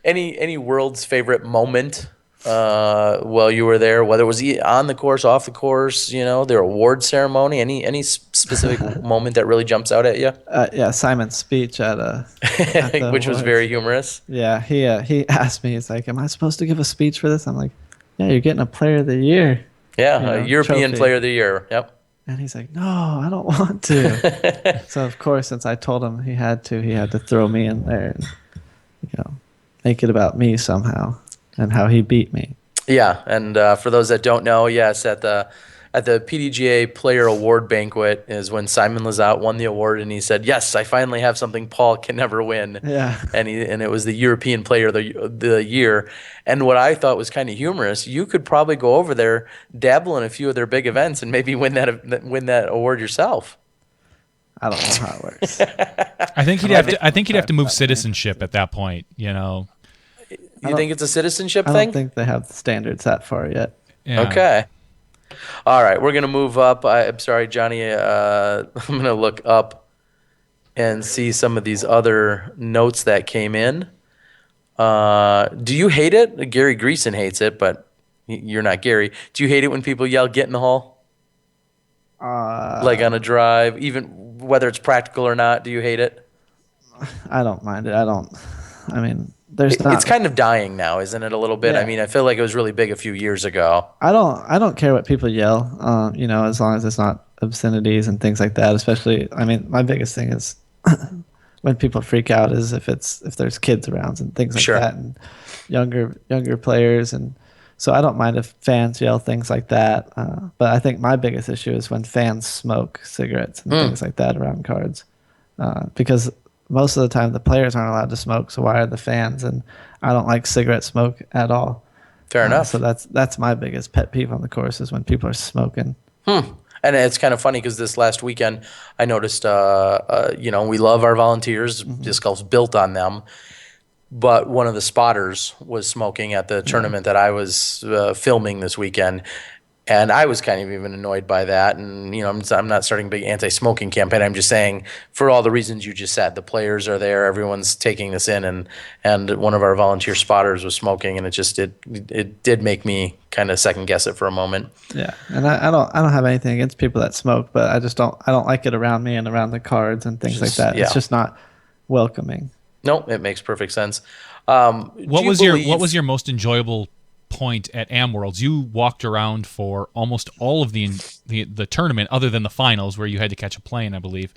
Any world's favorite moment while you were there, whether it was on the course, off the course, their award ceremony, any specific moment that really jumps out at you? Yeah, Simon's speech at the which was awards. very humorous. Yeah, he asked me, he's like, am I supposed to give a speech for this? I'm like, yeah, you're getting a player of the year. Yeah, European trophy. Player of the Year. Yep. And he's like, no, I don't want to. So of course, since I told him he had to throw me in there and make it about me somehow and how he beat me. Yeah, and for those that don't know, yes, at the PDGA Player Award Banquet is when Simon Lizotte won the award, and he said, "Yes, I finally have something Paul can never win." Yeah. And it was the European Player of the Year. And what I thought was kind of humorous, you could probably go over there, dabble in a few of their big events, and maybe win that award yourself. I don't know how it works. I think he'd have to move citizenship at that point. You think it's a citizenship I thing? don't think they have the standards that far yet. Yeah. Okay. All right, we're gonna move up. I'm sorry, Johnny. I'm gonna look up and see some of these other notes that came in. Do you hate it? Gary Greason hates it, but you're not Gary. Do you hate it when people yell "get in the hole"? Like on a drive, even whether it's practical or not. Do you hate it? I don't mind it. I mean, there's not. It's kind of dying now, isn't it? A little bit. I Yeah. mean, I feel like it was really big a few years ago. I don't care what people yell. As long as it's not obscenities and things like that. Especially, I mean, my biggest thing is when people freak out is if there's kids around and things like Sure. that, and younger players, and so I don't mind if fans yell things like that. But I think my biggest issue is when fans smoke cigarettes and things like that around cards, because most of the time the players aren't allowed to smoke. So why are the fans? And I don't like cigarette smoke at all. Fair enough. So that's my biggest pet peeve on the course is when people are smoking. And it's kind of funny because this last weekend I noticed, we love our volunteers. Disc golf's built on them. But one of the spotters was smoking at the tournament that I was filming this weekend. And I was kind of even annoyed by that. And, I'm not starting a big anti-smoking campaign. I'm just saying, for all the reasons you just said, the players are there, everyone's taking this in, and one of our volunteer spotters was smoking, and it did make me kind of second guess it for a moment. Yeah, and I don't have anything against people that smoke, but I don't like it around me and around the cards and things like that. Yeah. It's just not welcoming. No, it makes perfect sense. What was your most enjoyable point at AmWorlds? You walked around for almost all of the tournament, other than the finals where you had to catch a plane, I believe,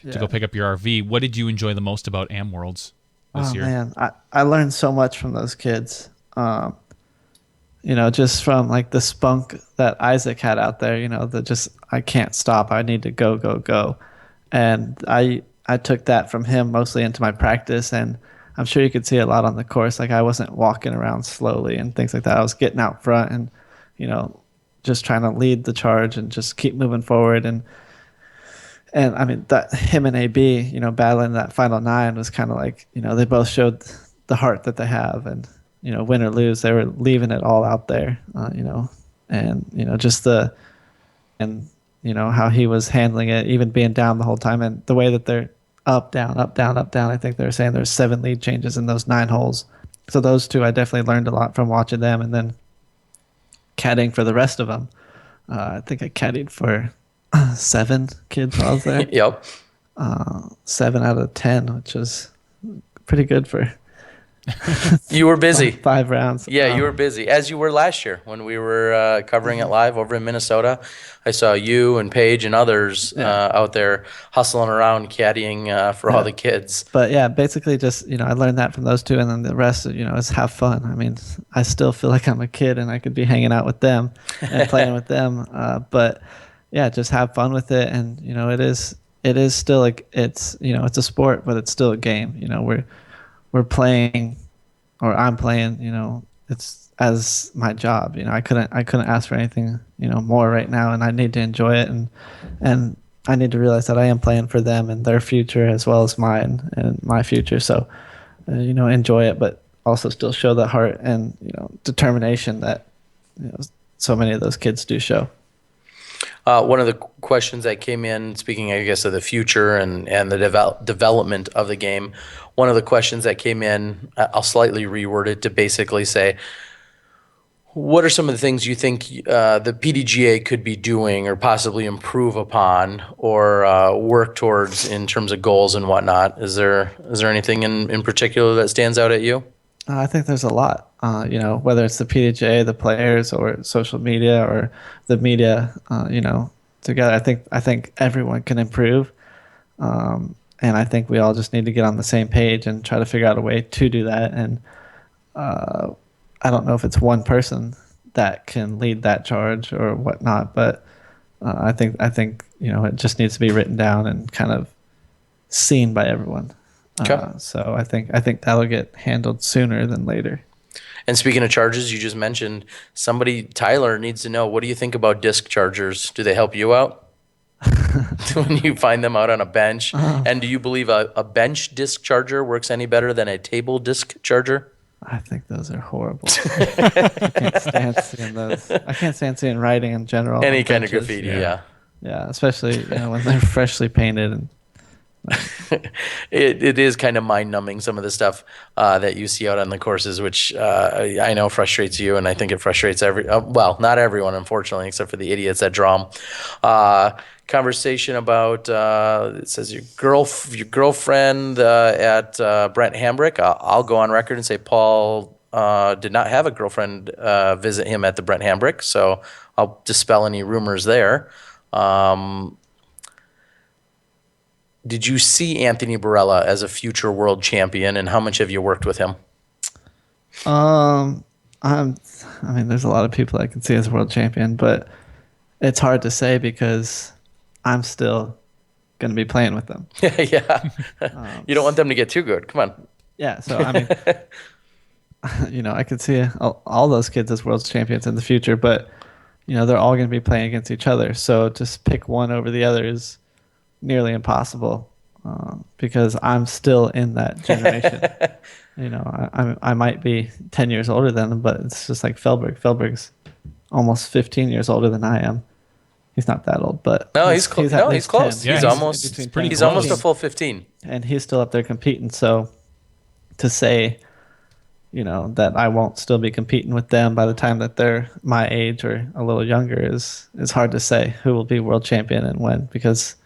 to go pick up your RV. What did you enjoy the most about AmWorlds this year? Man, I learned so much from those kids. Just from like the spunk that Isaac had out there. I can't stop. I need to go, and I took that from him mostly into my practice, and I'm sure you could see a lot on the course. Like I wasn't walking around slowly and things like that. I was getting out front and, just trying to lead the charge and just keep moving forward. And I mean that him and AB, battling that final 9 was kind of like, they both showed the heart that they have, and win or lose, they were leaving it all out there. How he was handling it, even being down the whole time, and the way that they're up, down, up, down, up, down. I think they were saying there's 7 lead changes in those 9 holes. So those two, I definitely learned a lot from watching them, and then caddying for the rest of them. I think I caddied for 7 kids while I was there. Yep. 7 out of 10, which was pretty good for. You were busy. 5 rounds. Yeah, you were busy, as you were last year when we were covering it live over in Minnesota. I saw you and Paige and others out there hustling around, caddying for all the kids. But yeah, basically just, I learned that from those two, and then the rest, is have fun. I mean, I still feel like I'm a kid and I could be hanging out with them and playing with them. But yeah, just have fun with it. And, it is still like, it's a sport, but it's still a game. We're playing, or I'm playing, it's as my job. I couldn't ask for anything, more right now, and I need to enjoy it, and I need to realize that I am playing for them and their future as well as mine and my future. So, enjoy it, but also still show the heart and, determination that, so many of those kids do show. One of the questions that came in, speaking, I guess, of the future and the development of the game, one of the questions that came in, I'll slightly reword it to basically say, what are some of the things you think the PDGA could be doing or possibly improve upon or work towards in terms of goals and whatnot? Is there anything in particular that stands out at you? I think there's a lot, whether it's the PDGA, the players, or social media, or the media, together. I think everyone can improve, and I think we all just need to get on the same page and try to figure out a way to do that. And I don't know if it's one person that can lead that charge or whatnot, but I think it just needs to be written down and kind of seen by everyone. Okay. So I think that'll get handled sooner than later. And speaking of charges, you just mentioned Tyler needs to know, what do you think about disc chargers? Do they help you out when you find them out on a bench? And do you believe a bench disc charger works any better than a table disc charger? I think those are horrible. I can't stand seeing those. I can't stand seeing writing in general. Any kind of graffiti, yeah. Yeah, especially when they're freshly painted, and It is kind of mind-numbing, some of the stuff that you see out on the courses, which I know frustrates you, and I think it frustrates well, not everyone, unfortunately, except for the idiots that draw them. Conversation about it says your girlfriend at Brent Hambrick. I'll go on record and say Paul did not have a girlfriend visit him at the Brent Hambrick, so I'll dispel any rumors there. Did you see Anthony Barella as a future world champion, and how much have you worked with him? I mean, there's a lot of people I can see as world champion, but it's hard to say because I'm still going to be playing with them. Yeah. You don't want them to get too good. Come on. Yeah. So, I mean, I could see all those kids as world champions in the future, but, they're all going to be playing against each other. So just pick one over the other is nearly impossible because I'm still in that generation. I might be 10 years older than them, but it's just like Felberg. Felberg's almost 15 years older than I am. He's not that old, but no, he's close. No, he's close. 10. Yeah, he's almost a full 15, and he's still up there competing. So to say, that I won't still be competing with them by the time that they're my age or a little younger is hard to say who will be world champion and when, because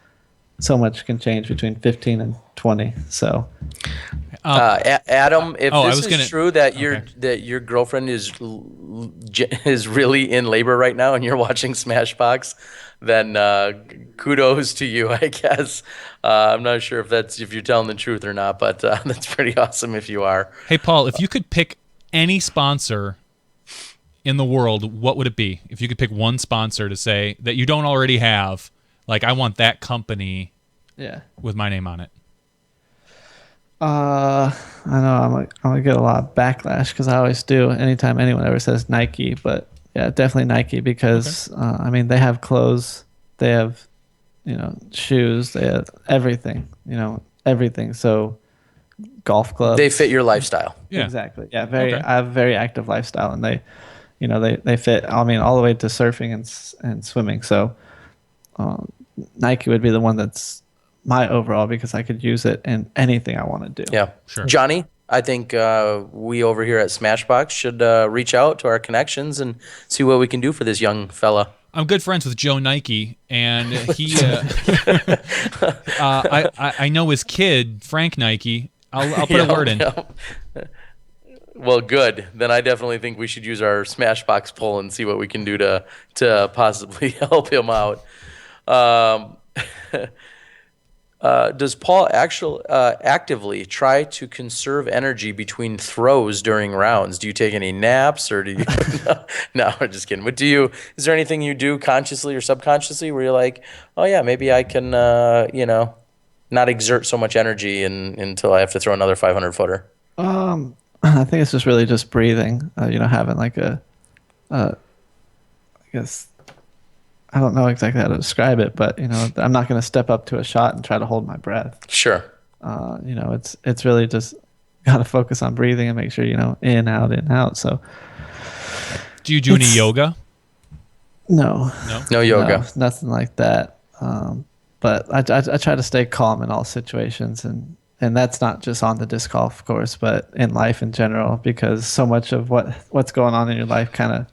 so much can change between 15 and 20. So Adam, if this is true that your girlfriend is really in labor right now and you're watching Smashbox, then kudos to you, I guess. I'm not sure if you're telling the truth or not, but that's pretty awesome if you are. Hey, Paul, if you could pick any sponsor in the world, what would it be? If you could pick one sponsor to say that you don't already have, like, I want that company with my name on it. I know I'm gonna get a lot of backlash because I always do anytime anyone ever says Nike, but yeah, definitely Nike because I mean they have clothes, they have shoes, they have everything, everything. So golf clubs, they fit your lifestyle. Yeah, exactly. Yeah, I have a very active lifestyle, and they fit. I mean, all the way to surfing and swimming. So Nike would be the one that's my overall because I could use it in anything I want to do. Yeah, sure. Johnny, I think we over here at Smashbox should reach out to our connections and see what we can do for this young fella. I'm good friends with Joe Nike, and he. I know his kid, Frank Nike. I'll put a word in. Yeah. Well, good. Then I definitely think we should use our Smashbox poll and see what we can do to possibly help him out. Does Paul actively try to conserve energy between throws during rounds? Do you take any naps, or do you? No, I'm just kidding. But is there anything you do consciously or subconsciously where you're like, oh yeah, maybe I can, not exert so much energy until I have to throw another 500-footer? I think it's just really just breathing. Having like I guess. I don't know exactly how to describe it, but I'm not going to step up to a shot and try to hold my breath. Sure. It's really just got to focus on breathing and make sure in, out. So. Do you do any yoga? No. No yoga. No, nothing like that. But I try to stay calm in all situations, and that's not just on the disc golf course, but in life in general, because so much of what's going on in your life kind of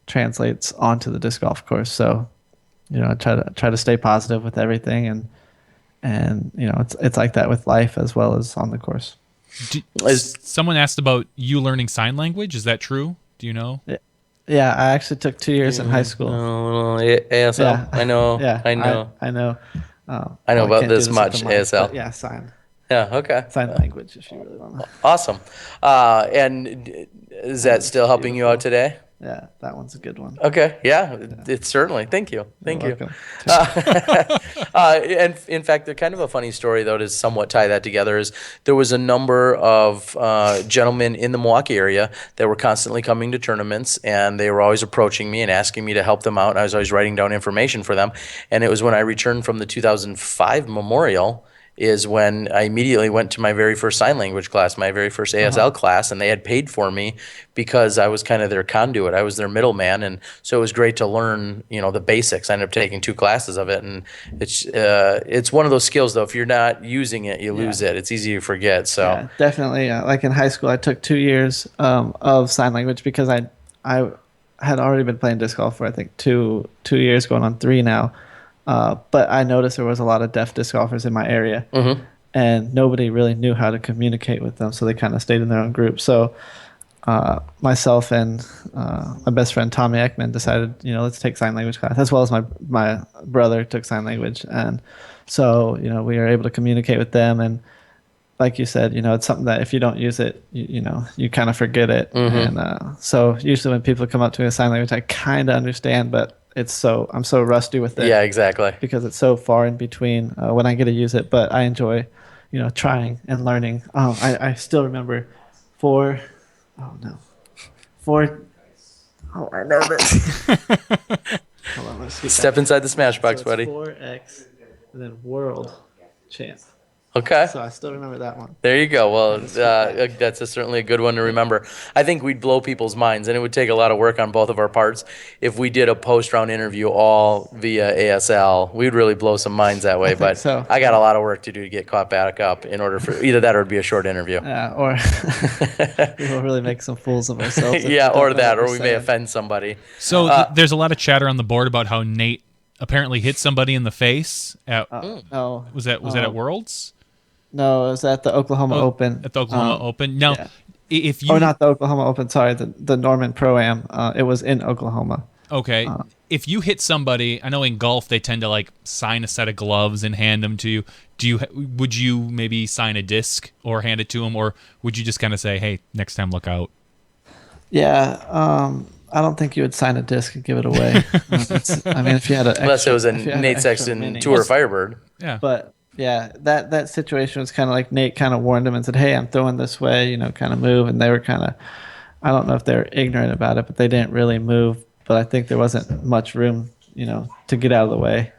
translates onto the disc golf course. So. I try to stay positive with everything, and it's like that with life as well as on the course. Someone asked about you learning sign language. Is that true? Do you know? Yeah, I actually took 2 years in high school. ASL. Yeah. I know. Yeah, I know. I know. I know about this much. ASL. Yeah, sign. Yeah. Okay. Sign language, if you really want to. Awesome. And is that still helping you out today? Yeah, that one's a good one. Okay, yeah, it's certainly. Thank you. And in fact, they're kind of a funny story, though, to somewhat tie that together, is there was a number of gentlemen in the Milwaukee area that were constantly coming to tournaments, and they were always approaching me and asking me to help them out, and I was always writing down information for them. And it was when I returned from the 2005 Memorial is when I immediately went to my very first sign language class, my very first ASL class, and they had paid for me because I was kind of their conduit. I was their middleman, and so it was great to learn, the basics. I ended up taking 2 classes of it, and it's one of those skills though. If you're not using it, you lose it. It's easy to forget. So Yeah, definitely. Like in high school, I took 2 years of sign language because I had already been playing disc golf for I think 2 years, going on 3 now. But I noticed there was a lot of deaf disc golfers in my area, and nobody really knew how to communicate with them, so they kind of stayed in their own group. So myself and my best friend Tommy Ekman decided, let's take sign language class, as well as my brother took sign language, and so we were able to communicate with them. And like you said, it's something that if you don't use it, you kind of forget it. And so usually when people come up to me with sign language, I kind of understand, but I'm so rusty with it. yeah, exactly. Because it's so far in between when I get to use it. But I enjoy, trying and learning. I still remember four. I know this. Hold on, let's get Step inside the smash that. box, So buddy. it's 4X and then world champ. Okay. So I still remember that one. There you go. Well, that's certainly a good one to remember. I think we'd blow people's minds, and it would take a lot of work on both of our parts if we did a post-round interview all via ASL. We'd really blow some minds that way, but so. I got a lot of work to do to get caught back up in order for either that or it'd be a short interview. Yeah, or we will really make some fools of ourselves. Yeah, or that, or we may offend somebody. So there's a lot of chatter on the board about how Nate apparently hit somebody in the face at No. was that at Worlds? No, it was at the Oklahoma Open. At the Oklahoma Open. Now, yeah. if you not the Oklahoma Open, sorry, the Norman Pro-Am. It was in Oklahoma. Okay. If you hit somebody, I know in golf they tend to like sign a set of gloves and hand them to you. Would you maybe sign a disc or hand it to them, or would you just kind of say, "Hey, next time look out"? Yeah, I don't think you would sign a disc and give it away. I mean, if you had a Unless it was a Nate Sexton Tour Firebird. Yeah. But yeah, that situation was kind of like Nate kind of warned him and said, "Hey, I'm throwing this way, kind of move." And they were kind of, I don't know if they were ignorant about it, but they didn't really move. But I think there wasn't much room, to get out of the way.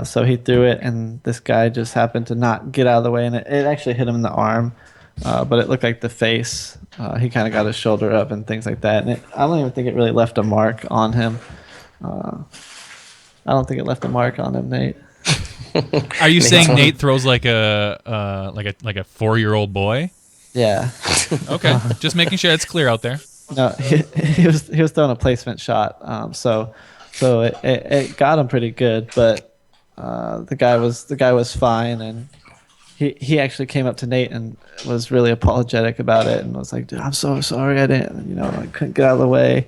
So he threw it, and this guy just happened to not get out of the way, and it actually hit him in the arm, but it looked like the face. He kind of got his shoulder up and things like that. And I don't even think it really left a mark on him. I don't think it left a mark on him, Nate. Are you saying Nate throws like a 4-year-old boy? Yeah. Okay, just making sure it's clear out there. No, he was throwing a placement shot. So it got him pretty good, but the guy was fine, and he actually came up to Nate and was really apologetic about it and was like, "Dude, I'm so sorry. I didn't, I couldn't get out of the way."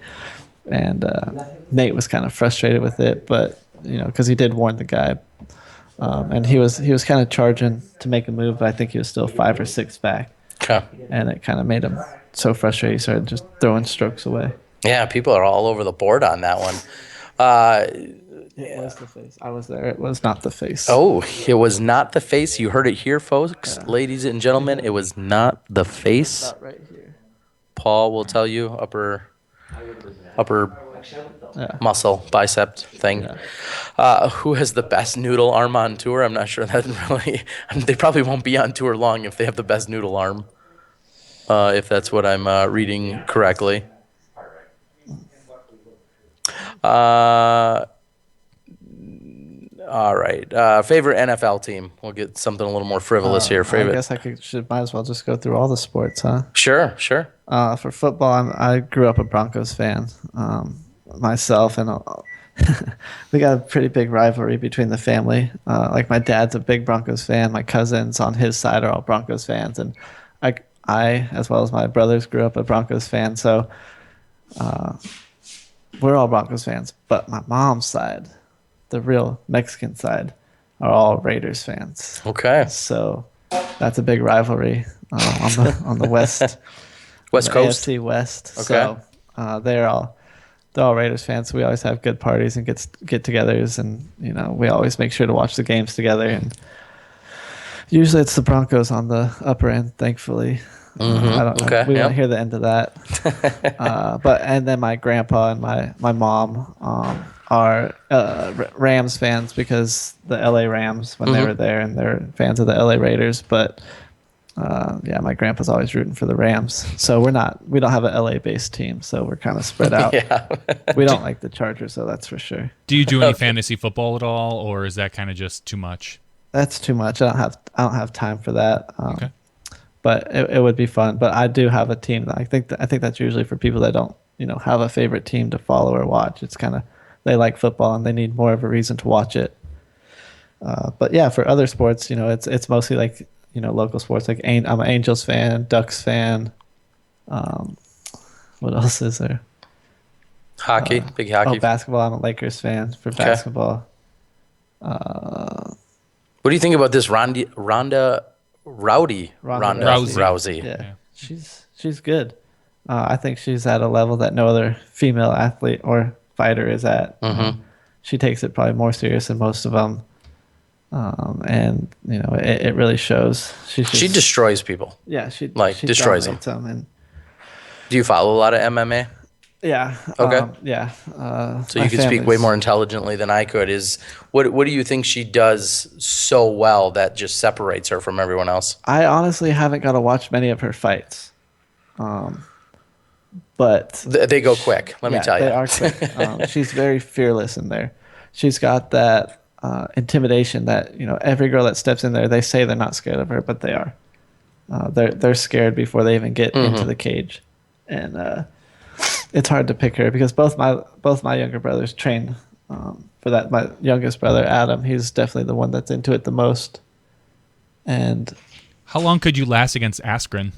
And Nate was kind of frustrated with it, but because he did warn the guy. And he was kind of charging to make a move, but I think he was still 5 or 6 back. Okay. And it kind of made him so frustrated he started just throwing strokes away. Yeah, people are all over the board on that one. It was the face. I was there. It was not the face. Oh, it was not the face. You heard it here, folks. Yeah. Ladies and gentlemen, it was not the face. Not right here. Paul will tell you upper muscle, bicep thing. Yeah. Who has the best noodle arm on tour? I'm not sure that really. They probably won't be on tour long if they have the best noodle arm. If that's what I'm reading correctly. All right. Favorite NFL team? We'll get something a little more frivolous here. Favorite. I guess might as well just go through all the sports, huh? Sure. For football, I grew up a Broncos fan. Myself and we got a pretty big rivalry between the family. Like my dad's a big Broncos fan. My cousins on his side are all Broncos fans, and I as well as my brothers grew up a Broncos fan. So we're all Broncos fans. But my mom's side, the real Mexican side, are all Raiders fans. Okay. So that's a big rivalry on the west Coast. AFC West. Okay. So they're all Raiders fans. So we always have good parties and get-togethers, and we always make sure to watch the games together. And usually it's the Broncos on the upper end, thankfully. We don't hear the end of that. And then my grandpa and my mom, are Rams fans because the LA Rams when they were there, and they're fans of the LA Raiders. But yeah, my grandpa's always rooting for the Rams. So we don't have a LA based team, so we're kind of spread out. Yeah. We don't like the Chargers, so that's for sure. Do you do any fantasy football at all, or is that kind of just too much? That's too much. I don't have time for that. Okay. But it would be fun. But I do have a team that I think that's usually for people that don't have a favorite team to follow or watch. It's kind of they like football and they need more of a reason to watch it. But yeah, for other sports, it's mostly like local sports. Like I'm an Angels fan, Ducks fan. What else is there? Hockey, big hockey. Oh, basketball. I'm a Lakers fan for basketball. What do you think about this Ronda Rousey? Yeah. She's good. I think she's at a level that no other female athlete or fighter is at. She takes it probably more serious than most of them, and it really shows. She destroys people. Yeah, she destroys them. And, do you follow a lot of MMA? Yeah. Okay. Yeah. So you could speak way more intelligently than I could. What do you think she does so well that just separates her from everyone else? I honestly haven't got to watch many of her fights, but they go quick. Let me tell you, they are quick. She's very fearless in there. She's got that intimidation that every girl that steps in there, they say they're not scared of her, but they are. They're scared before they even get into the cage, and it's hard to pick her because both my younger brothers train for that. My youngest brother Adam, he's definitely the one that's into it the most. And how long could you last against Askren?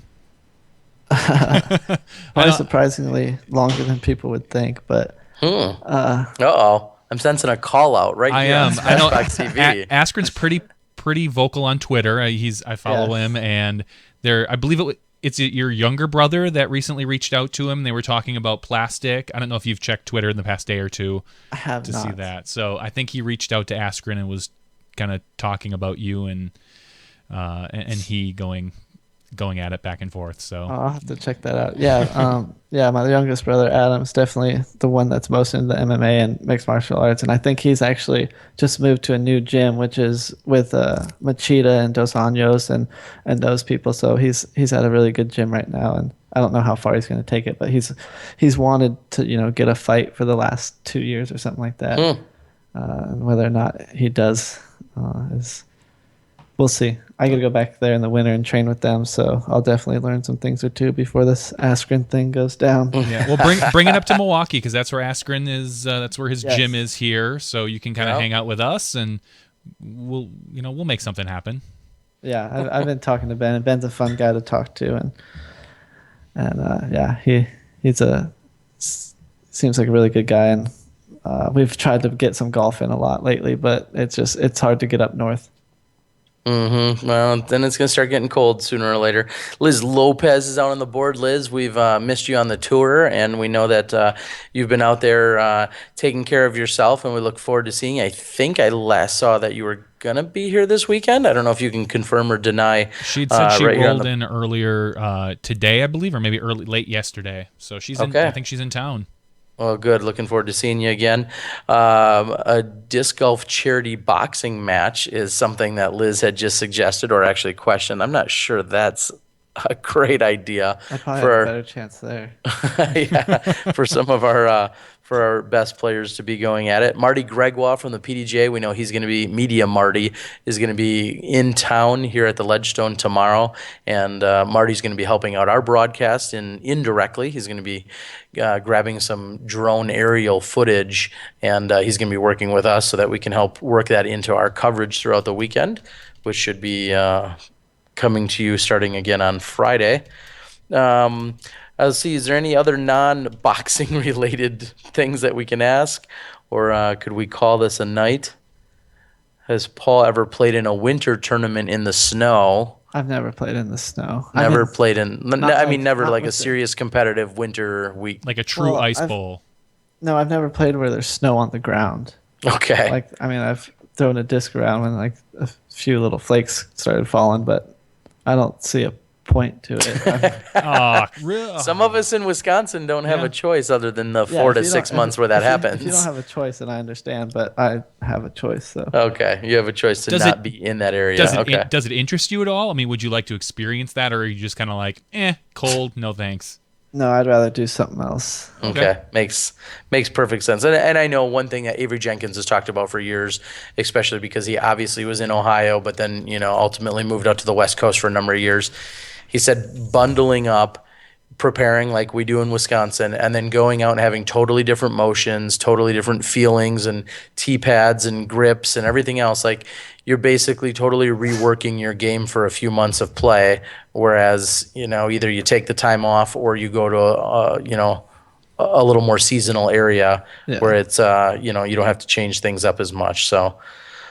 Probably surprisingly longer than people would think, but I'm sensing a call out right here. I know. TV. Askren's pretty vocal on Twitter. I follow him, and I believe it's your younger brother that recently reached out to him. They were talking about plastic. I don't know if you've checked Twitter in the past day or two to see that. So I think he reached out to Askren and was kind of talking about you and he going at it back and forth. So I'll have to check that out. Yeah. Yeah. My youngest brother, Adam's definitely the one that's most into the MMA and mixed martial arts. And I think he's actually just moved to a new gym, which is with Machida and Dos Anjos and those people. So he's at a really good gym right now. And I don't know how far he's going to take it, but he's wanted to, get a fight for the last 2 years or something like that. And whether or not he does we'll see. I got to go back there in the winter and train with them, so I'll definitely learn some things or two before this Askren thing goes down. Yeah, well, bring it up to Milwaukee because that's where Askren is. That's where his gym is here, so you can kind of hang out with us, and we'll make something happen. Yeah, I've been talking to Ben, and Ben's a fun guy to talk to, and yeah, he's seems like a really good guy, and we've tried to get some golf in a lot lately, but it's hard to get up north. Well, then it's going to start getting cold sooner or later. Liz Lopez is out on the board. Liz, we've missed you on the tour, and we know that you've been out there taking care of yourself, and we look forward to seeing you. I think I last saw that you were going to be here this weekend. I don't know if you can confirm or deny. She'd said she rolled in earlier today, I believe, or maybe late yesterday. So she's in. I think she's in town. Well, good. Looking forward to seeing you again. A disc golf charity boxing match is something that Liz had just suggested or actually questioned. I'm not sure that's a great idea. I probably have a better chance there. Yeah, for some of our best players to be going at it. Marty Gregoire from the PDJ, we know he's going to be, Media Marty, is going to be in town here at the Ledgestone tomorrow, and Marty's going to be helping out our broadcast indirectly. He's going to be grabbing some drone aerial footage, and he's going to be working with us so that we can help work that into our coverage throughout the weekend, which should be coming to you starting again on Friday. Let's see, is there any other non-boxing related things that we can ask? Or could we call this a night? Has Paul ever played in a winter tournament in the snow? I've never played in the snow. Never played in, never like a serious competitive winter week. Like a true ice bowl. No, I've never played where there's snow on the ground. Okay. I've thrown a disc around when a few little flakes started falling, but I don't see a point to it. Real. Some of us in Wisconsin don't have Yeah. a choice other than the Yeah, 4 if to you 6 don't- months if- where that if you- happens. If you don't have a choice, then I understand, but I have a choice. So Okay, you have a choice to Does not it- be in that area. Does it okay. does it interest you at all? I mean, would you like to experience that, or are you just kind of like, cold, no thanks? no, I'd rather do something else. Okay, makes perfect sense. And I know one thing that Avery Jenkins has talked about for years, especially because he obviously was in Ohio, but then ultimately moved out to the West Coast for a number of years. He said bundling up, preparing like we do in Wisconsin, and then going out and having totally different motions, totally different feelings, and tee pads and grips and everything else. Like you're basically totally reworking your game for a few months of play. Whereas either you take the time off or you go to a little more seasonal area where it's you don't have to change things up as much. So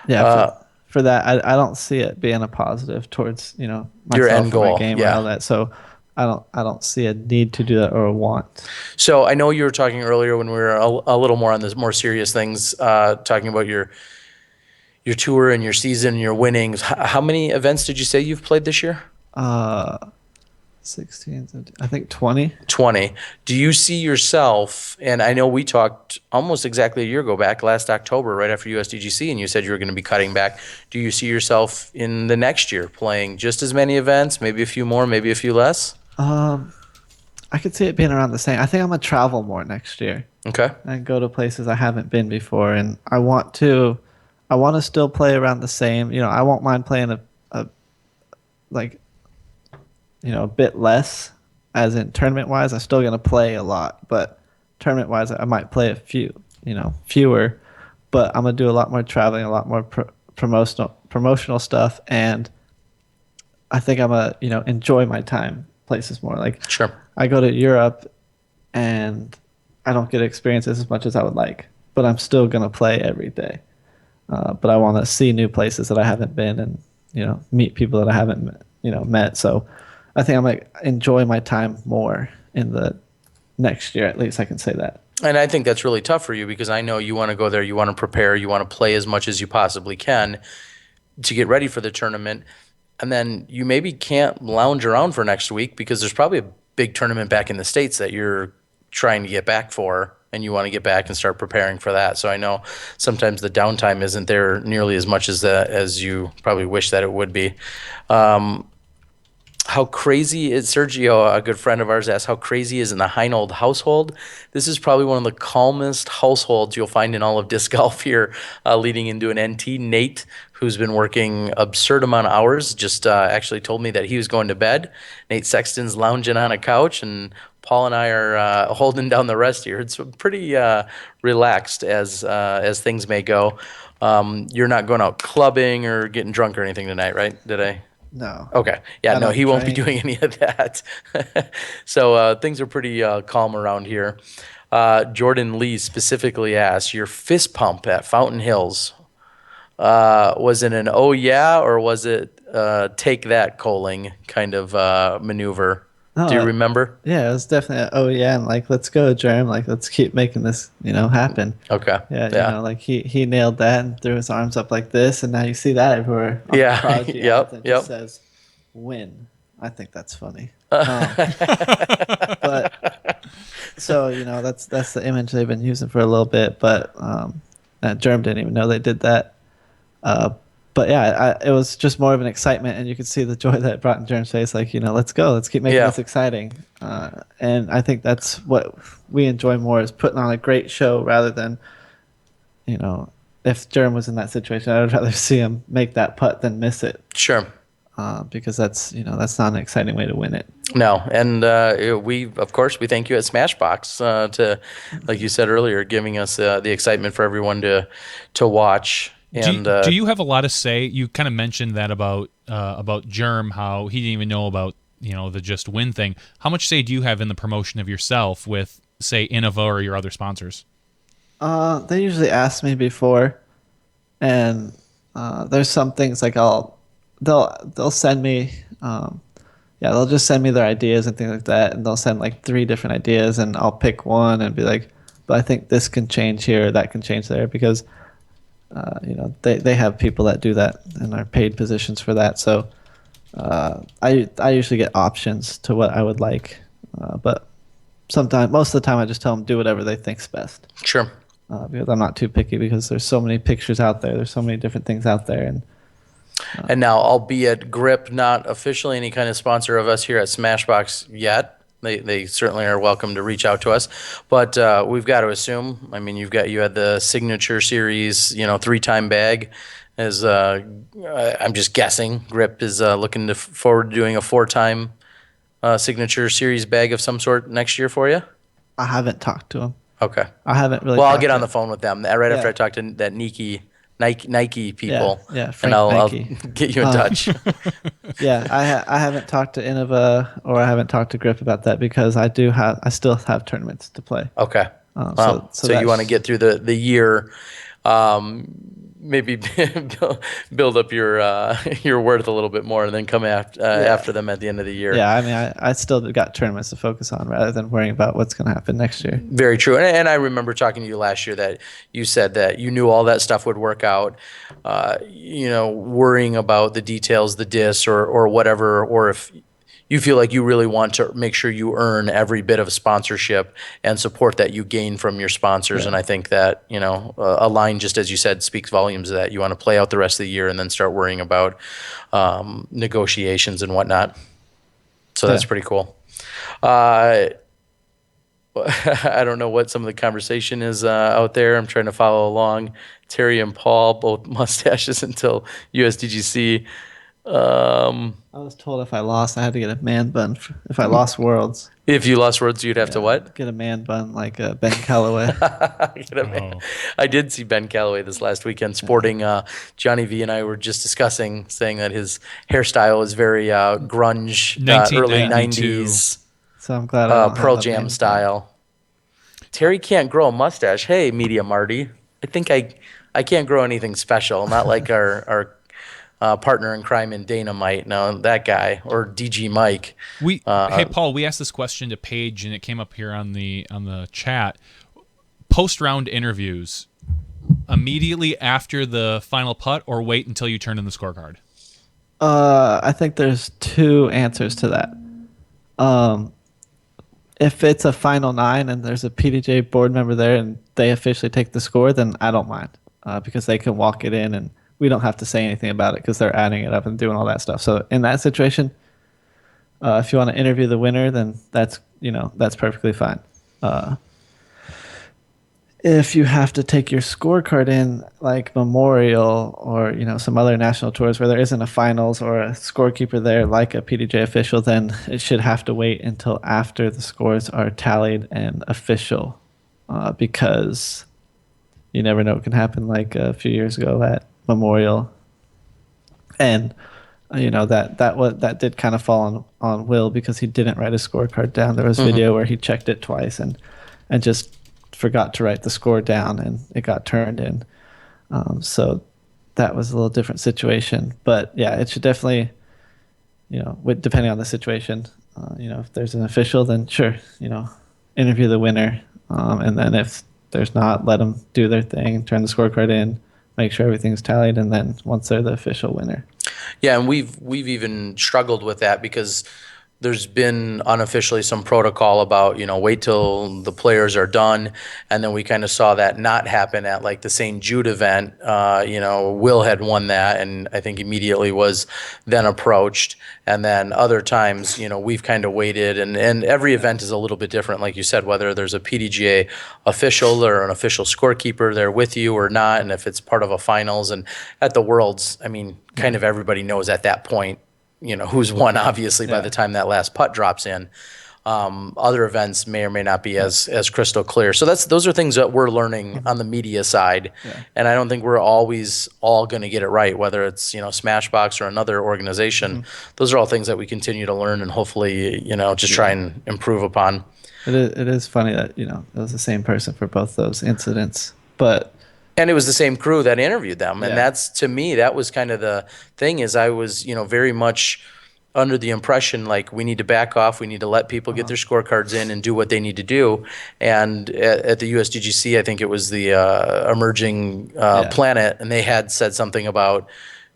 Yeah, for that, I don't see it being a positive towards myself Your end or goal, my game yeah. or all that. So I don't see a need to do that or a want. So I know you were talking earlier when we were a little more on the more serious things, talking about your tour and your season and your winnings. How many events did you say you've played this year? 16, 17, I think 20. 20. Do you see yourself, and I know we talked almost exactly a year ago back last October, right after USDGC, and you said you were going to be cutting back. Do you see yourself in the next year playing just as many events, maybe a few more, maybe a few less? I could see it being around the same. I think I'm gonna travel more next year Okay. and go to places I haven't been before, and I want to still play around the same. I won't mind playing a like a bit less, as in tournament wise. I'm still gonna play a lot, but tournament wise, I might play a fewer. But I'm gonna do a lot more traveling, a lot more promotional stuff, and I think I'm gonna enjoy my time places more. Like Sure. I go to Europe, and I don't get to experience this as much as I would like, but I'm still gonna play every day. But I want to see new places that I haven't been, and meet people that I haven't met. So I think I'm gonna enjoy my time more in the next year. At least I can say that. And I think that's really tough for you because I know you want to go there, you want to prepare, you want to play as much as you possibly can to get ready for the tournament. And then you maybe can't lounge around for next week because there's probably a big tournament back in the States that you're trying to get back for, and you want to get back and start preparing for that. So I know sometimes the downtime isn't there nearly as much as you probably wish that it would be. How crazy is Sergio, a good friend of ours, asked how crazy is in the Heinold household. This is probably one of the calmest households you'll find in all of disc golf here, leading into an NT. Nate, who's been working absurd amount of hours, just actually told me that he was going to bed. Nate Sexton's lounging on a couch, and Paul and I are holding down the rest here. It's pretty relaxed as things may go. You're not going out clubbing or getting drunk or anything tonight, right? Did I? No. Okay. Yeah, I no, don't he won't be drink. doing any of that. So things are pretty calm around here. Jordan Lee specifically asked, your fist pump at Fountain Hills, was it an oh yeah, or was it take that Coling kind of maneuver? No, Do you remember? Yeah, it was definitely and like, let's go, Jerm. Like, let's keep making this happen. Okay. Yeah, like he nailed that and threw his arms up like this, and now you see that everywhere on Yeah, the Prodigy yep, ads, and yep. just says win. I think that's funny. But so that's the image they've been using for a little bit, but that Germ didn't even know they did that. But yeah, it was just more of an excitement, and you could see the joy that it brought in Germ's face. Like, let's go, let's keep making Yeah. this exciting. And I think that's what we enjoy more, is putting on a great show rather than, if Germ was in that situation, I would rather see him make that putt than miss it. Sure. Because that's not an exciting way to win it. No, and we thank you at Smashbox to, like you said earlier, giving us the excitement for everyone to watch. And Do you have a lot of say? You kind of mentioned that about Germ, how he didn't even know about the just win thing. How much say do you have in the promotion of yourself with, say, Innova or your other sponsors? They usually ask me before, and there's some things like they'll send me they'll just send me their ideas and things like that, and they'll send like 3 different ideas, and I'll pick one and be like, but I think this can change here, that can change there, because they have people that do that and are paid positions for that. So I usually get options to what I would like, but most of the time I just tell them do whatever they think's best. Sure. Because I'm not too picky because there's so many pictures out there. There's so many different things out there, And now, albeit Grip not officially any kind of sponsor of us here at Smashbox yet, they certainly are welcome to reach out to us. But we've got to assume, I mean, you had the Signature Series, 3-time bag. As I'm just guessing, Grip is looking forward to doing a 4-time Signature Series bag of some sort next year for you. I haven't talked to them. Okay. I haven't really. Well, I'll talked get to on the phone with them right after I talk to that Nike people. Yeah, and Frank I'll Nike. get you in touch. Yeah, I haven't talked to Innova or I haven't talked to Grip about that because I still have tournaments to play. Okay. So you want to get through the year, maybe build up your worth a little bit more, and then come after them at the end of the year. Yeah, I mean, I still got tournaments to focus on rather than worrying about what's going to happen next year. Very true. And I remember talking to you last year that you said that you knew all that stuff would work out. Worrying about the details, the discs or whatever, or if you feel like you really want to make sure you earn every bit of sponsorship and support that you gain from your sponsors. And I think that, a line, just as you said, speaks volumes of that. You want to play out the rest of the year and then start worrying about negotiations and whatnot. So that's pretty cool. I don't know what some of the conversation is out there. I'm trying to follow along. Terry and Paul, both mustaches until USDGC. I was told if I lost, I had to get a man bun. If I lost Worlds. If you lost Worlds, you'd have to what? Get a man bun like Ben Calloway. I did see Ben Calloway this last weekend sporting. Johnny V and I were just discussing, saying that his hairstyle is very grunge, early 90s. So I'm glad I don't Pearl have a Jam man style. Terry can't grow a mustache. Hey, Media Marty. I think I can't grow anything special. Not like our partner in crime in Dynamite. No, that guy or DG Mike. Hey Paul, we asked this question to Paige and it came up here on the chat. Post round interviews immediately after the final putt or wait until you turn in the scorecard? I think there's two answers to that. If it's a final 9 and there's a PDJ board member there and they officially take the score, then I don't mind because they can walk it in and we don't have to say anything about it because they're adding it up and doing all that stuff. So in that situation, if you want to interview the winner, then that's perfectly fine. If you have to take your scorecard in like Memorial or some other national tours where there isn't a finals or a scorekeeper there like a PDJ official, then it should have to wait until after the scores are tallied and official because you never know what can happen. Like a few years ago at Memorial, and that did kind of fall on Will because he didn't write his scorecard down. There was video where he checked it twice and just forgot to write the score down and it got turned in. So that was a little different situation, but yeah, it should definitely, depending on the situation, if there's an official, then sure, interview the winner, and then if there's not, let them do their thing, turn the scorecard in, make sure everything's tallied, and then once they're the official winner. Yeah, and we've even struggled with that because there's been unofficially some protocol about, wait till the players are done. And then we kind of saw that not happen at like the St. Jude event. Will had won that and I think immediately was then approached. And then other times, we've kind of waited and every event is a little bit different. Like you said, whether there's a PDGA official or an official scorekeeper there with you or not. And if it's part of a finals and at the Worlds, I mean, kind of everybody knows at that point, who's won, obviously, by the time that last putt drops in. Other events may or may not be as crystal clear. So those are things that we're learning on the media side. Yeah. And I don't think we're always all going to get it right, whether it's, Smashbox or another organization. Those are all things that we continue to learn and hopefully, just try and improve upon. It is funny that, it was the same person for both those incidents. And it was the same crew that interviewed them. And that's, to me, that was kind of the thing is I was, very much under the impression like we need to back off. We need to let people get their scorecards in and do what they need to do. And at the USDGC, I think it was the Emerging Planet, and they had said something about,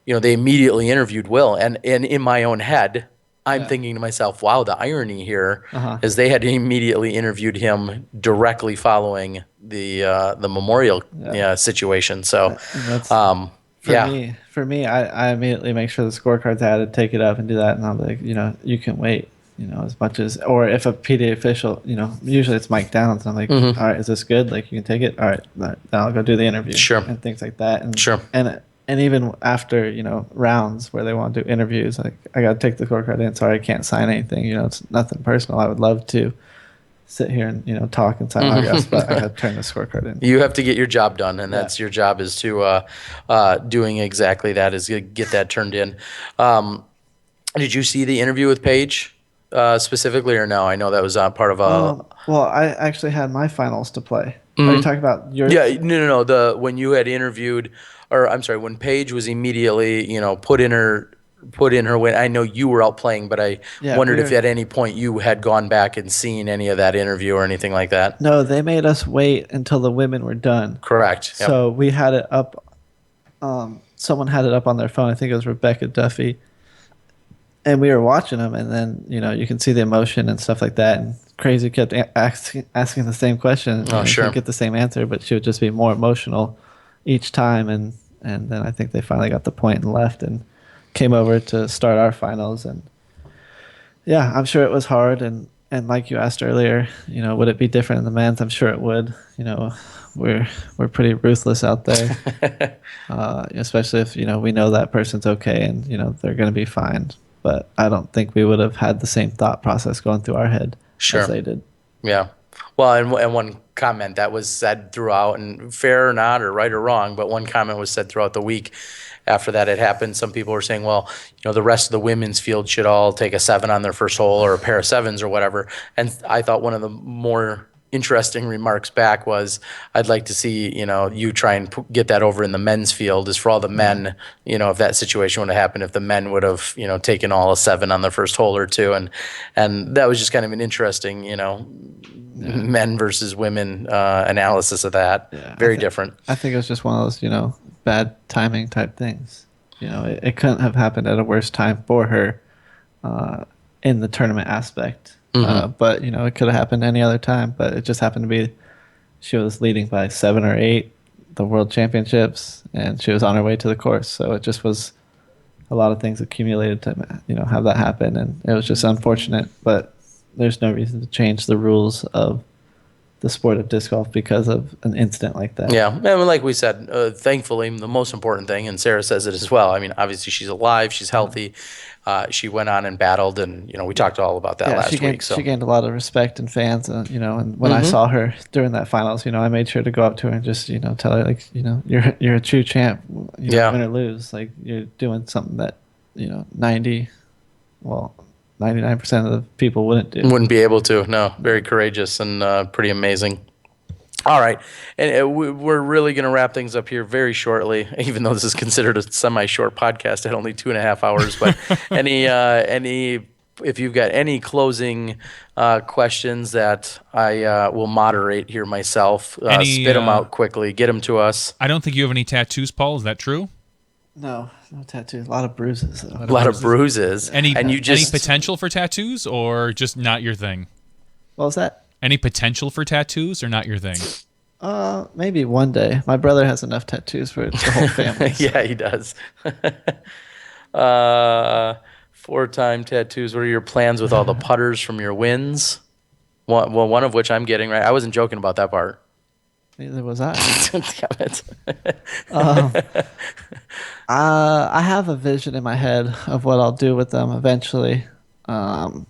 they immediately interviewed Will, and in my own head, I'm Yeah. thinking to myself, wow, the irony here Uh-huh. is they had immediately interviewed him directly following the memorial situation. So, And that's for yeah, me. For me, I immediately make sure the scorecard's added, take it up, and do that. And I'm like, you can wait. As much as, or if a PDA official, usually it's Mike Downs. I'm like, Mhm. all right, is this good? Like, you can take it. All right, then I'll go do the interview. Sure. And things like that. And Sure. and even after rounds where they want to do interviews, like I got to take the scorecard in. Sorry, I can't sign anything. It's nothing personal. I would love to sit here and talk and sign autographs, but I got to turn the scorecard in. You have to get your job done, and that's your job is to doing exactly that, is get that turned in. Did you see the interview with Paige specifically, or no? I know that was part of a. Well, I actually had my finals to play. Are Mhm. you talking about your? Yeah, no. When you had interviewed, or I'm sorry, when Paige was immediately, put in her win. I know you were out playing, but I wondered if at any point you had gone back and seen any of that interview or anything like that. No, they made us wait until the women were done. Correct. Yep. So we had it up. Someone had it up on their phone. I think it was Rebecca Duffy. And we were watching them, and then you can see the emotion and stuff like that. And Crazy kept asking the same question. Oh, sure. She'd get the same answer, but she would just be more emotional each time. And then I think they finally got the point and left and came over to start our finals. And yeah, I'm sure it was hard. And like you asked earlier, would it be different in the men's? I'm sure it would. We're pretty ruthless out there, especially if we know that person's okay and they're going to be fine. But I don't think we would have had the same thought process going through our head as they did. Yeah. Well, and one comment that was said throughout, and fair or not, or right or wrong, but one comment was said throughout the week after that had happened. Some people were saying, well, the rest of the women's field should all take a 7 on their first hole or a pair of 7s or whatever. And I thought one of the more interesting remarks back was, I'd like to see, you try and get that over in the men's field, is for all the men, if that situation would have happened, if the men would have, taken all a 7 on their first hole or 2. And that was just kind of an interesting, men versus women analysis of that. Yeah, Very different. I think it was just one of those, bad timing type things. It couldn't have happened at a worse time for her in the tournament aspect. But it could have happened any other time. But it just happened to be she was leading by 7 or 8 the World Championships, and she was on her way to the course. So it just was a lot of things accumulated to have that happen, and it was just unfortunate. But there's no reason to change the rules of the sport of disc golf because of an incident like that. Yeah, and like we said, thankfully, the most important thing, and Sarah says it as well. I mean, obviously she's alive, she's healthy. She went on and battled, and we talked all about that last week. So she gained a lot of respect and fans, and when I saw her during that finals, I made sure to go up to her and just tell her, like, you're a true champ. Win or lose, like, you're doing something that 99% of the people wouldn't do. Wouldn't be able to. No, very courageous and pretty amazing. All right, and we're really going to wrap things up here very shortly, even though this is considered a semi-short podcast at only 2.5 hours. But if you've got any closing questions that I will moderate here myself, spit them out quickly, get them to us. I don't think you have any tattoos, Paul. Is that true? No tattoos. A lot of bruises. A lot of bruises. Any potential for tattoos, or just not your thing? What was that? Any potential for tattoos, or not your thing? Maybe one day. My brother has enough tattoos for the whole family. So. Yeah, he does. 4-time tattoos. What are your plans with all the putters from your wins? One of which I'm getting, right? I wasn't joking about that part. Neither was I. Damn it. I have a vision in my head of what I'll do with them eventually. But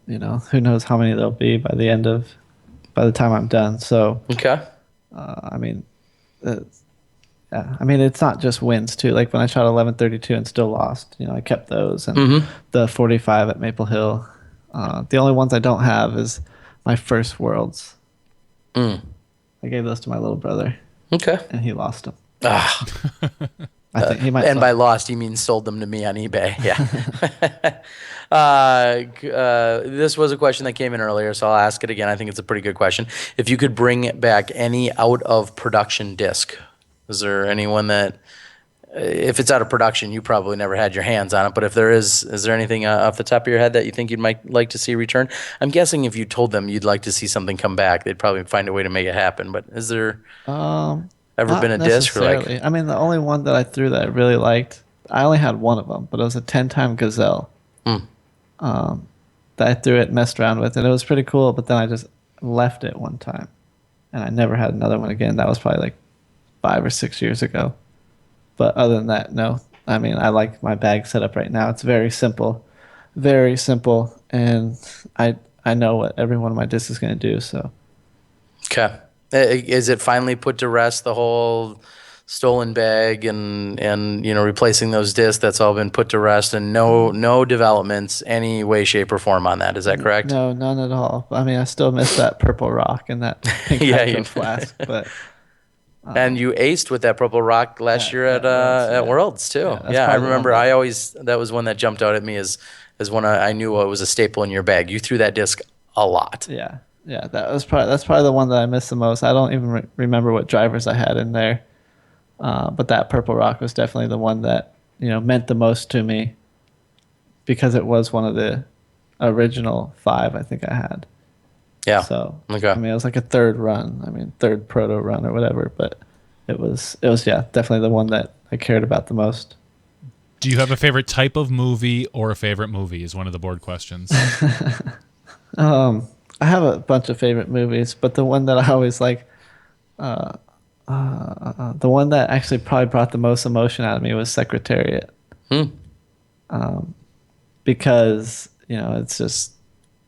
who knows how many there'll be by the time I'm done. So okay. It's not just wins too. Like when I shot 1132 and still lost, I kept those, and the 45 at Maple Hill. The only ones I don't have is my first Worlds. I gave those to my little brother. Okay. And he lost them. Ah. I think he might. And by lost, he means sold them to me on eBay. Yeah. This was a question that came in earlier, so I'll ask it again. I think it's a pretty good question. If you could bring back any out of production disc, is there anyone that if it's out of production, you probably never had your hands on it. But if there is there anything off the top of your head that you think you might like to see return? I'm guessing if you told them you'd like to see something come back, they'd probably find a way to make it happen. But is there ever Not been a disc or like? necessarily. I mean, the only one that I threw that I really liked, I only had one of them, but it was a 10-time Gazelle. That I threw it, messed around with, and it was pretty cool. But then I just left it one time, and I never had another one again. That was probably like 5 or 6 years ago. But other than that, no. I mean, I like my bag setup right now. It's very simple, and I know what every one of my discs is going to do. So, Okay, is it finally put to rest, the whole stolen bag and replacing those discs? That's all been put to rest, and no developments any way, shape, or form on that. Is that correct? no, none at all. I mean, I still miss that purple rock and that pink hydro flask, but. And you aced with that purple rock last year at Worlds too. Yeah, that's Yeah, I probably the remember. one That was one that jumped out at me as one I knew it was a staple in your bag. You threw that disc a lot. Yeah, that's probably the one that I miss the most. I don't even remember what drivers I had in there, but that purple rock was definitely the one that meant the most to me, because it was one of the original 5 I think I had. Yeah. So Okay. I mean, it was like a third proto run or whatever, but it was definitely the one that I cared about the most. Do you have a favorite type of movie or a favorite movie is one of the board questions. I have a bunch of favorite movies, but the one that I always like, the one that actually probably brought the most emotion out of me was Secretariat. Because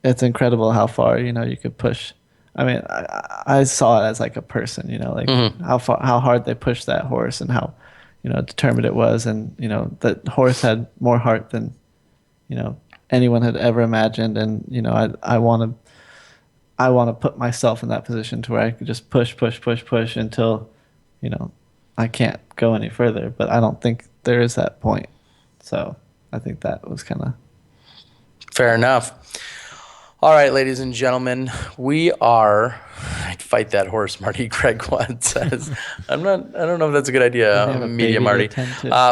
it's incredible how far you could push. I mean, I saw it as like a person, how hard they pushed that horse and how determined it was, and the horse had more heart than anyone had ever imagined, and I want to put myself in that position to where I could just push until I can't go any further. But I don't think there is that point, so I think that was kind of Fair enough. All right, ladies and gentlemen, we are. I'd fight that horse, Marty. Craig once says, I don't know if that's a good idea, Media Marty.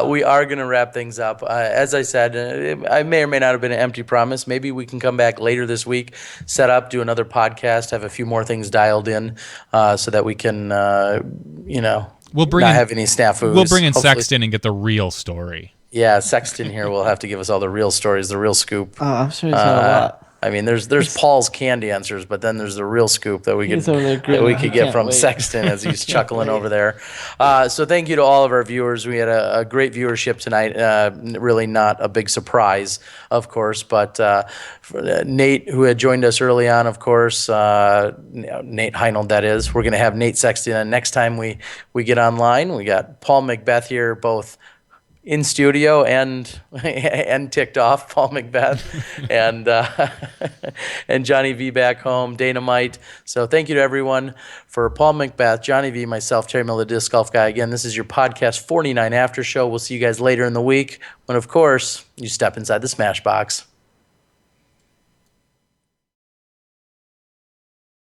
We are going to wrap things up. As I said, I may or may not have been an empty promise. Maybe we can come back later this week, set up, do another podcast, have a few more things dialed in, so that we can, We'll bring not have any snafus. We'll bring in Hopefully. Sexton and get the real story. Yeah, Sexton here will have to give us all the real stories, the real scoop. Oh, I'm sure he's got a lot. I mean, there's Paul's canned answers, but then there's the real scoup that we He's over there could grinning. He get can't from wait. Sexton as he's chuckling wait. over there. So thank you to all of our viewers. We had a great viewership tonight. Really not a big surprise, of course, but for Nate, who had joined us early on, of course, Nate Heinold, that is. We're going to have Nate Sexton, and next time we get online, we got Paul McBeth here, both in studio and ticked off, Paul McBeth, and Johnny V back home, Dynamite. So thank you to everyone. For Paul McBeth, Johnny V, myself, Terry Miller, the Disc Golf Guy. Again, this is your podcast 49 after show. We'll see you guys later in the week when, of course, you step inside the Smash Box.